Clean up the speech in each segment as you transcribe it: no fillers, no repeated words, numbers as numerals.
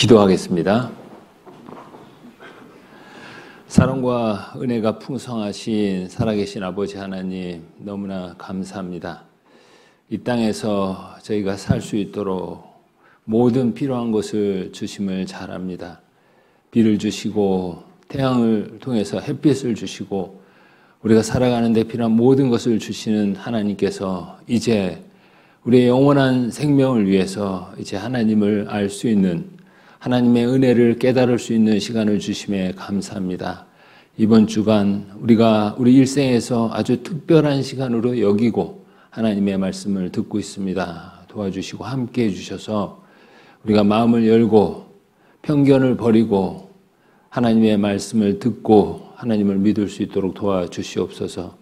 기도하겠습니다. 사랑과 은혜가 풍성하신 살아계신 아버지 하나님, 너무나 감사합니다. 이 땅에서 저희가 살 수 있도록 모든 필요한 것을 주심을 잘 압니다. 비를 주시고 태양을 통해서 햇빛을 주시고 우리가 살아가는 데 필요한 모든 것을 주시는 하나님께서 이제 우리의 영원한 생명을 위해서 이제 하나님을 알 수 있는, 하나님의 은혜를 깨달을 수 있는 시간을 주심에 감사합니다. 이번 주간 우리가 우리 일생에서 아주 특별한 시간으로 여기고 하나님의 말씀을 듣고 있습니다. 도와주시고 함께 해주셔서 우리가 마음을 열고 편견을 버리고 하나님의 말씀을 듣고 하나님을 믿을 수 있도록 도와주시옵소서.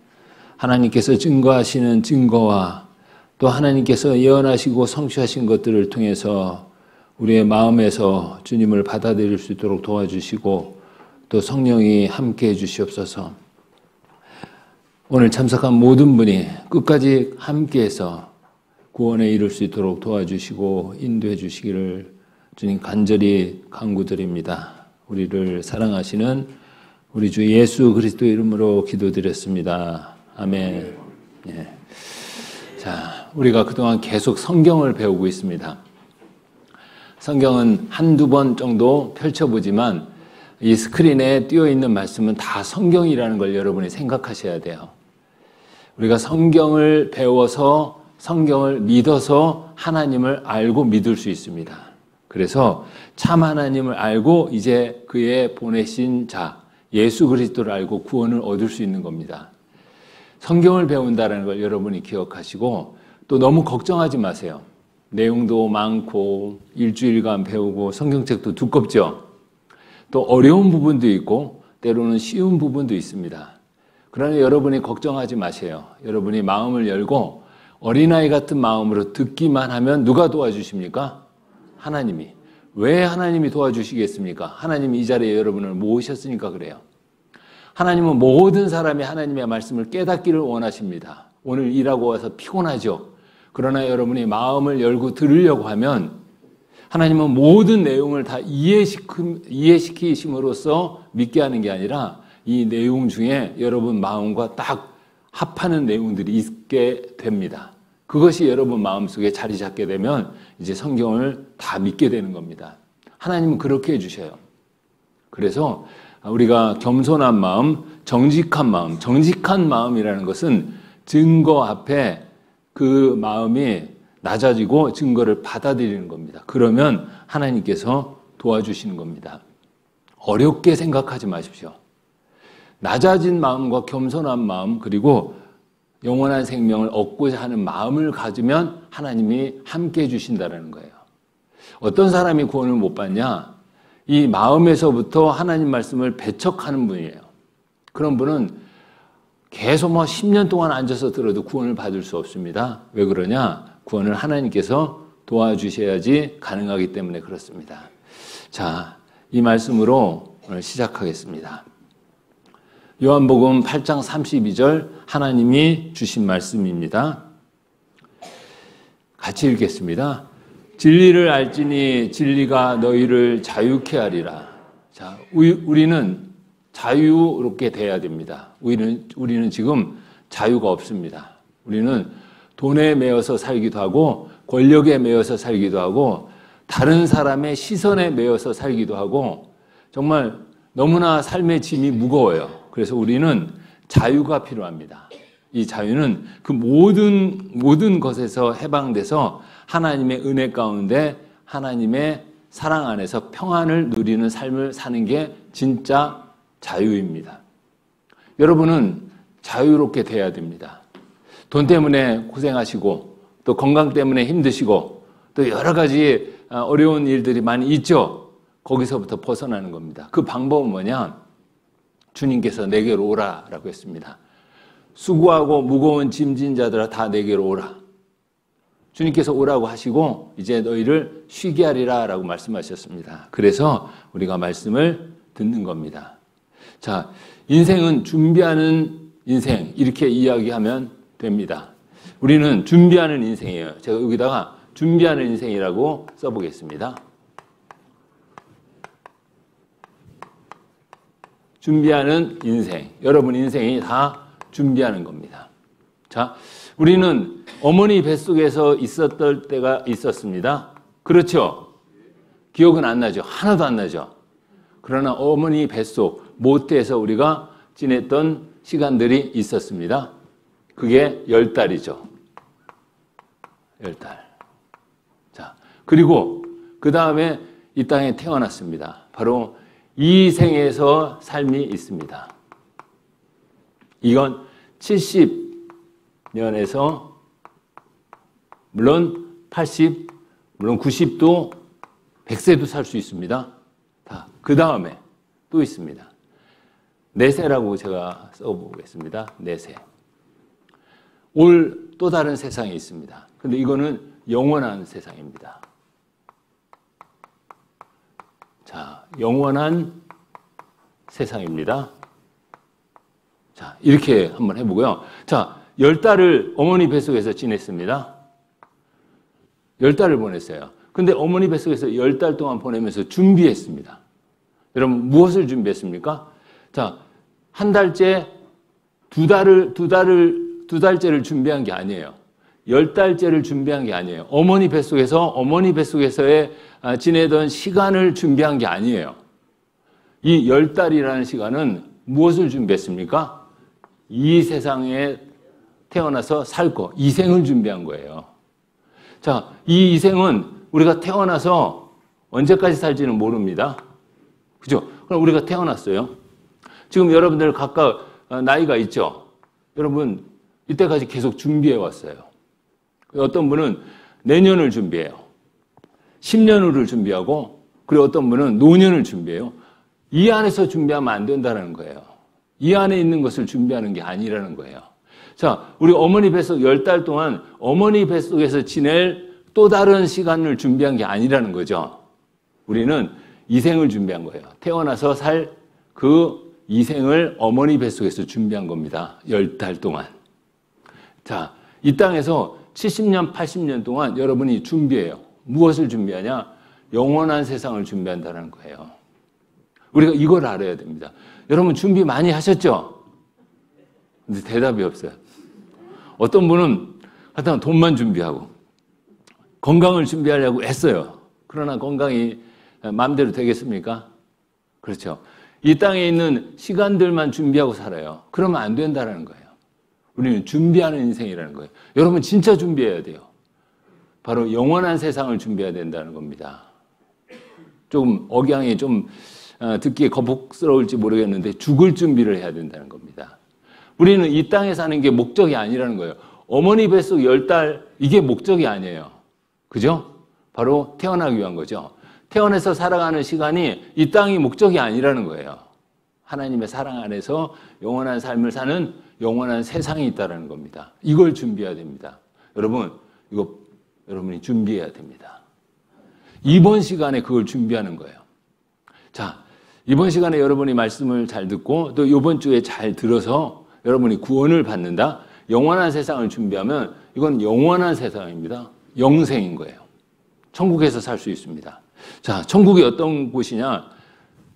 하나님께서 증거하시는 증거와 또 하나님께서 예언하시고 성취하신 것들을 통해서 우리의 마음에서 주님을 받아들일 수 있도록 도와주시고 또 성령이 함께해 주시옵소서. 오늘 참석한 모든 분이 끝까지 함께해서 구원에 이를 수 있도록 도와주시고 인도해 주시기를 주님 간절히 간구드립니다. 우리를 사랑하시는 우리 주 예수 그리스도 이름으로 기도드렸습니다. 아멘. 예. 자, 우리가 그동안 계속 성경을 배우고 있습니다. 성경은 한두 번 정도 펼쳐보지만 이 스크린에 띄어있는 말씀은 다 성경이라는 걸 여러분이 생각하셔야 돼요. 우리가 성경을 배워서 성경을 믿어서 하나님을 알고 믿을 수 있습니다. 그래서 참 하나님을 알고 이제 그의 보내신 자 예수 그리스도를 알고 구원을 얻을 수 있는 겁니다. 성경을 배운다는 걸 여러분이 기억하시고 또 너무 걱정하지 마세요. 내용도 많고 일주일간 배우고 성경책도 두껍죠. 또 어려운 부분도 있고 때로는 쉬운 부분도 있습니다. 그러나 여러분이 걱정하지 마세요. 여러분이 마음을 열고 어린아이 같은 마음으로 듣기만 하면 누가 도와주십니까? 하나님이. 왜 하나님이 도와주시겠습니까? 하나님이 이 자리에 여러분을 모으셨으니까 그래요. 하나님은 모든 사람이 하나님의 말씀을 깨닫기를 원하십니다. 오늘 일하고 와서 피곤하죠. 그러나 여러분이 마음을 열고 들으려고 하면 하나님은 모든 내용을 다 이해시키심으로써 믿게 하는 게 아니라 이 내용 중에 여러분 마음과 딱 합하는 내용들이 있게 됩니다. 그것이 여러분 마음속에 자리 잡게 되면 이제 성경을 다 믿게 되는 겁니다. 하나님은 그렇게 해주셔요. 그래서 우리가 겸손한 마음, 정직한 마음이라는 것은 증거 앞에 그 마음이 낮아지고 증거를 받아들이는 겁니다. 그러면 하나님께서 도와주시는 겁니다. 어렵게 생각하지 마십시오. 낮아진 마음과 겸손한 마음 그리고 영원한 생명을 얻고자 하는 마음을 가지면 하나님이 함께 해주신다는 거예요. 어떤 사람이 구원을 못 받냐? 이 마음에서부터 하나님 말씀을 배척하는 분이에요. 그런 분은 계속 10년 동안 앉아서 들어도 구원을 받을 수 없습니다. 왜 그러냐? 구원을 하나님께서 도와주셔야지 가능하기 때문에 그렇습니다. 자, 이 말씀으로 오늘 시작하겠습니다. 요한복음 8장 32절 하나님이 주신 말씀입니다. 같이 읽겠습니다. 진리를 알지니 진리가 너희를 자유케 하리라. 자, 우리는 자유롭게 돼야 됩니다. 우리는 지금 자유가 없습니다. 우리는 돈에 매여서 살기도 하고 권력에 매여서 살기도 하고 다른 사람의 시선에 매여서 살기도 하고 정말 너무나 삶의 짐이 무거워요. 그래서 우리는 자유가 필요합니다. 이 자유는 그 모든 것에서 해방돼서 하나님의 은혜 가운데 하나님의 사랑 안에서 평안을 누리는 삶을 사는 게 진짜 자유입니다. 여러분은 자유롭게 돼야 됩니다. 돈 때문에 고생하시고 또 건강 때문에 힘드시고 또 여러 가지 어려운 일들이 많이 있죠. 거기서부터 벗어나는 겁니다. 그 방법은 뭐냐? 주님께서 내게로 오라라고 했습니다. 수고하고 무거운 짐진 자들아 다 내게로 오라. 주님께서 오라고 하시고 이제 너희를 쉬게 하리라 라고 말씀하셨습니다. 그래서 우리가 말씀을 듣는 겁니다. 자, 인생은 준비하는 인생 이렇게 이야기하면 됩니다. 우리는 준비하는 인생이에요. 제가 여기다가 준비하는 인생이라고 써보겠습니다. 준비하는 인생. 여러분 인생이 다 준비하는 겁니다. 자, 우리는 어머니 뱃속에서 있었던 때가 있었습니다. 그렇죠? 기억은 안 나죠? 하나도 안 나죠? 그러나 어머니 뱃속, 모태에서 우리가 지냈던 시간들이 있었습니다. 그게 10달이죠. 10달. 자, 그리고 그 다음에 이 땅에 태어났습니다. 바로 이 생에서 삶이 있습니다. 이건 70년에서 물론 80, 물론 90도 100세도 살 수 있습니다. 그 다음에 또 있습니다. 내세라고 제가 써보겠습니다. 내세. 올 또 다른 세상이 있습니다. 근데 이거는 영원한 세상입니다. 자, 영원한 세상입니다. 자, 이렇게 한번 해보고요. 자, 10달을 어머니 뱃속에서 지냈습니다. 10달을 보냈어요. 근데 어머니 뱃속에서 10달 동안 보내면서 준비했습니다. 여러분, 무엇을 준비했습니까? 자, 한 달째, 두 달째를 준비한 게 아니에요. 10달째를 준비한 게 아니에요. 어머니 뱃속에서의 지내던 시간을 준비한 게 아니에요. 이 10달이라는 시간은 무엇을 준비했습니까? 이 세상에 태어나서 살 거, 이생을 준비한 거예요. 자, 이 이생은 우리가 태어나서 언제까지 살지는 모릅니다. 그죠? 그럼 우리가 태어났어요. 지금 여러분들 각각 나이가 있죠? 여러분, 이때까지 계속 준비해 왔어요. 어떤 분은 내년을 준비해요. 10년 후를 준비하고, 그리고 어떤 분은 노년을 준비해요. 이 안에서 준비하면 안 된다는 거예요. 이 안에 있는 것을 준비하는 게 아니라는 거예요. 자, 우리 어머니 뱃속 10달 동안 어머니 뱃속에서 지낼 또 다른 시간을 준비한 게 아니라는 거죠. 우리는 이생을 준비한 거예요. 태어나서 살 그 이생을 어머니 뱃속에서 준비한 겁니다. 10달 동안. 자, 이 땅에서 70년, 80년 동안 여러분이 준비해요. 무엇을 준비하냐? 영원한 세상을 준비한다는 거예요. 우리가 이걸 알아야 됩니다. 여러분 준비 많이 하셨죠? 근데 대답이 없어요. 어떤 분은 하여튼 돈만 준비하고 건강을 준비하려고 애써요. 그러나 건강이 마음대로 되겠습니까? 그렇죠. 이 땅에 있는 시간들만 준비하고 살아요. 그러면 안 된다는 거예요. 우리는 준비하는 인생이라는 거예요. 여러분 진짜 준비해야 돼요. 바로 영원한 세상을 준비해야 된다는 겁니다. 좀 억양이 좀 듣기에 거북스러울지 모르겠는데 죽을 준비를 해야 된다는 겁니다. 우리는 이 땅에 사는 게 목적이 아니라는 거예요. 어머니 뱃속 10달 이게 목적이 아니에요. 그죠? 바로 태어나기 위한 거죠. 태어나서 살아가는 시간이 이 땅이 목적이 아니라는 거예요. 하나님의 사랑 안에서 영원한 삶을 사는 영원한 세상이 있다는 겁니다. 이걸 준비해야 됩니다. 여러분, 이거 여러분이 준비해야 됩니다. 이번 시간에 그걸 준비하는 거예요. 자, 이번 시간에 여러분이 말씀을 잘 듣고 또 이번 주에 잘 들어서 여러분이 구원을 받는다. 영원한 세상을 준비하면 이건 영원한 세상입니다. 영생인 거예요. 천국에서 살 수 있습니다. 자, 천국이 어떤 곳이냐?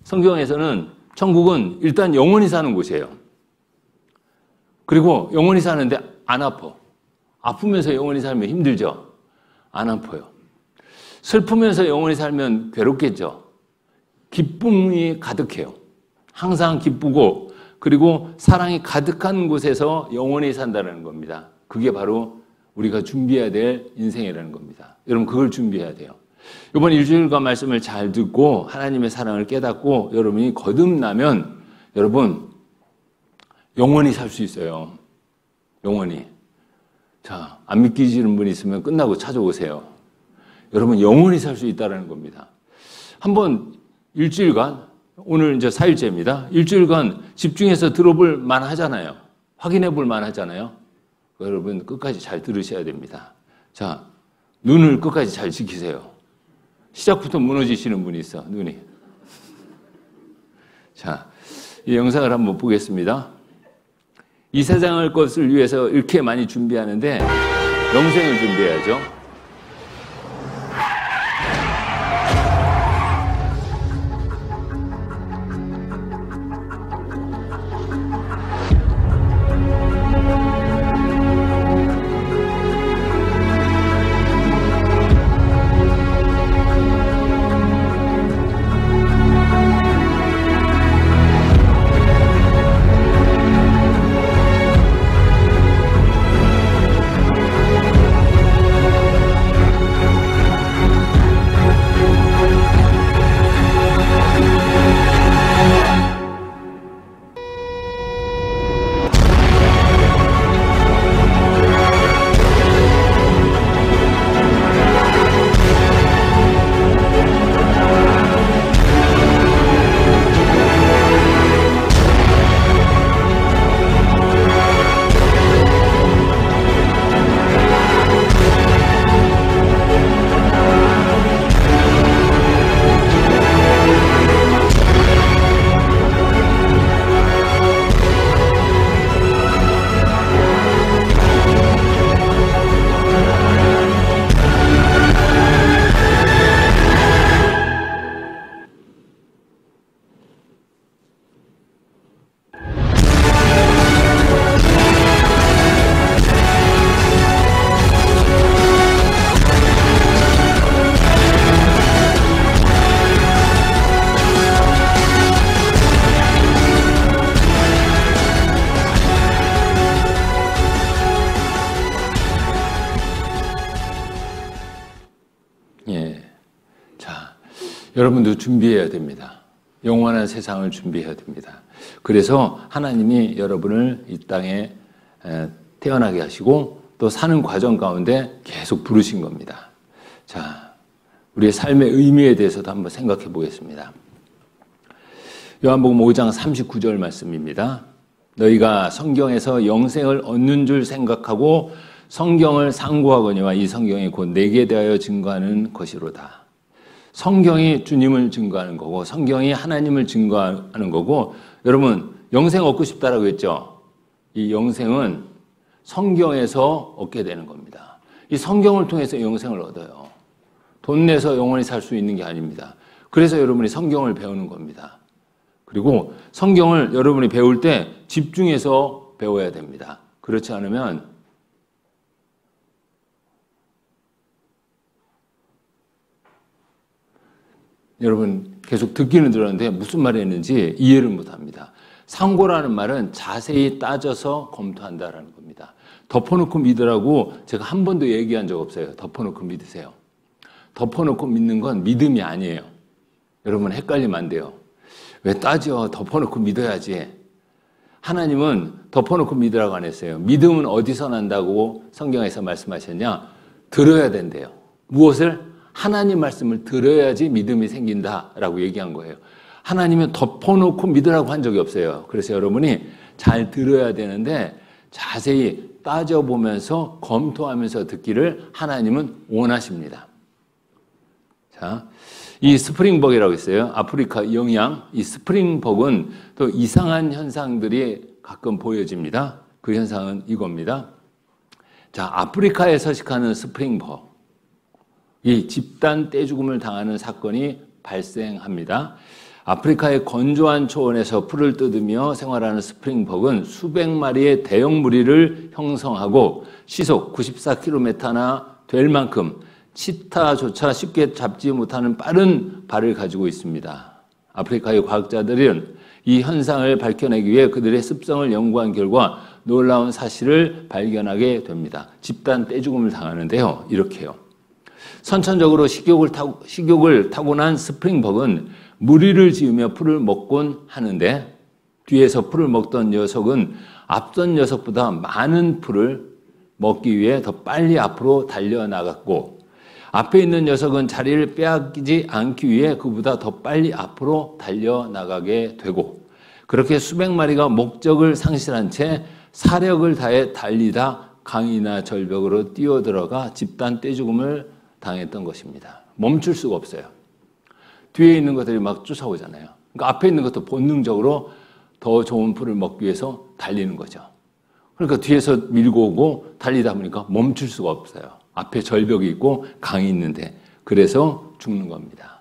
성경에서는 천국은 일단 영원히 사는 곳이에요. 그리고 영원히 사는데 안 아파. 아프면서 영원히 살면 힘들죠? 안 아파요. 슬프면서 영원히 살면 괴롭겠죠? 기쁨이 가득해요. 항상 기쁘고 그리고 사랑이 가득한 곳에서 영원히 산다는 겁니다. 그게 바로 우리가 준비해야 될 인생이라는 겁니다. 여러분 그걸 준비해야 돼요. 이번 일주일간 말씀을 잘 듣고 하나님의 사랑을 깨닫고 여러분이 거듭나면 여러분 영원히 살 수 있어요. 영원히. 자, 안 믿기시는 분 있으면 끝나고 찾아오세요. 여러분 영원히 살 수 있다는 겁니다. 한번 일주일간, 오늘 이제 4일째입니다. 일주일간 집중해서 들어볼 만하잖아요. 확인해 볼 만하잖아요. 여러분 끝까지 잘 들으셔야 됩니다. 자, 눈을 끝까지 잘 지키세요. 시작부터 무너지시는 분이 있어, 눈이. 자, 이 영상을 한번 보겠습니다. 이 세상의 것을 위해서 이렇게 많이 준비하는데 영생을 준비해야죠. 여러분도 준비해야 됩니다. 영원한 세상을 준비해야 됩니다. 그래서 하나님이 여러분을 이 땅에 태어나게 하시고 또 사는 과정 가운데 계속 부르신 겁니다. 자, 우리의 삶의 의미에 대해서도 한번 생각해 보겠습니다. 요한복음 5장 39절 말씀입니다. 너희가 성경에서 영생을 얻는 줄 생각하고 성경을 상고하거니와 이 성경이 곧 내게 대하여 증거하는 것이로다. 성경이 주님을 증거하는 거고 성경이 하나님을 증거하는 거고, 여러분 영생 얻고 싶다라고 했죠. 이 영생은 성경에서 얻게 되는 겁니다. 이 성경을 통해서 영생을 얻어요. 돈 내서 영원히 살 수 있는 게 아닙니다. 그래서 여러분이 성경을 배우는 겁니다. 그리고 성경을 여러분이 배울 때 집중해서 배워야 됩니다. 그렇지 않으면 여러분 계속 듣기는 들었는데 무슨 말이 했는지 이해를 못합니다. 상고라는 말은 자세히 따져서 검토한다라는 겁니다. 덮어놓고 믿으라고 제가 한 번도 얘기한 적 없어요. 덮어놓고 믿으세요. 덮어놓고 믿는 건 믿음이 아니에요. 여러분 헷갈리면 안 돼요. 왜 따져? 덮어놓고 믿어야지. 하나님은 덮어놓고 믿으라고 안 했어요. 믿음은 어디서 난다고 성경에서 말씀하셨냐? 들어야 된대요. 무엇을? 하나님 말씀을 들어야지 믿음이 생긴다라고 얘기한 거예요. 하나님은 덮어놓고 믿으라고 한 적이 없어요. 그래서 여러분이 잘 들어야 되는데 자세히 따져보면서 검토하면서 듣기를 하나님은 원하십니다. 자, 이 스프링벅이라고 있어요. 아프리카 영양. 이 스프링벅은 또 이상한 현상들이 가끔 보여집니다. 그 현상은 이겁니다. 자, 아프리카에 서식하는 스프링벅. 이 집단 떼죽음을 당하는 사건이 발생합니다. 아프리카의 건조한 초원에서 풀을 뜯으며 생활하는 스프링벅은 수백 마리의 대형 무리를 형성하고 시속 94km나 될 만큼 치타조차 쉽게 잡지 못하는 빠른 발을 가지고 있습니다. 아프리카의 과학자들은 이 현상을 밝혀내기 위해 그들의 습성을 연구한 결과 놀라운 사실을 발견하게 됩니다. 집단 떼죽음을 당하는데요. 이렇게요. 선천적으로 식욕을 타고난 스프링벅은 무리를 지으며 풀을 먹곤 하는데 뒤에서 풀을 먹던 녀석은 앞선 녀석보다 많은 풀을 먹기 위해 더 빨리 앞으로 달려나갔고 앞에 있는 녀석은 자리를 빼앗기지 않기 위해 그보다 더 빨리 앞으로 달려나가게 되고 그렇게 수백 마리가 목적을 상실한 채 사력을 다해 달리다 강이나 절벽으로 뛰어들어가 집단 떼죽음을 당했던 것입니다. 멈출 수가 없어요. 뒤에 있는 것들이 막 쫓아오잖아요. 그러니까 앞에 있는 것도 본능적으로 더 좋은 풀을 먹기 위해서 달리는 거죠. 그러니까 뒤에서 밀고 오고 달리다 보니까 멈출 수가 없어요. 앞에 절벽이 있고 강이 있는데 그래서 죽는 겁니다.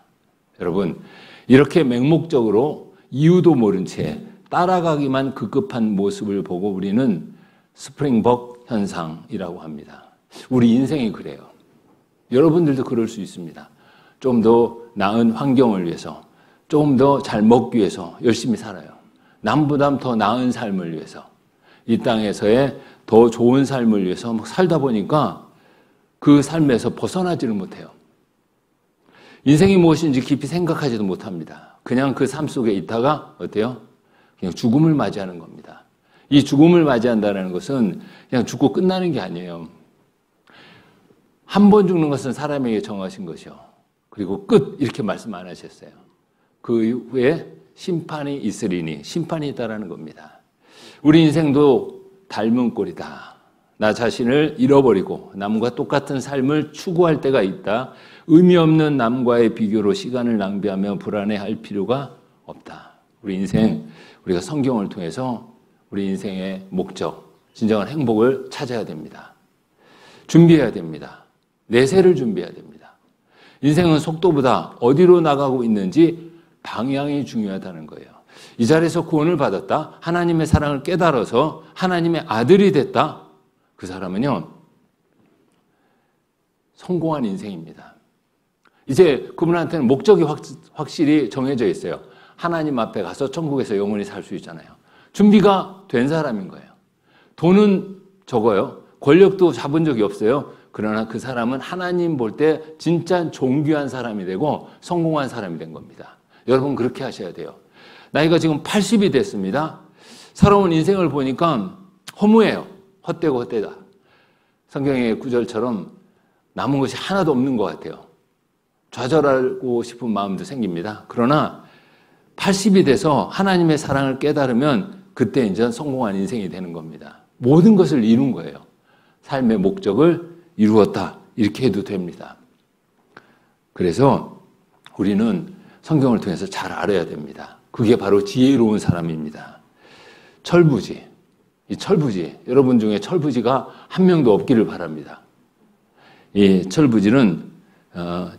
여러분 이렇게 맹목적으로 이유도 모른 채 따라가기만 급급한 모습을 보고 우리는 스프링벅 현상이라고 합니다. 우리 인생이 그래요. 여러분들도 그럴 수 있습니다. 좀 더 나은 환경을 위해서, 좀 더 잘 먹기 위해서 열심히 살아요. 남보다 더 나은 삶을 위해서, 이 땅에서의 더 좋은 삶을 위해서 막 살다 보니까 그 삶에서 벗어나지를 못해요. 인생이 무엇인지 깊이 생각하지도 못합니다. 그냥 그 삶 속에 있다가 어때요? 그냥 죽음을 맞이하는 겁니다. 이 죽음을 맞이한다는 것은 그냥 죽고 끝나는 게 아니에요. 한 번 죽는 것은 사람에게 정하신 것이요. 그리고 끝 이렇게 말씀 안 하셨어요. 그 이후에 심판이 있으리니 심판이 있다라는 겁니다. 우리 인생도 닮은 꼴이다. 나 자신을 잃어버리고 남과 똑같은 삶을 추구할 때가 있다. 의미 없는 남과의 비교로 시간을 낭비하며 불안해할 필요가 없다. 우리 인생, 우리가 성경을 통해서 우리 인생의 목적, 진정한 행복을 찾아야 됩니다. 준비해야 됩니다. 내세를 준비해야 됩니다. 인생은 속도보다 어디로 나가고 있는지 방향이 중요하다는 거예요. 이 자리에서 구원을 받았다. 하나님의 사랑을 깨달아서 하나님의 아들이 됐다. 그 사람은요, 성공한 인생입니다. 이제 그분한테는 목적이 확실히 정해져 있어요. 하나님 앞에 가서 천국에서 영원히 살 수 있잖아요. 준비가 된 사람인 거예요. 돈은 적어요. 권력도 잡은 적이 없어요. 그러나 그 사람은 하나님 볼 때 진짜 존귀한 사람이 되고 성공한 사람이 된 겁니다. 여러분 그렇게 하셔야 돼요. 나이가 지금 80이 됐습니다. 살아온 인생을 보니까 허무해요. 헛되고 헛되다. 성경의 구절처럼 남은 것이 하나도 없는 것 같아요. 좌절하고 싶은 마음도 생깁니다. 그러나 80이 돼서 하나님의 사랑을 깨달으면 그때 이제 성공한 인생이 되는 겁니다. 모든 것을 이룬 거예요. 삶의 목적을 이루었다. 이렇게 해도 됩니다. 그래서 우리는 성경을 통해서 잘 알아야 됩니다. 그게 바로 지혜로운 사람입니다. 철부지. 이 철부지. 여러분 중에 철부지가 한 명도 없기를 바랍니다. 이 철부지는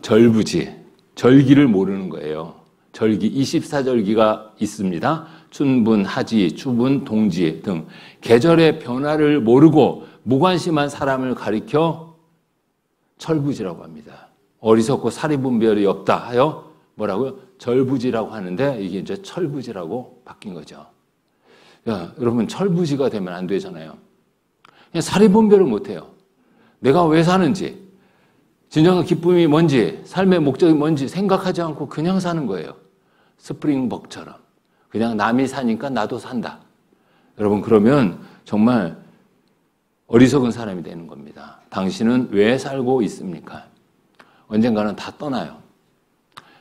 절부지. 절기를 모르는 거예요. 절기 24절기가 있습니다. 춘분, 하지, 추분, 동지 등 계절의 변화를 모르고 무관심한 사람을 가리켜 철부지라고 합니다. 어리석고 사리분별이 없다 하여 뭐라고요? 절부지라고 하는데 이게 이제 철부지라고 바뀐 거죠. 야, 여러분 철부지가 되면 안 되잖아요. 그냥 사리분별을 못해요. 내가 왜 사는지, 진정한 기쁨이 뭔지, 삶의 목적이 뭔지 생각하지 않고 그냥 사는 거예요. 스프링벅처럼. 그냥 남이 사니까 나도 산다. 여러분 그러면 정말 어리석은 사람이 되는 겁니다. 당신은 왜 살고 있습니까? 언젠가는 다 떠나요.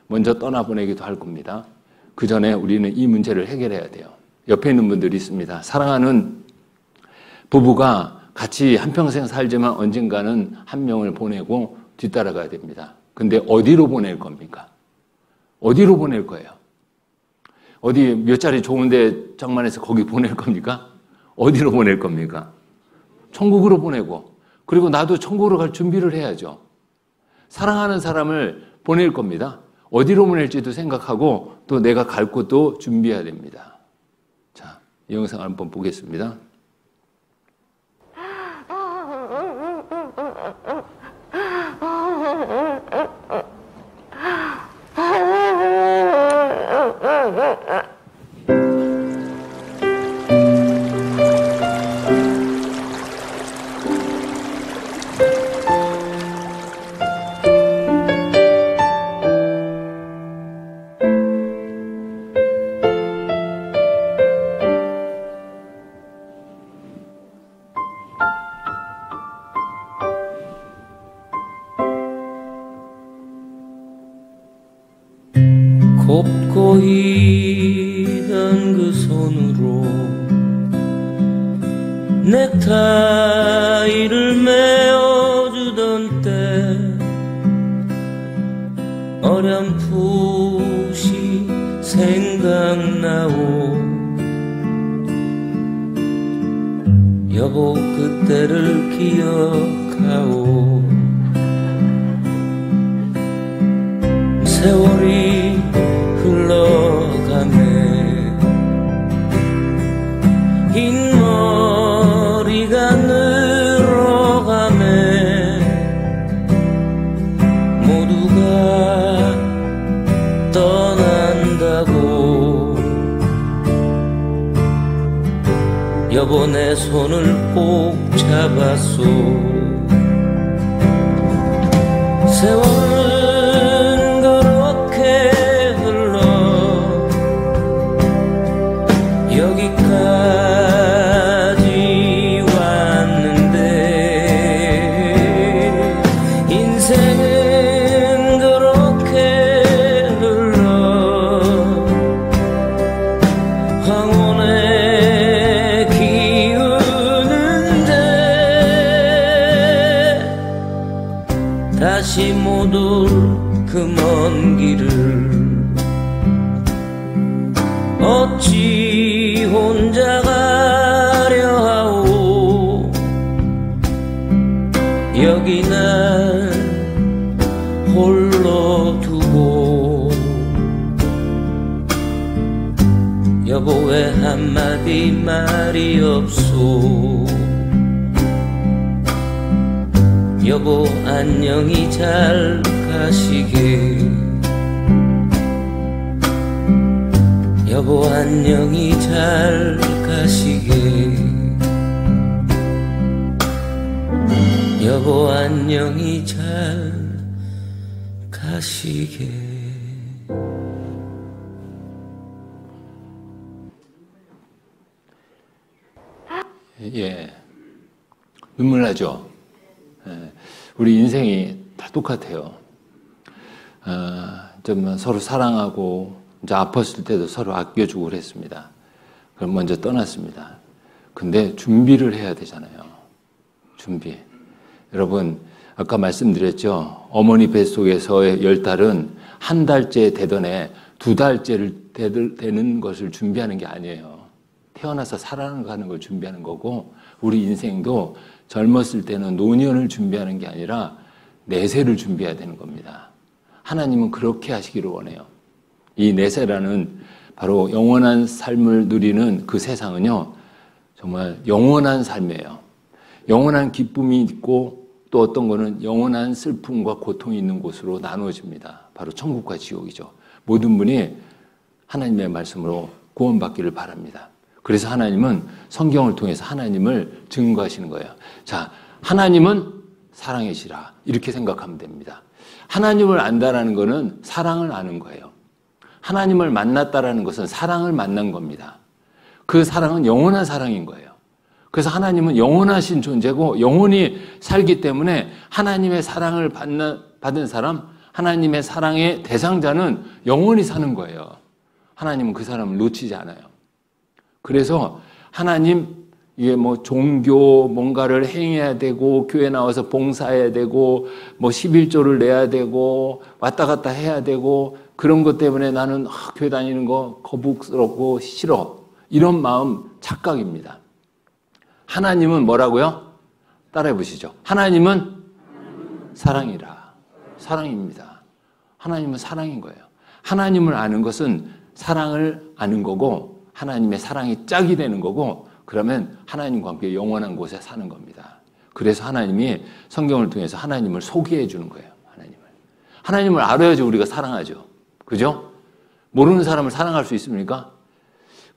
먼저 떠나보내기도 할 겁니다. 그 전에 우리는 이 문제를 해결해야 돼요. 옆에 있는 분들이 있습니다. 사랑하는 부부가 같이 한평생 살지만 언젠가는 한 명을 보내고 뒤따라가야 됩니다. 근데 어디로 보낼 겁니까? 어디로 보낼 거예요? 어디 몇 자리 좋은데 장만해서 거기 보낼 겁니까? 어디로 보낼 겁니까? 천국으로 보내고, 그리고 나도 천국으로 갈 준비를 해야죠. 사랑하는 사람을 보낼 겁니다. 어디로 보낼지도 생각하고 또 내가 갈 곳도 준비해야 됩니다. 자, 이 영상 한번 보겠습니다. 곱고 희던 그 손으로 넥타이를 메어주던 때 어렴풋이 생각나오. 여보 그때를 기억하오. 세월이 흘러가네. 흰머리가 늘어가네. 모두가 떠난다고. 여보 내 손을 꼭 잡았소. 세월은 여기까지 왔는데 인생은 그렇게 흘러 황혼에 기우는데 다시 못 올 그 먼 길을 어찌 혼자 가려 하오. 여기 날 홀로 두고. 여보 왜 한마디 말이 없소. 여보 안녕히 잘 가시게. 여보 안녕히 잘 가시게. 여보 안녕히 잘 가시게. 예, 눈물 나죠. 예, 우리 인생이 다 똑같아요. 좀 서로 사랑하고 이제 아팠을 때도 서로 아껴주고 그랬습니다. 그럼 먼저 떠났습니다. 근데 준비를 해야 되잖아요. 준비. 여러분 아까 말씀드렸죠. 어머니 뱃속에서의 10달은 한 달째 되던 애 2달째를 되는 것을 준비하는 게 아니에요. 태어나서 살아가는 걸 준비하는 거고, 우리 인생도 젊었을 때는 노년을 준비하는 게 아니라 내세를 준비해야 되는 겁니다. 하나님은 그렇게 하시기를 원해요. 이 내세라는 바로 영원한 삶을 누리는 그 세상은요, 정말 영원한 삶이에요. 영원한 기쁨이 있고 또 어떤 거는 영원한 슬픔과 고통이 있는 곳으로 나누어집니다. 바로 천국과 지옥이죠. 모든 분이 하나님의 말씀으로 구원받기를 바랍니다. 그래서 하나님은 성경을 통해서 하나님을 증거하시는 거예요. 자, 하나님은 사랑이시라. 이렇게 생각하면 됩니다. 하나님을 안다라는 것은 사랑을 아는 거예요. 하나님을 만났다라는 것은 사랑을 만난 겁니다. 그 사랑은 영원한 사랑인 거예요. 그래서 하나님은 영원하신 존재고 영원히 살기 때문에 하나님의 사랑을 받은 사람, 하나님의 사랑의 대상자는 영원히 사는 거예요. 하나님은 그 사람을 놓치지 않아요. 그래서 하나님, 이게 뭐 종교 뭔가를 행해야 되고 교회 나와서 봉사해야 되고 뭐 11조를 내야 되고 왔다 갔다 해야 되고 그런 것 때문에 나는 교회 다니는 거 거북스럽고 싫어. 이런 마음 착각입니다. 하나님은 뭐라고요? 따라해 보시죠. 하나님은 사랑이라. 사랑입니다. 하나님은 사랑인 거예요. 하나님을 아는 것은 사랑을 아는 거고 하나님의 사랑이 짝이 되는 거고, 그러면 하나님과 함께 영원한 곳에 사는 겁니다. 그래서 하나님이 성경을 통해서 하나님을 소개해 주는 거예요. 하나님을 알아야지 우리가 사랑하죠. 그죠? 모르는 사람을 사랑할 수 있습니까?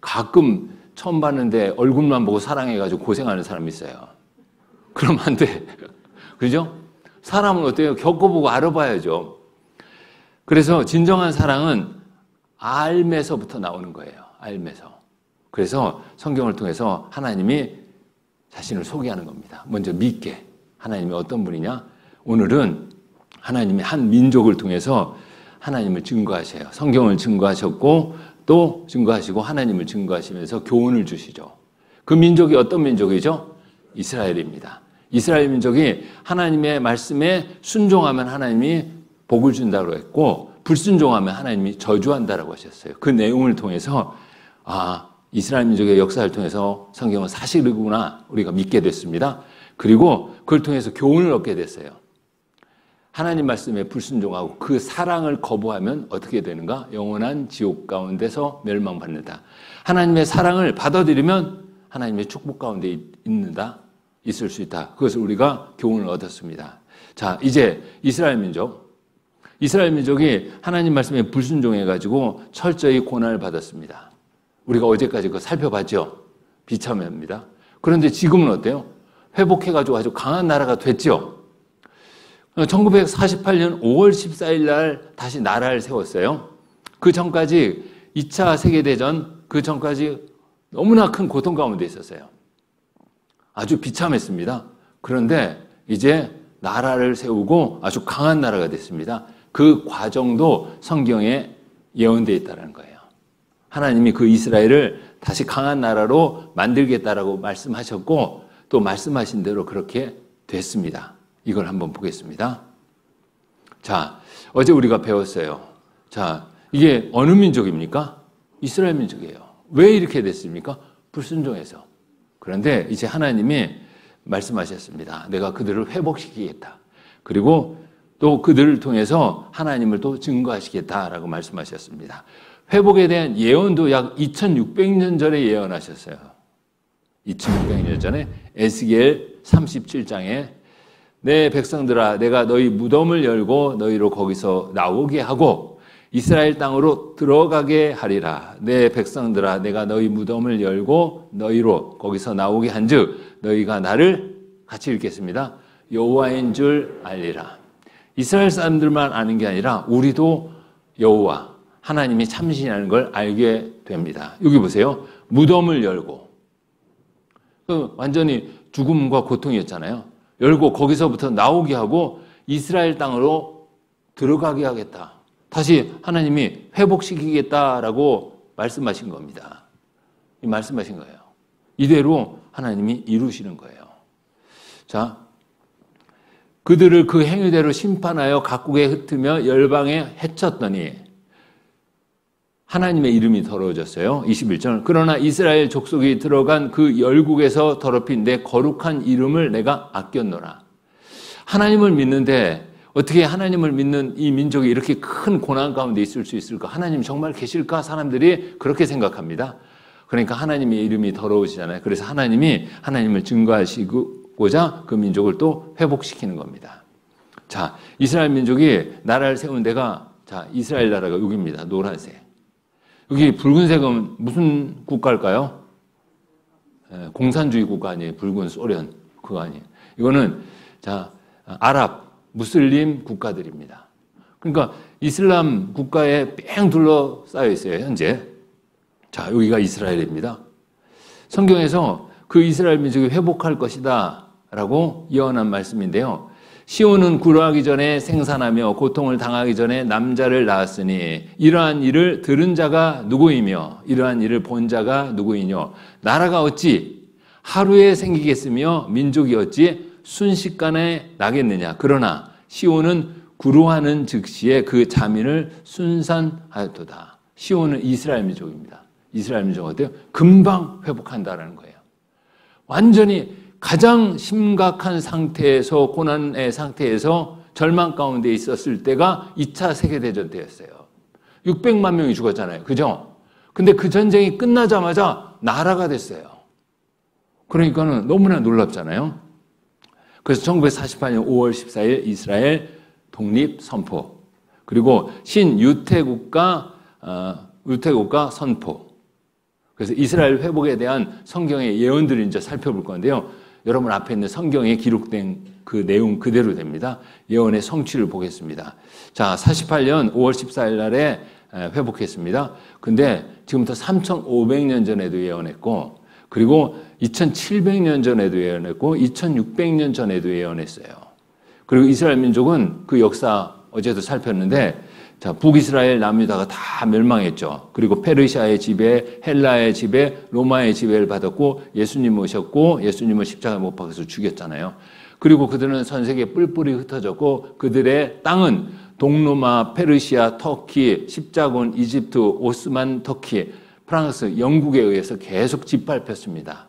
가끔 처음 봤는데 얼굴만 보고 사랑해가지고 고생하는 사람이 있어요. 그러면 안 돼. 그죠? 사람은 어때요? 겪어보고 알아봐야죠. 그래서 진정한 사랑은 알면서부터 나오는 거예요. 알면서. 그래서 성경을 통해서 하나님이 자신을 소개하는 겁니다. 먼저 믿게. 하나님이 어떤 분이냐? 오늘은 하나님이 한 민족을 통해서 하나님을 증거하셔요. 성경을 증거하셨고 또 증거하시고 하나님을 증거하시면서 교훈을 주시죠. 그 민족이 어떤 민족이죠? 이스라엘입니다. 이스라엘 민족이 하나님의 말씀에 순종하면 하나님이 복을 준다고 했고 불순종하면 하나님이 저주한다라고 하셨어요. 그 내용을 통해서 이스라엘 민족의 역사를 통해서 성경은 사실이구나 우리가 믿게 됐습니다. 그리고 그걸 통해서 교훈을 얻게 됐어요. 하나님 말씀에 불순종하고 그 사랑을 거부하면 어떻게 되는가? 영원한 지옥 가운데서 멸망받는다. 하나님의 사랑을 받아들이면 하나님의 축복 가운데 있을 수 있다. 그것을 우리가 교훈을 얻었습니다. 자, 이제 이스라엘 민족이 하나님 말씀에 불순종해가지고 철저히 고난을 받았습니다. 우리가 어제까지 그거 살펴봤죠? 비참합니다. 그런데 지금은 어때요? 회복해가지고 아주 강한 나라가 됐죠? 1948년 5월 14일 날 다시 나라를 세웠어요. 그 전까지 2차 세계대전, 그 전까지 너무나 큰 고통 가운데 있었어요. 아주 비참했습니다. 그런데 이제 나라를 세우고 아주 강한 나라가 됐습니다. 그 과정도 성경에 예언되어 있다는 거예요. 하나님이 그 이스라엘을 다시 강한 나라로 만들겠다라고 말씀하셨고 또 말씀하신 대로 그렇게 됐습니다. 이걸 한번 보겠습니다. 자, 어제 우리가 배웠어요. 자, 이게 어느 민족입니까? 이스라엘 민족이에요. 왜 이렇게 됐습니까? 불순종해서. 그런데 이제 하나님이 말씀하셨습니다. 내가 그들을 회복시키겠다. 그리고 또 그들을 통해서 하나님을 또 증거하시겠다라고 말씀하셨습니다. 회복에 대한 예언도 약 2600년 전에 예언하셨어요. 2600년 전에 에스겔 37장에 내 백성들아 내가 너희 무덤을 열고 너희로 거기서 나오게 하고 이스라엘 땅으로 들어가게 하리라. 내 백성들아 내가 너희 무덤을 열고 너희로 거기서 나오게 한즉 너희가 나를 같이 읽겠습니다. 여호와인 줄 알리라. 이스라엘 사람들만 아는 게 아니라 우리도 여호와 하나님이 참신이라는 걸 알게 됩니다. 여기 보세요. 무덤을 열고 완전히 죽음과 고통이었잖아요. 열고 거기서부터 나오게 하고 이스라엘 땅으로 들어가게 하겠다. 다시 하나님이 회복시키겠다라고 말씀하신 겁니다. 말씀하신 거예요. 이대로 하나님이 이루시는 거예요. 자, 그들을 그 행위대로 심판하여 각국에 흩으며 열방에 해쳤더니 하나님의 이름이 더러워졌어요. 21절. 그러나 이스라엘 족속이 들어간 그 열국에서 더럽힌 내 거룩한 이름을 내가 아꼈노라. 하나님을 믿는데 어떻게 하나님을 믿는 이 민족이 이렇게 큰 고난 가운데 있을 수 있을까? 하나님 정말 계실까? 사람들이 그렇게 생각합니다. 그러니까 하나님의 이름이 더러우시잖아요. 그래서 하나님이 하나님을 증거하시고자 그 민족을 또 회복시키는 겁니다. 자, 이스라엘 민족이 나라를 세운 데가 자, 이스라엘 나라가 여기입니다. 노란색. 여기 붉은색은 무슨 국가일까요? 공산주의 국가 아니에요. 붉은 소련 그거 아니에요. 이거는 자, 아랍 무슬림 국가들입니다. 그러니까 이슬람 국가에 뺑 둘러싸여 있어요, 현재. 자, 여기가 이스라엘입니다. 성경에서 그 이스라엘 민족이 회복할 것이다 라고 예언한 말씀인데요. 시온은 구루하기 전에 생산하며 고통을 당하기 전에 남자를 낳았으니 이러한 일을 들은 자가 누구이며 이러한 일을 본 자가 누구이뇨. 나라가 어찌 하루에 생기겠으며 민족이 어찌 순식간에 나겠느냐. 그러나 시온은 구루하는 즉시에 그 자민을 순산하였도다. 시온은 이스라엘 민족입니다. 이스라엘 민족은 어때요? 금방 회복한다라는 거예요. 완전히 가장 심각한 상태에서 고난의 상태에서 절망 가운데 있었을 때가 2차 세계대전 때였어요. 600만 명이 죽었잖아요. 그죠? 근데 그 전쟁이 끝나자마자 나라가 됐어요. 그러니까는 너무나 놀랍잖아요. 그래서 1948년 5월 14일 이스라엘 독립 선포. 그리고 신유태국가 선포. 그래서 이스라엘 회복에 대한 성경의 예언들을 이제 살펴볼 건데요. 여러분 앞에 있는 성경에 기록된 그 내용 그대로 됩니다. 예언의 성취를 보겠습니다. 자, 48년 5월 14일 날에 회복했습니다. 근데 지금부터 3,500년 전에도 예언했고, 그리고 2,700년 전에도 예언했고, 2,600년 전에도 예언했어요. 그리고 이스라엘 민족은 그 역사 어제도 살폈는데, 자, 북이스라엘 남유다가 다 멸망했죠. 그리고 페르시아의 지배, 헬라의 지배, 로마의 지배를 받았고 예수님 오셨고 예수님을 십자가에 못 박아서 죽였잖아요. 그리고 그들은 전 세계에 뿔뿔이 흩어졌고 그들의 땅은 동로마, 페르시아, 터키, 십자군, 이집트, 오스만 터키, 프랑스, 영국에 의해서 계속 짓밟혔습니다.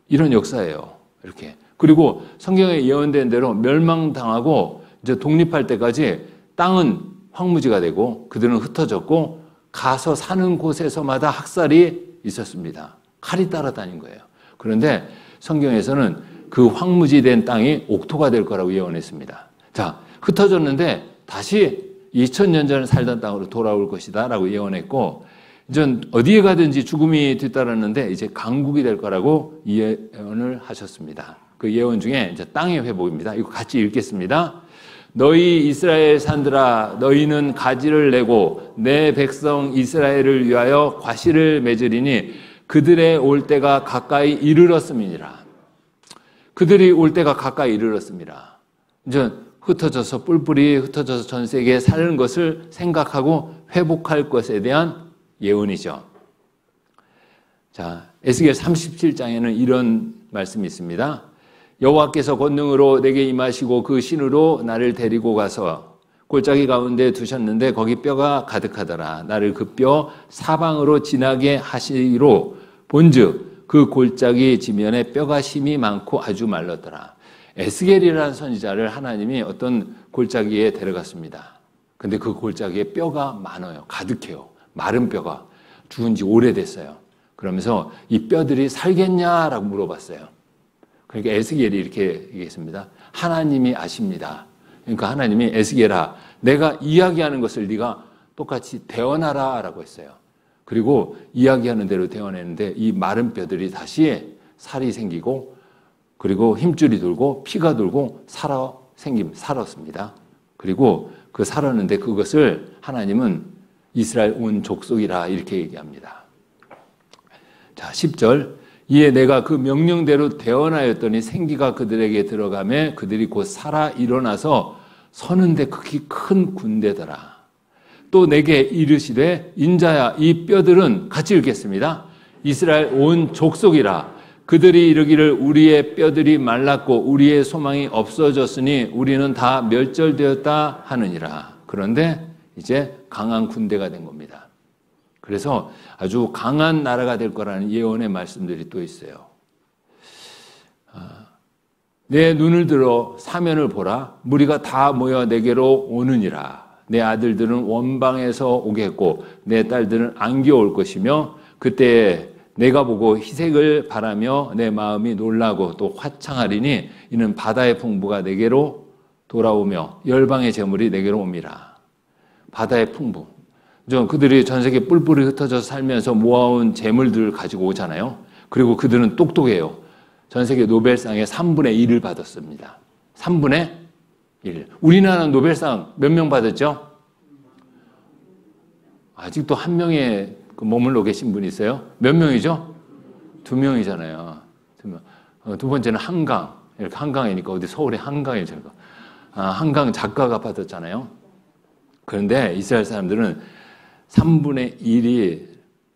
이런 역사예요. 이렇게. 그리고 성경에 예언된 대로 멸망당하고 이제 독립할 때까지 땅은 황무지가 되고 그들은 흩어졌고 가서 사는 곳에서마다 학살이 있었습니다. 칼이 따라다닌 거예요. 그런데 성경에서는 그 황무지된 땅이 옥토가 될 거라고 예언했습니다. 자, 흩어졌는데 다시 2000년 전에 살던 땅으로 돌아올 것이다 라고 예언했고 이제 어디에 가든지 죽음이 뒤따랐는데 이제 강국이 될 거라고 예언을 하셨습니다. 그 예언 중에 이제 땅의 회복입니다. 이거 같이 읽겠습니다. 너희 이스라엘 산들아 너희는 가지를 내고 내 백성 이스라엘을 위하여 과실을 맺으리니 그들의 올 때가 가까이 이르렀음이니라. 그들이 올 때가 가까이 이르렀습니다. 이제 흩어져서 뿔뿔이 흩어져서 전 세계에 사는 것을 생각하고 회복할 것에 대한 예언이죠. 자, 에스겔 37장에는 이런 말씀이 있습니다. 여호와께서 권능으로 내게 임하시고 그 신으로 나를 데리고 가서 골짜기 가운데 두셨는데 거기 뼈가 가득하더라. 나를 그 뼈 사방으로 지나게 하시기로 본즉 그 골짜기 지면에 뼈가 심이 많고 아주 말랐더라. 에스겔이라는 선지자를 하나님이 어떤 골짜기에 데려갔습니다. 근데 그 골짜기에 뼈가 많아요. 가득해요. 마른 뼈가. 죽은 지 오래됐어요. 그러면서 이 뼈들이 살겠냐라고 물어봤어요. 그러니까 에스겔이 이렇게 얘기했습니다. 하나님이 아십니다. 그러니까 하나님이 에스겔아 내가 이야기하는 것을 네가 똑같이 대언하라 라고 했어요. 그리고 이야기하는 대로 대언했는데 이 마른 뼈들이 다시 살이 생기고 그리고 힘줄이 돌고 피가 돌고 살았습니다. 그리고 그 살았는데 그것을 하나님은 이스라엘 온 족속이라 이렇게 얘기합니다. 자, 10절. 이에 내가 그 명령대로 대언하였더니 생기가 그들에게 들어가매 그들이 곧 살아 일어나서 서는데 극히 큰 군대더라. 또 내게 이르시되 인자야 이 뼈들은 같이 읽겠습니다. 이스라엘 온 족속이라. 그들이 이르기를 우리의 뼈들이 말랐고 우리의 소망이 없어졌으니 우리는 다 멸절되었다 하느니라. 그런데 이제 강한 군대가 된 겁니다. 그래서 아주 강한 나라가 될 거라는 예언의 말씀들이 또 있어요. 내 눈을 들어 사면을 보라. 무리가 다 모여 내게로 오느니라. 내 아들들은 원방에서 오겠고 내 딸들은 안겨올 것이며 그때 내가 보고 희색을 바라며 내 마음이 놀라고 또 화창하리니 이는 바다의 풍부가 내게로 돌아오며 열방의 재물이 내게로 옵니다. 바다의 풍부. 그들이 전 세계 뿔뿔이 흩어져서 살면서 모아온 재물들을 가지고 오잖아요. 그리고 그들은 똑똑해요. 전 세계 노벨상의 3분의 1을 받았습니다. 3분의 1. 우리나라는 노벨상 몇 명 받았죠? 아직도 한 명의 머물러 계신 분이 있어요? 몇 명이죠? 2명이잖아요. 2명. 두 번째는 한강. 이렇게 한강이니까 어디 서울에 한강이 제가. 한강 작가가 받았잖아요. 그런데 이스라엘 사람들은 3분의 1이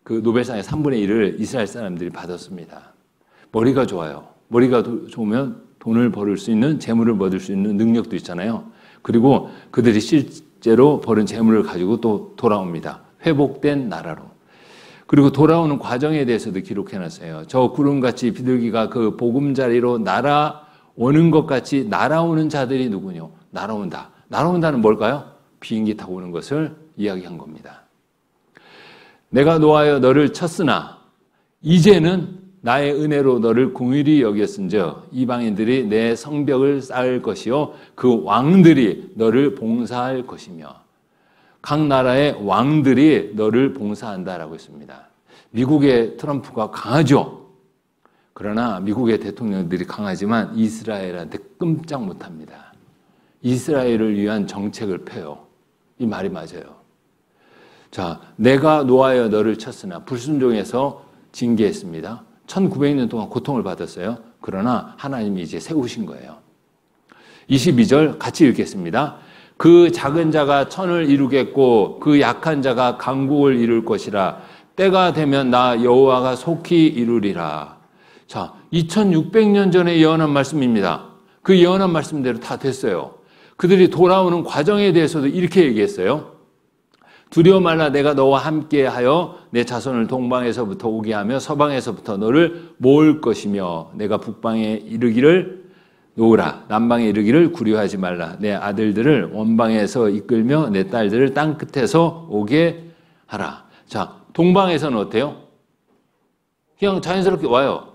그 노벨상의 3분의 1을 이스라엘 사람들이 받았습니다. 머리가 좋아요. 머리가 좋으면 돈을 벌을 수 있는, 재물을 얻을 수 있는 능력도 있잖아요. 그리고 그들이 실제로 벌은 재물을 가지고 또 돌아옵니다. 회복된 나라로. 그리고 돌아오는 과정에 대해서도 기록해놨어요. 저 구름같이 비둘기가 그 보금자리로 날아오는 것 같이 날아오는 자들이 누구뇨? 날아온다. 날아온다는 뭘까요? 비행기 타고 오는 것을 이야기한 겁니다. 내가 노하여 너를 쳤으나 이제는 나의 은혜로 너를 공의히 여겼은즉 이방인들이 내 성벽을 쌓을 것이요 그 왕들이 너를 봉사할 것이며 각 나라의 왕들이 너를 봉사한다라고 했습니다. 미국의 트럼프가 강하죠. 그러나 미국의 대통령들이 강하지만 이스라엘한테 끔짝 못합니다. 이스라엘을 위한 정책을 펴요. 이 말이 맞아요. 자, 내가 노하여 너를 쳤으나 불순종해서 징계했습니다. 1900년 동안 고통을 받았어요. 그러나 하나님이 이제 세우신 거예요. 22절 같이 읽겠습니다. 그 작은 자가 천을 이루겠고 그 약한 자가 강국을 이룰 것이라. 때가 되면 나 여호와가 속히 이루리라. 자, 2600년 전에 예언한 말씀입니다. 그 예언한 말씀대로 다 됐어요. 그들이 돌아오는 과정에 대해서도 이렇게 얘기했어요. 두려워 말라. 내가 너와 함께하여 내 자손을 동방에서부터 오게 하며 서방에서부터 너를 모을 것이며 내가 북방에 이르기를 놓으라. 남방에 이르기를 구려하지 말라. 내 아들들을 원방에서 이끌며 내 딸들을 땅 끝에서 오게 하라. 자, 동방에서는 어때요? 그냥 자연스럽게 와요.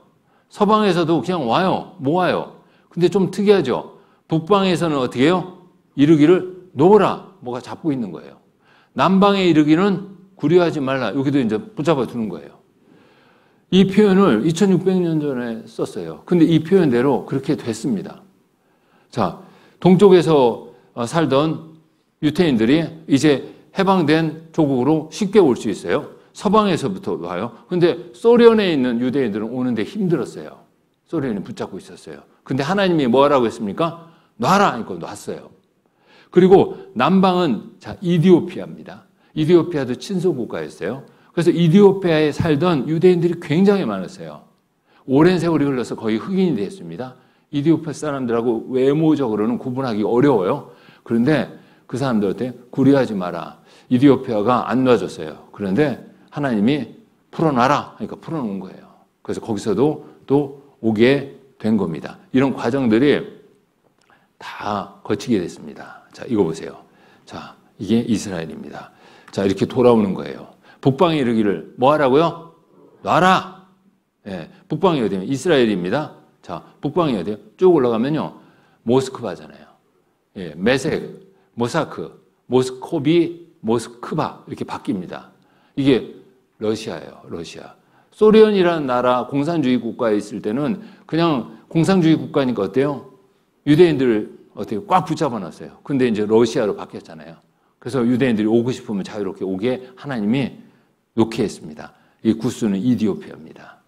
서방에서도 그냥 와요. 모아요. 근데 좀 특이하죠? 북방에서는 어떻게 해요? 이르기를 놓으라. 뭐가 잡고 있는 거예요. 남방에 이르기는 구려하지 말라. 여기도 이제 붙잡아 두는 거예요. 이 표현을 2600년 전에 썼어요. 근데 이 표현대로 그렇게 됐습니다. 자, 동쪽에서 살던 유태인들이 이제 해방된 조국으로 쉽게 올 수 있어요. 서방에서부터 와요. 근데 소련에 있는 유대인들은 오는데 힘들었어요. 소련이 붙잡고 있었어요. 근데 하나님이 뭐라고 했습니까? 놔라 하니까 놨어요. 그리고 남방은 자, 이디오피아입니다. 이디오피아도 친소 국가였어요. 그래서 이디오피아에 살던 유대인들이 굉장히 많았어요. 오랜 세월이 흘러서 거의 흑인이 됐습니다. 이디오피아 사람들하고 외모적으로는 구분하기 어려워요. 그런데 그 사람들한테 구려하지 마라. 이디오피아가 안 놔줬어요. 그런데 하나님이 풀어놔라 하니까 풀어놓은 거예요. 그래서 거기서도 또 오게 된 겁니다. 이런 과정들이 다 거치게 됐습니다. 자, 이거 보세요. 자, 이게 이스라엘입니다. 자, 이렇게 돌아오는 거예요. 북방에 이르기를 뭐 하라고요? 놔라. 예, 북방이 어디면 이스라엘입니다. 자, 북방이 어디요? 쭉 올라가면요. 모스크바잖아요. 예, 메색, 모사크, 모스코비, 모스크바 이렇게 바뀝니다. 이게 러시아예요. 러시아. 소련이라는 나라 공산주의 국가에 있을 때는 그냥 공산주의 국가니까 어때요? 유대인들을 어떻게 꽉 붙잡아 놨어요. 근데 이제 러시아로 바뀌었잖아요. 그래서 유대인들이 오고 싶으면 자유롭게 오게 하나님이 놓게 했습니다. 이 구스는 이디오피아입니다.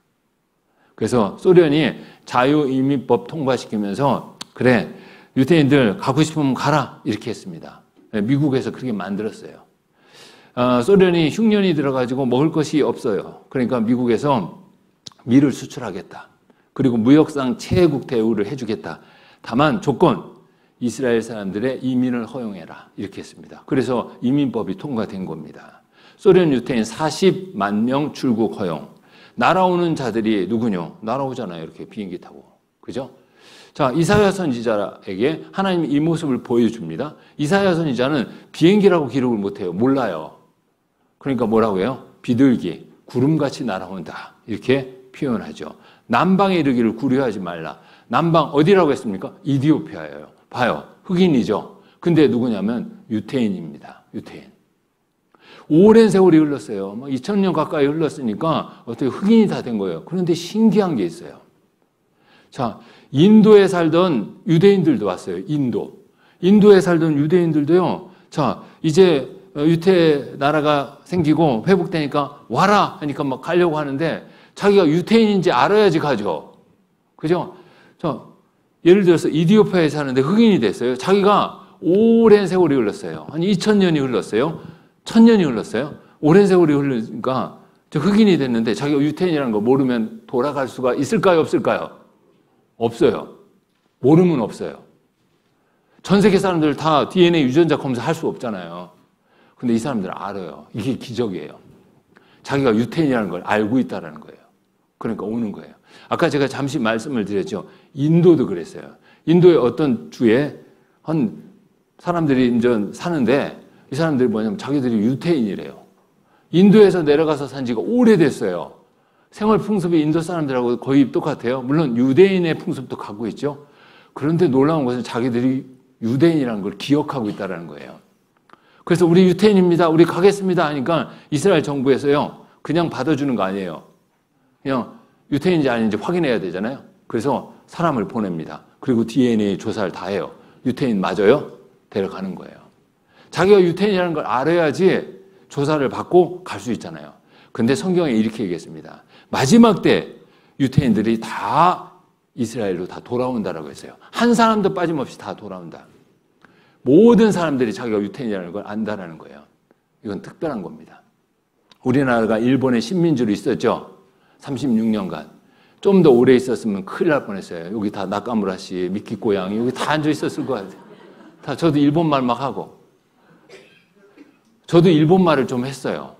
그래서 소련이 자유이민법 통과시키면서 그래 유대인들 가고 싶으면 가라 이렇게 했습니다. 미국에서 그렇게 만들었어요. 소련이 흉년이 들어가지고 먹을 것이 없어요. 그러니까 미국에서 밀을 수출하겠다. 그리고 무역상 최애국 대우를 해주겠다. 다만 조건 이스라엘 사람들의 이민을 허용해라 이렇게 했습니다. 그래서 이민법이 통과된 겁니다. 소련 유태인 40만 명 출국 허용. 날아오는 자들이 누구뇨? 날아오잖아요. 이렇게 비행기 타고. 그죠? 자, 이사야 선지자에게 하나님이 이 모습을 보여줍니다. 이사야 선지자는 비행기라고 기록을 못해요. 몰라요. 그러니까 뭐라고 해요? 비둘기, 구름같이 날아온다. 이렇게 표현하죠. 남방에 이르기를 구려하지 말라. 남방 어디라고 했습니까? 이디오피아예요. 봐요. 흑인이죠. 근데 누구냐면 유태인입니다. 유태인. 오랜 세월이 흘렀어요. 2000년 가까이 흘렀으니까 어떻게 흑인이 다 된 거예요. 그런데 신기한 게 있어요. 자, 인도에 살던 유대인들도 왔어요. 인도에 살던 유대인들도요. 자, 이제 유태 나라가 생기고 회복되니까 와라 하니까 막 가려고 하는데 자기가 유태인인지 알아야지 가죠. 그죠? 자, 예를 들어서 이디오피아에 사는데 흑인이 됐어요. 자기가 오랜 세월이 흘렀어요. 한 2000년이 흘렀어요. 1000년이 흘렀어요. 오랜 세월이 흐르니까 저 흑인이 됐는데 자기가 유태인이라는 거 모르면 돌아갈 수가 있을까요? 없을까요? 없어요. 모르면 없어요. 전 세계 사람들 다 DNA 유전자 검사할 수 없잖아요. 근데 이 사람들은 알아요. 이게 기적이에요. 자기가 유태인이라는 걸 알고 있다는 거예요. 그러니까 오는 거예요. 아까 제가 잠시 말씀을 드렸죠. 인도도 그랬어요. 인도의 어떤 주에 한 사람들이 이제 사는데 이 사람들이 뭐냐면 자기들이 유태인이래요. 인도에서 내려가서 산 지가 오래됐어요. 생활 풍습이 인도 사람들하고 거의 똑같아요. 물론 유대인의 풍습도 갖고 있죠. 그런데 놀라운 것은 자기들이 유대인이라는 걸 기억하고 있다는 거예요. 그래서 우리 유태인입니다. 우리 가겠습니다 하니까 이스라엘 정부에서요. 그냥 받아주는 거 아니에요. 그냥 유태인인지 아닌지 확인해야 되잖아요. 그래서 사람을 보냅니다. 그리고 DNA 조사를 다 해요. 유태인 맞아요? 데려가는 거예요. 자기가 유태인이라는 걸 알아야지 조사를 받고 갈 수 있잖아요. 근데 성경에 이렇게 얘기했습니다. 마지막 때 유태인들이 다 이스라엘로 다 돌아온다라고 했어요. 한 사람도 빠짐없이 다 돌아온다. 모든 사람들이 자기가 유태인이라는 걸 안다라는 거예요. 이건 특별한 겁니다. 우리나라가 일본의 식민지로 있었죠. 36년간. 좀 더 오래 있었으면 큰일 날 뻔했어요. 여기 다 나카무라 씨, 미키 고양이 여기 다 앉아 있었을 것 같아요. 다 저도 일본말 막 하고. 저도 일본말을 좀 했어요.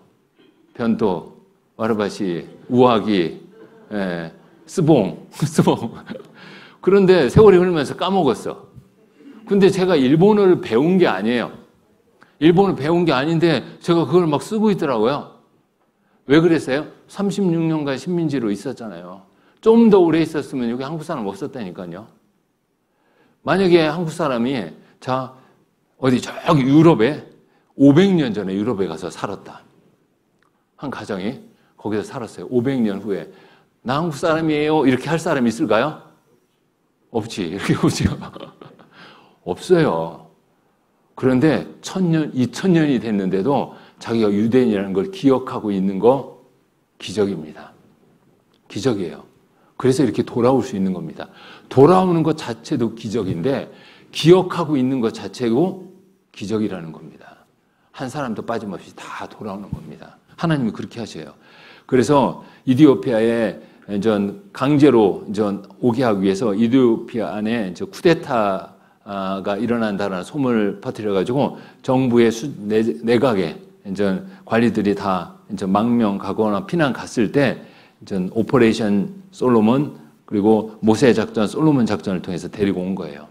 변도, 와르바시, 우아기, 스봉. 그런데 세월이 흐르면서 까먹었어. 근데 제가 일본어를 배운 게 아니에요. 일본어를 배운 게 아닌데 제가 그걸 막 쓰고 있더라고요. 왜 그랬어요? 36년간 식민지로 있었잖아요. 좀 더 오래 있었으면 여기 한국 사람 없었다니까요. 만약에 한국 사람이 자 어디 저기 유럽에 500년 전에 유럽에 가서 살았다. 한 가정이 거기서 살았어요. 500년 후에 나 한국 사람이에요. 이렇게 할 사람이 있을까요? 없지. 이렇게 오죠. 없어요. 그런데 1000년, 2000년이 됐는데도 자기가 유대인이라는 걸 기억하고 있는 거 기적입니다. 기적이에요. 그래서 이렇게 돌아올 수 있는 겁니다. 돌아오는 것 자체도 기적인데 기억하고 있는 것 자체도 기적이라는 겁니다. 한 사람도 빠짐없이 다 돌아오는 겁니다. 하나님이 그렇게 하셔요. 그래서 이디오피아에 강제로 오게 하기 위해서 이디오피아 안에 쿠데타가 일어난다는 소문을 퍼뜨려가지고 정부의 내각에 관리들이 다 망명 가거나 피난 갔을 때 오퍼레이션 솔로몬 그리고 모세 작전, 솔로몬 작전을 통해서 데리고 온 거예요.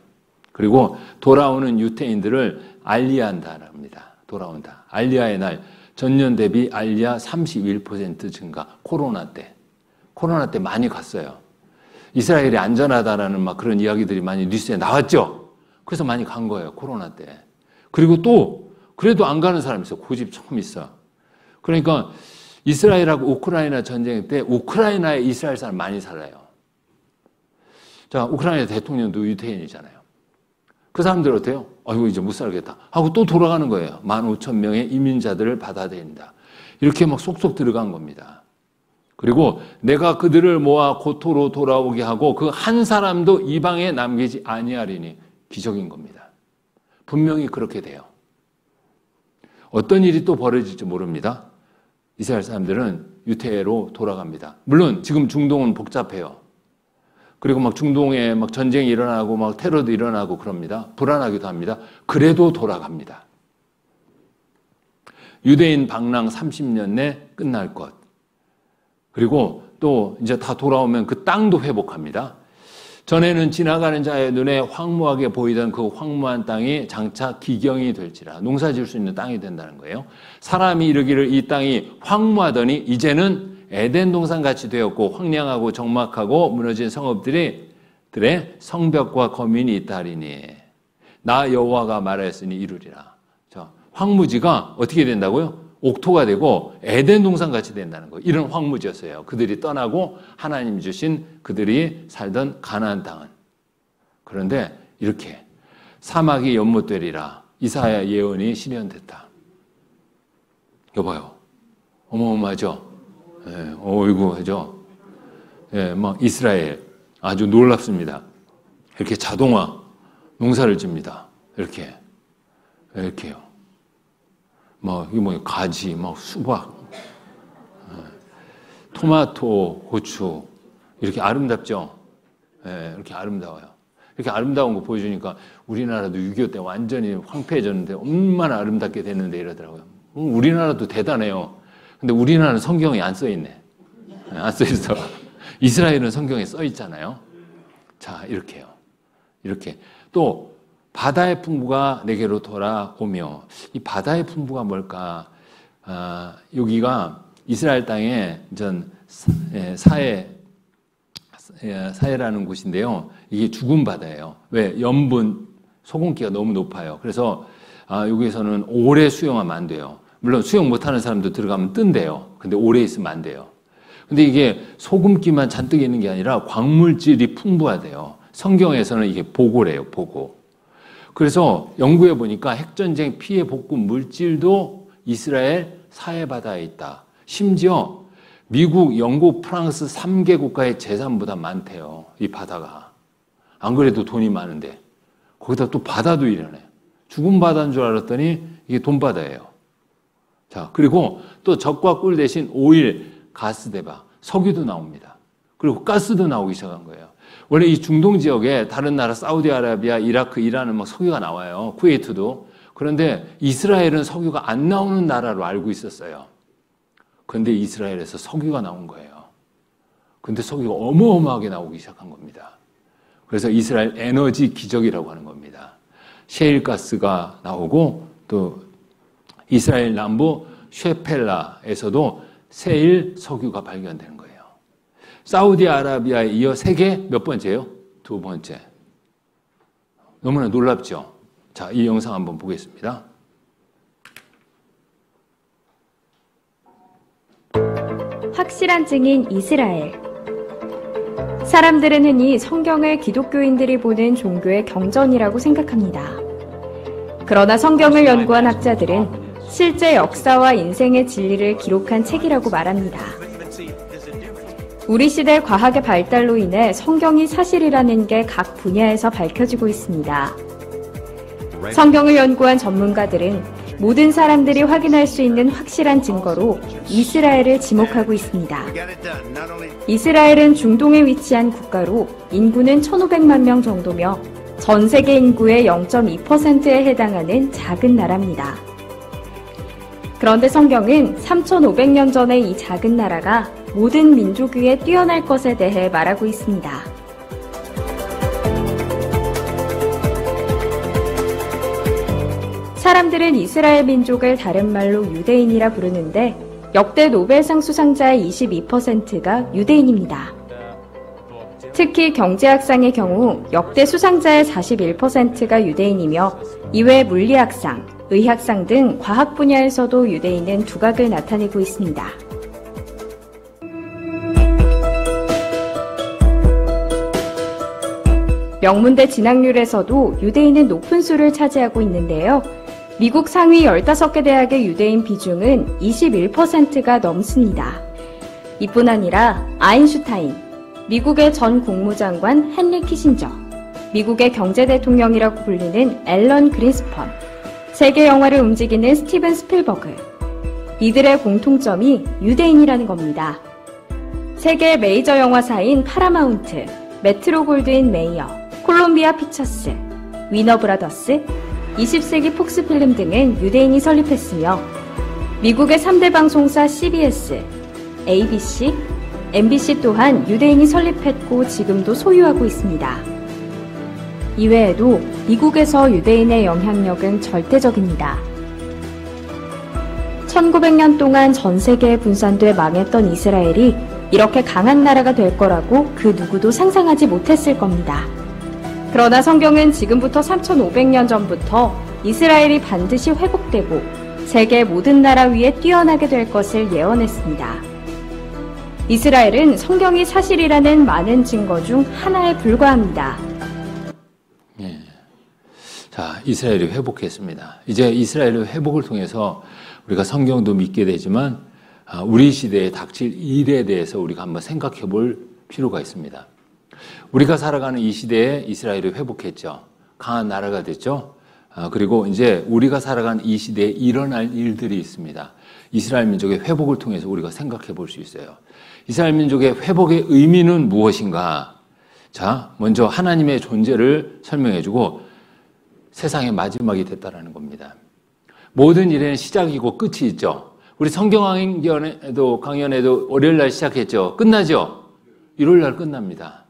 그리고 돌아오는 유태인들을 알리한다랍니다. 돌아온다. 알리아의 날 전년 대비 알리아 31% 증가. 코로나 때 많이 갔어요. 이스라엘이 안전하다라는 막 그런 이야기들이 많이 뉴스에 나왔죠. 그래서 많이 간 거예요. 코로나 때. 그리고 또 그래도 안 가는 사람이 있어. 고집 처음 있어. 그러니까 이스라엘하고 우크라이나 전쟁 때 우크라이나에 이스라엘 사람 많이 살아요. 자, 우크라이나 대통령도 유태인이잖아요. 그 사람들 어때요? 아이고 이제 못 살겠다 하고 또 돌아가는 거예요. 15,000명의 이민자들을 받아들인다. 이렇게 막 쏙쏙 들어간 겁니다. 그리고 내가 그들을 모아 고토로 돌아오게 하고 그 한 사람도 이방에 남기지 아니하리니 기적인 겁니다. 분명히 그렇게 돼요. 어떤 일이 또 벌어질지 모릅니다. 이스라엘 사람들은 유태로 돌아갑니다. 물론 지금 중동은 복잡해요. 그리고 막 중동에 막 전쟁이 일어나고 막 테러도 일어나고 그럽니다. 불안하기도 합니다. 그래도 돌아갑니다. 유대인 방랑 30년 내 끝날 것. 그리고 또 이제 다 돌아오면 그 땅도 회복합니다. 전에는 지나가는 자의 눈에 황무하게 보이던 그 황무한 땅이 장차 기경이 될지라, 농사 지을 수 있는 땅이 된다는 거예요. 사람이 이르기를 이 땅이 황무하더니 이제는 에덴 동산같이 되었고 황량하고 적막하고 무너진 성읍들의 성벽과 거민이 있다 하리니 나 여호와가 말하였으니 이루리라. 자, 황무지가 어떻게 된다고요? 옥토가 되고 에덴 동산같이 된다는 거예요. 이런 황무지였어요. 그들이 떠나고 하나님 주신 그들이 살던 가나안 땅은. 그런데 이렇게 사막이 연못되리라. 이사야 예언이 실현됐다. 여봐요. 어마어마하죠? 예, 어이구 하죠? 예, 막 이스라엘 아주 놀랍습니다. 이렇게 자동화 농사를 집니다. 이렇게요. 막 이게 뭐 가지, 막 수박, 토마토, 고추 이렇게 아름답죠. 예, 이렇게 아름다워요. 이렇게 아름다운 거 보여주니까 우리나라도 6.25 때 완전히 황폐해졌는데 얼마나 아름답게 됐는데 이러더라고요. 우리나라도 대단해요. 근데 우리나라는 성경에 안 써 있네. 안 써 있어. 이스라엘은 성경에 써 있잖아요. 자, 이렇게요. 이렇게 또 바다의 풍부가 내게로 돌아오며 이 바다의 풍부가 뭘까? 여기가 이스라엘 땅의 전 사해라는 곳인데요. 이게 죽은 바다예요. 왜? 염분, 소금기가 너무 높아요. 그래서 여기에서는 오래 수영하면 안 돼요. 물론 수영 못하는 사람도 들어가면 뜬대요. 근데 오래 있으면 안 돼요. 근데 이게 소금기만 잔뜩 있는 게 아니라 광물질이 풍부하대요. 성경에서는 이게 보고래요, 보고. 그래서 연구해 보니까 핵전쟁 피해 복구 물질도 이스라엘 사해바다에 있다. 심지어 미국, 영국, 프랑스 3개 국가의 재산보다 많대요. 이 바다가. 안 그래도 돈이 많은데. 거기다 또 바다도 이러네. 죽은 바다인 줄 알았더니 이게 돈바다예요. 자, 그리고 또 적과 꿀 대신 오일, 가스대박, 석유도 나옵니다. 그리고 가스도 나오기 시작한 거예요. 원래 이 중동 지역에 다른 나라 사우디아라비아, 이라크, 이란은 막 석유가 나와요. 쿠웨이트도. 그런데 이스라엘은 석유가 안 나오는 나라로 알고 있었어요. 그런데 이스라엘에서 석유가 나온 거예요. 그런데 석유가 어마어마하게 나오기 시작한 겁니다. 그래서 이스라엘 에너지 기적이라고 하는 겁니다. 셰일가스가 나오고 또 이스라엘 남부 쉐펠라에서도 세일 석유가 발견되는 거예요. 사우디아라비아에 이어 세계 몇 번째예요? 2번째. 너무나 놀랍죠? 자, 이 영상 한번 보겠습니다. 확실한 증인 이스라엘. 사람들은 흔히 성경을 기독교인들이 보는 종교의 경전이라고 생각합니다. 그러나 성경을 연구한 학자들은 실제 역사와 인생의 진리를 기록한 책이라고 말합니다. 우리 시대 과학의 발달로 인해 성경이 사실이라는 게 각 분야에서 밝혀지고 있습니다. 성경을 연구한 전문가들은 모든 사람들이 확인할 수 있는 확실한 증거로 이스라엘을 지목하고 있습니다. 이스라엘은 중동에 위치한 국가로 인구는 1,500만 명 정도며 전 세계 인구의 0.2%에 해당하는 작은 나라입니다. 그런데 성경은 3,500년 전에 이 작은 나라가 모든 민족 위에 뛰어날 것에 대해 말하고 있습니다. 사람들은 이스라엘 민족을 다른 말로 유대인이라 부르는데 역대 노벨상 수상자의 22%가 유대인입니다. 특히 경제학상의 경우 역대 수상자의 41%가 유대인이며 이외 물리학상, 의학상 등 과학 분야에서도 유대인은 두각을 나타내고 있습니다. 명문대 진학률에서도 유대인은 높은 수를 차지하고 있는데요. 미국 상위 15개 대학의 유대인 비중은 21%가 넘습니다. 이뿐 아니라 아인슈타인, 미국의 전 국무장관 헨리 키신저, 미국의 경제대통령이라고 불리는 앨런 그린스펀, 세계 영화를 움직이는 스티븐 스필버그, 이들의 공통점이 유대인이라는 겁니다. 세계 메이저 영화사인 파라마운트, 메트로 골드윈 메이어, 콜롬비아 피처스, 위너 브라더스, 20세기 폭스필름 등은 유대인이 설립했으며 미국의 3대 방송사 CBS, ABC, MBC 또한 유대인이 설립했고 지금도 소유하고 있습니다. 이외에도 미국에서 유대인의 영향력은 절대적입니다. 1900년 동안 전 세계에 분산돼 망했던 이스라엘이 이렇게 강한 나라가 될 거라고 그 누구도 상상하지 못했을 겁니다. 그러나 성경은 지금부터 3500년 전부터 이스라엘이 반드시 회복되고 세계 모든 나라 위에 뛰어나게 될 것을 예언했습니다. 이스라엘은 성경이 사실이라는 많은 증거 중 하나에 불과합니다. 자, 이스라엘이 회복했습니다. 이제 이스라엘의 회복을 통해서 우리가 성경도 믿게 되지만 우리 시대에 닥칠 일에 대해서 우리가 한번 생각해 볼 필요가 있습니다. 우리가 살아가는 이 시대에 이스라엘이 회복했죠. 강한 나라가 됐죠. 그리고 이제 우리가 살아가는 이 시대에 일어날 일들이 있습니다. 이스라엘 민족의 회복을 통해서 우리가 생각해 볼 수 있어요. 이스라엘 민족의 회복의 의미는 무엇인가? 자, 먼저 하나님의 존재를 설명해 주고 세상의 마지막이 됐다라는 겁니다. 모든 일에는 시작이고 끝이 있죠. 우리 성경 강연에도 월요일 날 시작했죠. 끝나죠? 일요일 날 끝납니다.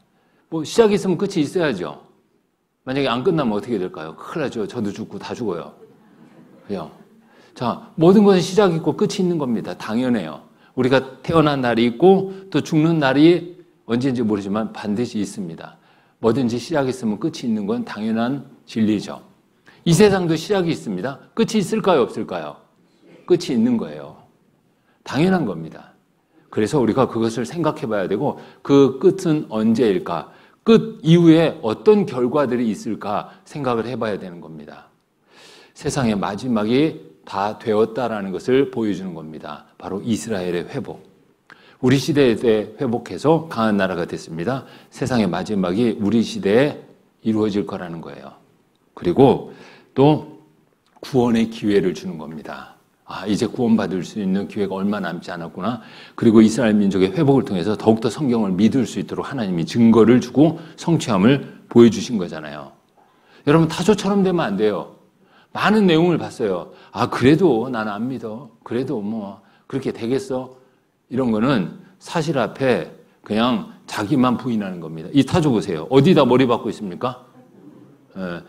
뭐 시작이 있으면 끝이 있어야죠. 만약에 안 끝나면 어떻게 될까요? 큰일 나죠. 저도 죽고 다 죽어요. 그죠? 자, 모든 것은 시작이 있고 끝이 있는 겁니다. 당연해요. 우리가 태어난 날이 있고 또 죽는 날이 언제인지 모르지만 반드시 있습니다. 뭐든지 시작이 있으면 끝이 있는 건 당연한 진리죠. 이 세상도 시작이 있습니다. 끝이 있을까요? 없을까요? 끝이 있는 거예요. 당연한 겁니다. 그래서 우리가 그것을 생각해 봐야 되고 그 끝은 언제일까? 끝 이후에 어떤 결과들이 있을까 생각을 해봐야 되는 겁니다. 세상의 마지막이 다 되었다라는 것을 보여주는 겁니다. 바로 이스라엘의 회복. 우리 시대에 회복해서 강한 나라가 됐습니다. 세상의 마지막이 우리 시대에 이루어질 거라는 거예요. 그리고 또 구원의 기회를 주는 겁니다. 이제 구원받을 수 있는 기회가 얼마 남지 않았구나. 그리고 이스라엘 민족의 회복을 통해서 더욱더 성경을 믿을 수 있도록 하나님이 증거를 주고 성취함을 보여주신 거잖아요. 여러분 타조처럼 되면 안 돼요. 많은 내용을 봤어요. 그래도 나는 안 믿어. 그래도 뭐 그렇게 되겠어? 이런 거는 사실 앞에 그냥 자기만 부인하는 겁니다. 이 타조 보세요. 어디다 머리 박고 있습니까?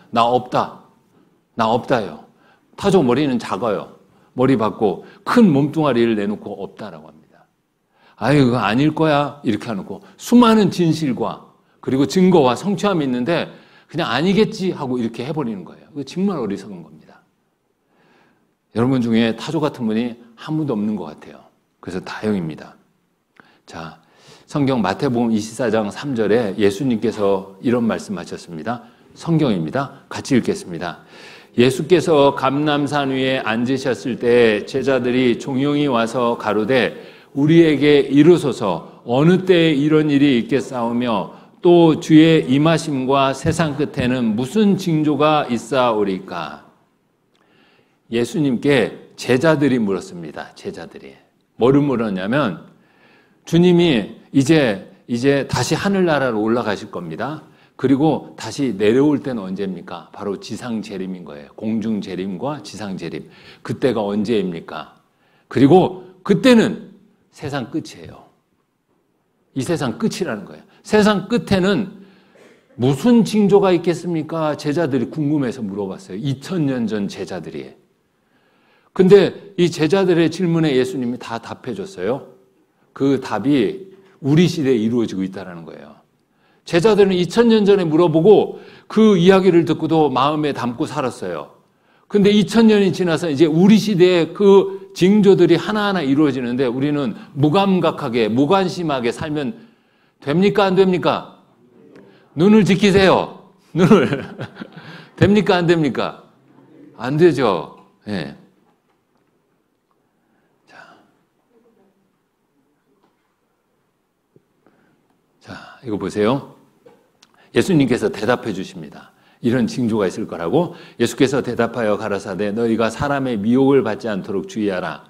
나 없다. 나 없다요. 타조 머리는 작아요. 머리 박고 큰 몸뚱아리를 내놓고 없다라고 합니다. 그거 아닐 거야 이렇게 해놓고 수많은 진실과 그리고 증거와 성취함이 있는데 그냥 아니겠지 하고 이렇게 해버리는 거예요. 그거 정말 어리석은 겁니다. 여러분 중에 타조 같은 분이 한 분도 없는 것 같아요. 그래서 다행입니다. 자, 성경 마태복음 24장 3절에 예수님께서 이런 말씀하셨습니다. 성경입니다. 같이 읽겠습니다. 예수께서 감람산 위에 앉으셨을 때 제자들이 종용이 와서 가로되 우리에게 이르소서 어느 때에 이런 일이 있겠사오며 또 주의 임하심과 세상 끝에는 무슨 징조가 있사오리까? 예수님께 제자들이 물었습니다. 제자들이. 뭐를 물었냐면 주님이 이제 다시 하늘나라로 올라가실 겁니다. 그리고 다시 내려올 때는 언제입니까? 바로 지상재림인 거예요. 공중재림과 지상재림. 그때가 언제입니까? 그리고 그때는 세상 끝이에요. 이 세상 끝이라는 거예요. 세상 끝에는 무슨 징조가 있겠습니까? 제자들이 궁금해서 물어봤어요. 2000년 전 제자들이. 근데 이 제자들의 질문에 예수님이 다 답해줬어요. 그 답이 우리 시대에 이루어지고 있다는 거예요. 제자들은 2000년 전에 물어보고 그 이야기를 듣고도 마음에 담고 살았어요. 근데 2000년이 지나서 이제 우리 시대에 그 징조들이 하나하나 이루어지는데 우리는 무감각하게, 무관심하게 살면 됩니까? 안 됩니까? 눈을 지키세요. 눈을 됩니까? 안 됩니까? 안 되죠. 예. 자, 이거 보세요. 예수님께서 대답해 주십니다. 이런 징조가 있을 거라고. 예수께서 대답하여 가라사대 너희가 사람의 미혹을 받지 않도록 주의하라.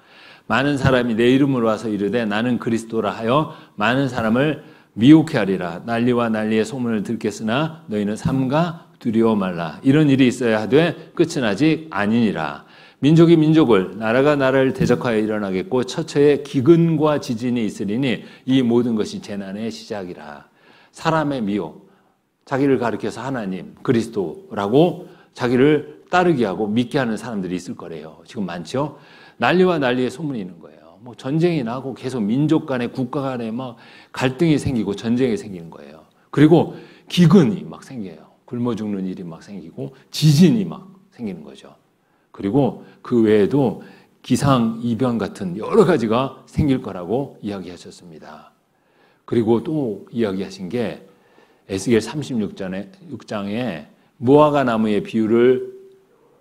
많은 사람이 내 이름으로 와서 이르되 나는 그리스도라 하여 많은 사람을 미혹해 하리라. 난리와 난리의 소문을 듣겠으나 너희는 삼가 두려워 말라. 이런 일이 있어야 하되 끝은 아직 아니니라. 민족이 민족을, 나라가 나라를 대적하여 일어나겠고 처처에 기근과 지진이 있으리니 이 모든 것이 재난의 시작이라. 사람의 미혹, 자기를 가리켜서 하나님, 그리스도라고 자기를 따르게 하고 믿게 하는 사람들이 있을 거래요. 지금 많죠? 난리와 난리의 소문이 있는 거예요. 뭐 전쟁이 나고 계속 민족 간에 국가 간에 막 갈등이 생기고 전쟁이 생기는 거예요. 그리고 기근이 막 생겨요. 굶어 죽는 일이 막 생기고 지진이 막 생기는 거죠. 그리고 그 외에도 기상 이변 같은 여러 가지가 생길 거라고 이야기하셨습니다. 그리고 또 이야기하신 게 에스겔 36장에 무화과 나무의 비유를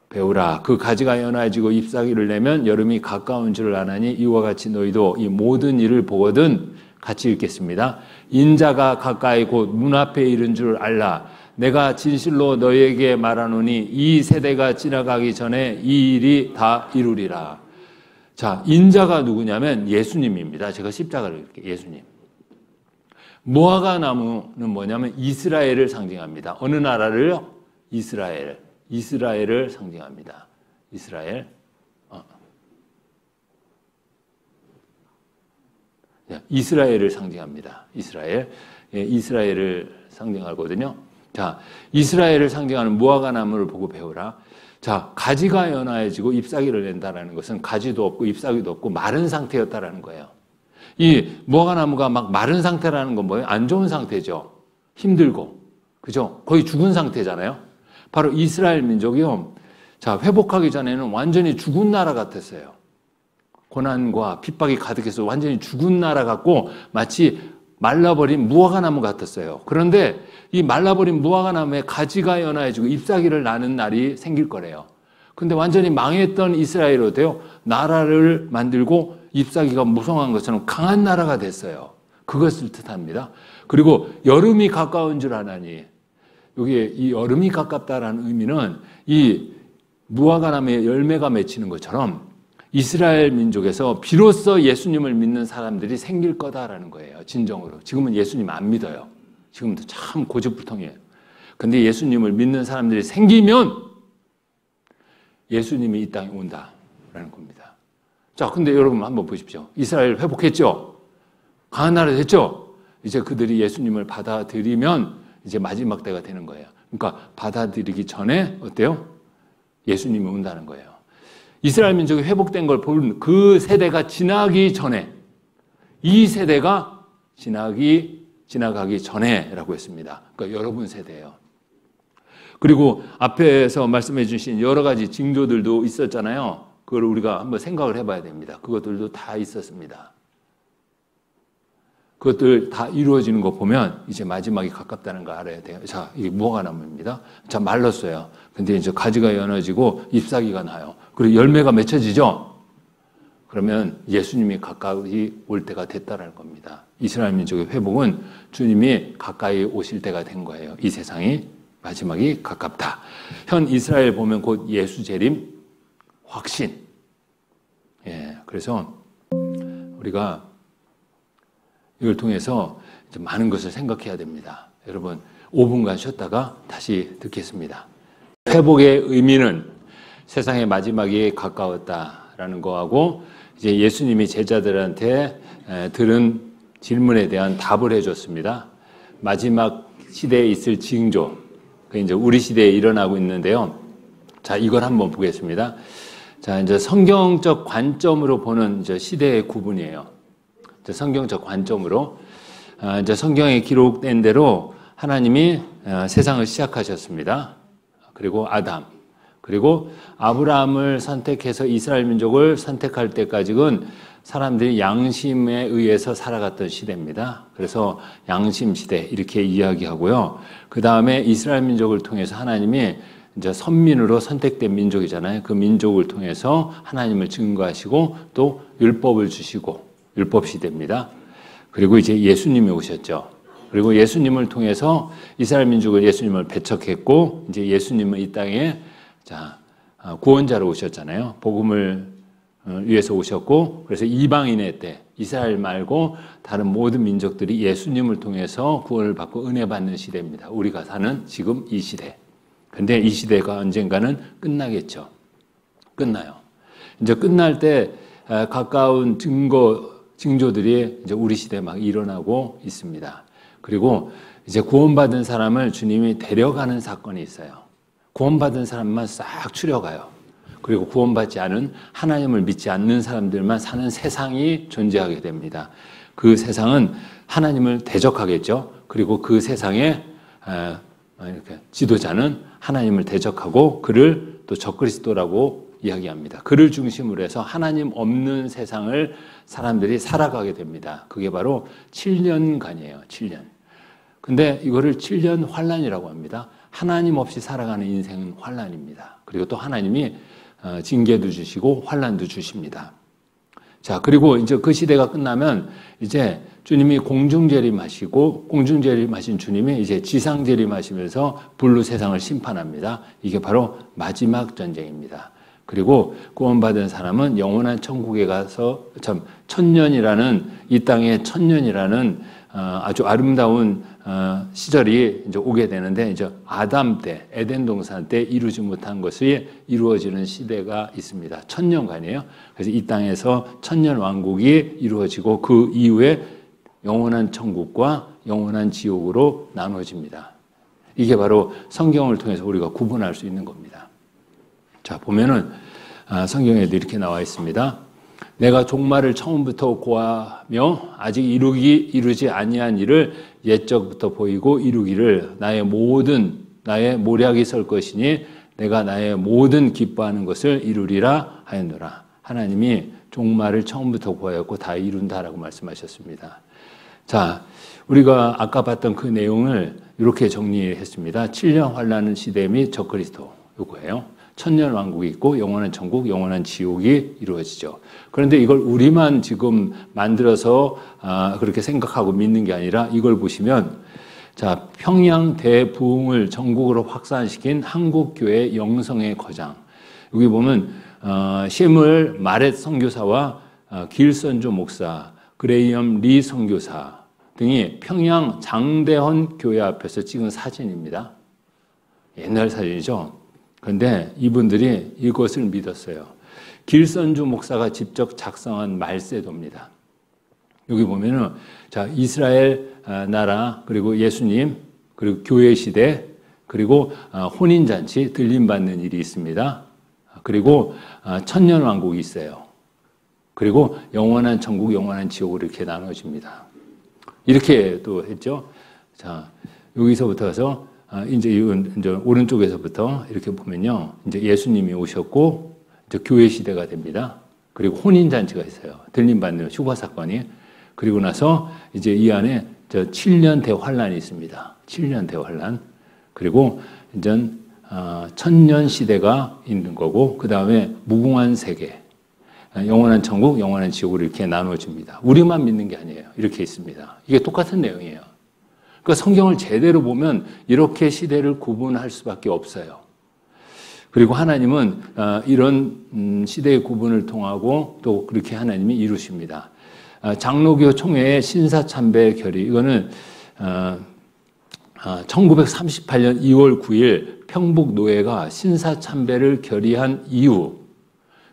배우라. 그 가지가 연해지고 잎사귀를 내면 여름이 가까운 줄 아나니 이와 같이 너희도 이 모든 일을 보거든 같이 읽겠습니다. 인자가 가까이 곧 문 앞에 이른 줄 알라. 내가 진실로 너희에게 말하노니 이 세대가 지나가기 전에 이 일이 다 이루리라. 자, 인자가 누구냐면 예수님입니다. 제가 십자가를 이렇게 예수님. 무화과 나무는 뭐냐면 이스라엘을 상징합니다. 어느 나라를요? 이스라엘을 상징합니다. 이스라엘을 상징합니다. 이스라엘을 상징하거든요. 자, 이스라엘을 상징하는 무화과 나무를 보고 배우라. 자, 가지가 연화해지고 잎사귀를 낸다라는 것은 가지도 없고 잎사귀도 없고 마른 상태였다라는 거예요. 이 무화과 나무가 막 마른 상태라는 건 뭐예요? 안 좋은 상태죠. 힘들고, 그죠? 거의 죽은 상태잖아요. 바로 이스라엘 민족이요. 자, 회복하기 전에는 완전히 죽은 나라 같았어요. 고난과 핍박이 가득해서 완전히 죽은 나라 같고 마치 말라버린 무화과 나무 같았어요. 그런데 이 말라버린 무화과 나무에 가지가 연화해지고 잎사귀를 나는 날이 생길 거래요. 근데 완전히 망했던 이스라엘이 어때요? 나라를 만들고 잎사귀가 무성한 것처럼 강한 나라가 됐어요. 그것을 뜻합니다. 그리고 여름이 가까운 줄 아나니, 여기에 이 여름이 가깝다라는 의미는 이 무화과 나무에 열매가 맺히는 것처럼 이스라엘 민족에서 비로소 예수님을 믿는 사람들이 생길 거다라는 거예요. 진정으로. 지금은 예수님 안 믿어요. 지금도 참 고집불통이에요. 근데 예수님을 믿는 사람들이 생기면 예수님이 이 땅에 온다라는 겁니다. 자, 근데 여러분 한번 보십시오. 이스라엘 회복했죠? 강한 나라 됐죠? 이제 그들이 예수님을 받아들이면 이제 마지막 때가 되는 거예요. 그러니까 받아들이기 전에 어때요? 예수님이 온다는 거예요. 이스라엘 민족이 회복된 걸 본 그 세대가 지나기 전에, 이 세대가 지나가기 전에라고 했습니다. 그러니까 여러분 세대예요. 그리고 앞에서 말씀해 주신 여러 가지 징조들도 있었잖아요. 그걸 우리가 한번 생각을 해봐야 됩니다. 그것들도 다 있었습니다. 그것들 다 이루어지는 거 보면 이제 마지막이 가깝다는 거 알아야 돼요. 자, 이게 무화과 나무입니다. 자, 말랐어요. 근데 이제 가지가 연해지고 잎사귀가 나요. 그리고 열매가 맺혀지죠? 그러면 예수님이 가까이 올 때가 됐다라는 겁니다. 이스라엘 민족의 회복은 주님이 가까이 오실 때가 된 거예요. 이 세상이 마지막이 가깝다. 현 이스라엘 보면 곧 예수 재림 확신. 예, 그래서 우리가 이걸 통해서 이제 많은 것을 생각해야 됩니다. 여러분 5분간 쉬었다가 다시 듣겠습니다. 회복의 의미는 세상의 마지막이 가까웠다라는 거하고 이제 예수님이 제자들한테 들은 질문에 대한 답을 해줬습니다. 마지막 시대에 있을 징조, 그 이제 우리 시대에 일어나고 있는데요. 자, 이걸 한번 보겠습니다. 자, 이제 성경적 관점으로 보는 이제 시대의 구분이에요. 이제 성경적 관점으로 이제 성경에 기록된 대로 하나님이 세상을 시작하셨습니다. 그리고 아담, 그리고 아브라함을 선택해서 이스라엘 민족을 선택할 때까지는 사람들이 양심에 의해서 살아갔던 시대입니다. 그래서 양심 시대 이렇게 이야기하고요. 그 다음에 이스라엘 민족을 통해서 하나님이 이제 선민으로 선택된 민족이잖아요. 그 민족을 통해서 하나님을 증거하시고 또 율법을 주시고 율법 시대입니다. 그리고 이제 예수님이 오셨죠. 그리고 예수님을 통해서 이스라엘 민족은 예수님을 배척했고 이제 예수님은 이 땅에 구원자로 오셨잖아요. 복음을 위해서 오셨고 그래서 이방인의 때 이스라엘 말고 다른 모든 민족들이 예수님을 통해서 구원을 받고 은혜 받는 시대입니다. 우리가 사는 지금 이 시대. 근데 이 시대가 언젠가는 끝나겠죠. 끝나요. 이제 끝날 때 가까운 징조들이 이제 우리 시대에 막 일어나고 있습니다. 그리고 이제 구원받은 사람을 주님이 데려가는 사건이 있어요. 구원받은 사람만 싹 추려가요. 그리고 구원받지 않은 하나님을 믿지 않는 사람들만 사는 세상이 존재하게 됩니다. 그 세상은 하나님을 대적하겠죠. 그리고 그 세상의 이렇게 지도자는 하나님을 대적하고 그를 또 적그리스도라고 이야기합니다. 그를 중심으로 해서 하나님 없는 세상을 사람들이 살아가게 됩니다. 그게 바로 7년간이에요. 7년. 근데 이거를 7년 환란이라고 합니다. 하나님 없이 살아가는 인생은 환란입니다. 그리고 또 하나님이 징계도 주시고 환란도 주십니다. 자, 그리고 이제 그 시대가 끝나면 이제 주님이 공중재림하시고 공중재림하신 주님이 이제 지상재림하시면서 불로 세상을 심판합니다. 이게 바로 마지막 전쟁입니다. 그리고 구원받은 사람은 영원한 천국에 가서 천년이라는 이 땅에 천년이라는 아주 아름다운 시절이 이제 오게 되는데 이제 아담 때 에덴 동산 때 이루지 못한 것이 이루어지는 시대가 있습니다. 천년간이에요. 그래서 이 땅에서 천년 왕국이 이루어지고 그 이후에 영원한 천국과 영원한 지옥으로 나눠집니다. 이게 바로 성경을 통해서 우리가 구분할 수 있는 겁니다. 자, 보면은 성경에도 이렇게 나와 있습니다. 내가 종말을 처음부터 고하며 아직 이루지 아니한 일을 옛적부터 보이고 이루기를 나의 모략이 설 것이니 내가 나의 모든 기뻐하는 것을 이루리라 하였노라. 하나님이 종말을 처음부터 고하였고 다 이룬다라고 말씀하셨습니다. 자, 우리가 아까 봤던 그 내용을 이렇게 정리했습니다. 7년 환난 시대 및 적그리스도 요거예요. 천년 왕국이 있고 영원한 천국, 영원한 지옥이 이루어지죠. 그런데 이걸 우리만 지금 만들어서 그렇게 생각하고 믿는 게 아니라 이걸 보시면 자, 평양 대부흥을 전국으로 확산시킨 한국교회 영성의 거장. 여기 보면 셰물 마렛 선교사와 길선조 목사, 그레이엄 리 선교사 등이 평양 장대헌 교회 앞에서 찍은 사진입니다. 옛날 사진이죠. 그런데 이분들이 이것을 믿었어요. 길선주 목사가 직접 작성한 말세도입니다. 여기 보면은 자, 이스라엘 나라 그리고 예수님 그리고 교회 시대 그리고 혼인잔치 들림받는 일이 있습니다. 그리고 천년 왕국이 있어요. 그리고 영원한 천국, 영원한 지옥으로 이렇게 나눠집니다. 이렇게 또 했죠. 자, 여기서부터 해서 이제 오른쪽에서부터 이렇게 보면요. 이제 예수님이 오셨고, 이제 교회 시대가 됩니다. 그리고 혼인잔치가 있어요. 들림받는 휴가 사건이. 그리고 나서 이제 이 안에 7년 대환란이 있습니다. 7년 대환란. 그리고 이제 천년 시대가 있는 거고, 그 다음에 무궁한 세계. 영원한 천국, 영원한 지옥으로 이렇게 나눠집니다. 우리만 믿는 게 아니에요. 이렇게 있습니다. 이게 똑같은 내용이에요. 그러니까 성경을 제대로 보면 이렇게 시대를 구분할 수밖에 없어요. 그리고 하나님은 이런 시대의 구분을 통하고 또 그렇게 하나님이 이루십니다. 장로교 총회의 신사참배 결의, 이거는 1938년 2월 9일 평북노회가 신사참배를 결의한 이후,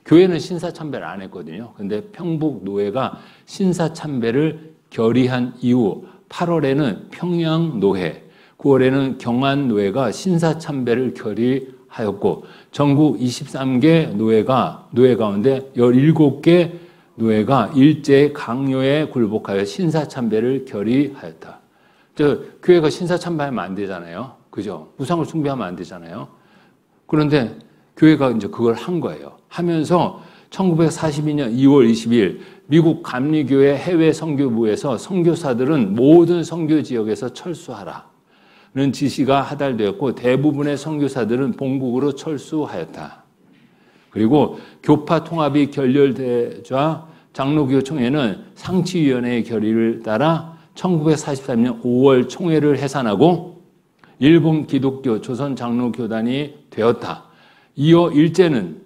교회는 신사참배를 안 했거든요. 근데 평북노회가 신사참배를 결의한 이후 8월에는 평양노회, 9월에는 경안노회가 신사참배를 결의하였고 전국 23개 노회 가운데 17개 노회가 일제의 강요에 굴복하여 신사참배를 결의하였다. 교회가 신사참배하면 안 되잖아요. 그죠? 우상을 숭배하면 안 되잖아요. 그런데 교회가 이제 그걸 한 거예요. 하면서 1942년 2월 20일 미국 감리교회 해외 선교부에서 선교사들은 모든 선교 지역에서 철수하라는 지시가 하달되었고 대부분의 선교사들은 본국으로 철수하였다. 그리고 교파 통합이 결렬되자 장로교 총회는 상치위원회의 결의를 따라 1943년 5월 총회를 해산하고 일본 기독교 조선 장로교단이 되었다. 이어 일제는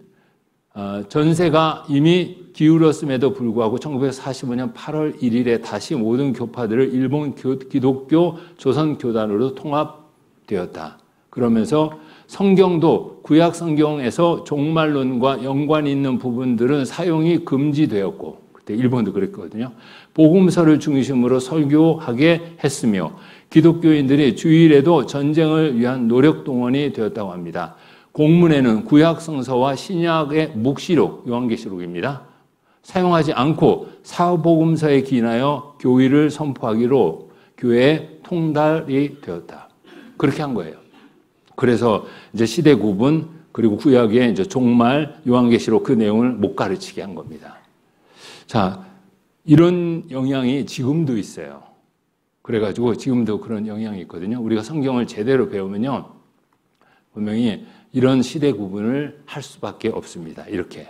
전세가 이미 기울었음에도 불구하고 1945년 8월 1일에 다시 모든 교파들을 일본 기독교 조선교단으로 통합되었다. 그러면서 성경도 구약 성경에서 종말론과 연관이 있는 부분들은 사용이 금지되었고, 그때 일본도 그랬거든요. 복음서를 중심으로 설교하게 했으며 기독교인들이 주일에도 전쟁을 위한 노력 동원이 되었다고 합니다. 공문에는 구약 성서와 신약의 묵시록, 요한계시록입니다. 사용하지 않고 사복음서에 기인하여 교의를 선포하기로 교회의 통달이 되었다. 그렇게 한 거예요. 그래서 이제 시대 구분 그리고 구약의 이제 종말 요한계시록 그 내용을 못 가르치게 한 겁니다. 자, 이런 영향이 지금도 있어요. 그래가지고 지금도 그런 영향이 있거든요. 우리가 성경을 제대로 배우면요, 분명히 이런 시대 구분을 할 수밖에 없습니다. 이렇게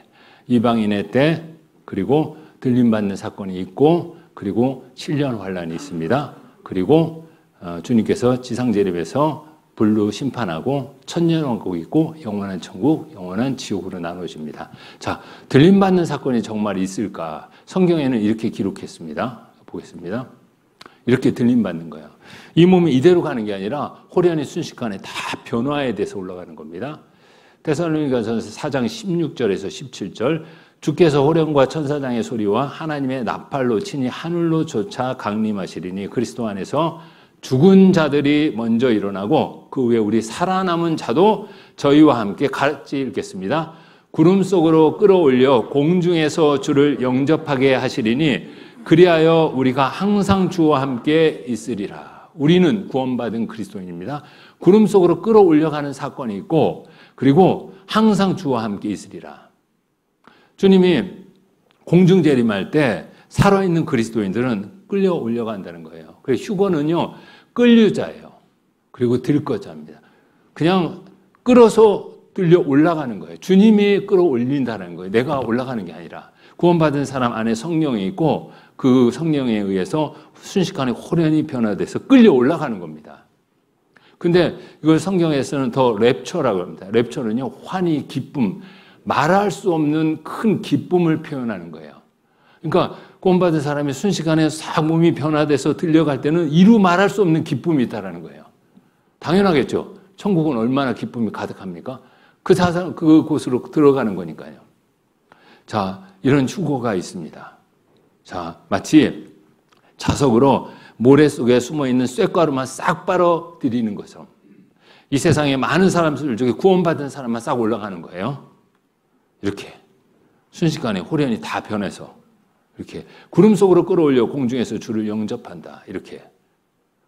이방인의 때, 그리고 들림받는 사건이 있고, 그리고 7년 환란이 있습니다. 그리고 주님께서 지상재림에서 불로 심판하고 천년왕국이 있고 영원한 천국, 영원한 지옥으로 나눠집니다. 자, 들림받는 사건이 정말 있을까? 성경에는 이렇게 기록했습니다. 보겠습니다. 이렇게 들림받는 거예요. 이 몸이 이대로 가는 게 아니라 호련히 순식간에 다 변화에 대해서 올라가는 겁니다. 데살로니가전서 4장 16절에서 17절, 주께서 호련과 천사장의 소리와 하나님의 나팔로 친히 하늘로 쫓아 강림하시리니 그리스도 안에서 죽은 자들이 먼저 일어나고 그 후에 우리 살아남은 자도 저희와 함께 같이 읽겠습니다. 구름 속으로 끌어올려 공중에서 주를 영접하게 하시리니 그리하여 우리가 항상 주와 함께 있으리라. 우리는 구원받은 그리스도인입니다. 구름 속으로 끌어올려가는 사건이 있고, 그리고 항상 주와 함께 있으리라. 주님이 공중 재림할 때 살아있는 그리스도인들은 끌려 올려간다는 거예요. 그래서 휴거는요, 끌류자예요. 그리고 들거자입니다. 그냥 끌어서 들려 올라가는 거예요. 주님이 끌어올린다는 거예요. 내가 올라가는 게 아니라. 구원받은 사람 안에 성령이 있고 그 성령에 의해서 순식간에 호련히 변화돼서 끌려 올라가는 겁니다. 근데 이걸 성경에서는 더 랩처라고 합니다. 랩처는요, 환희, 기쁨, 말할 수 없는 큰 기쁨을 표현하는 거예요. 그러니까 구원받은 사람이 순식간에 싹 몸이 변화돼서 들려갈 때는 이루 말할 수 없는 기쁨이 있다는 거예요. 당연하겠죠. 천국은 얼마나 기쁨이 가득합니까? 그곳으로 들어가는 거니까요. 자, 이런 휴거가 있습니다. 자, 마치 자석으로 모래 속에 숨어있는 쇳가루만 싹 빨아들이는 것처럼 이 세상에 많은 사람들 중에 구원받은 사람만 싹 올라가는 거예요. 이렇게 순식간에 호련히 다 변해서 이렇게 구름 속으로 끌어올려 공중에서 주를 영접한다. 이렇게.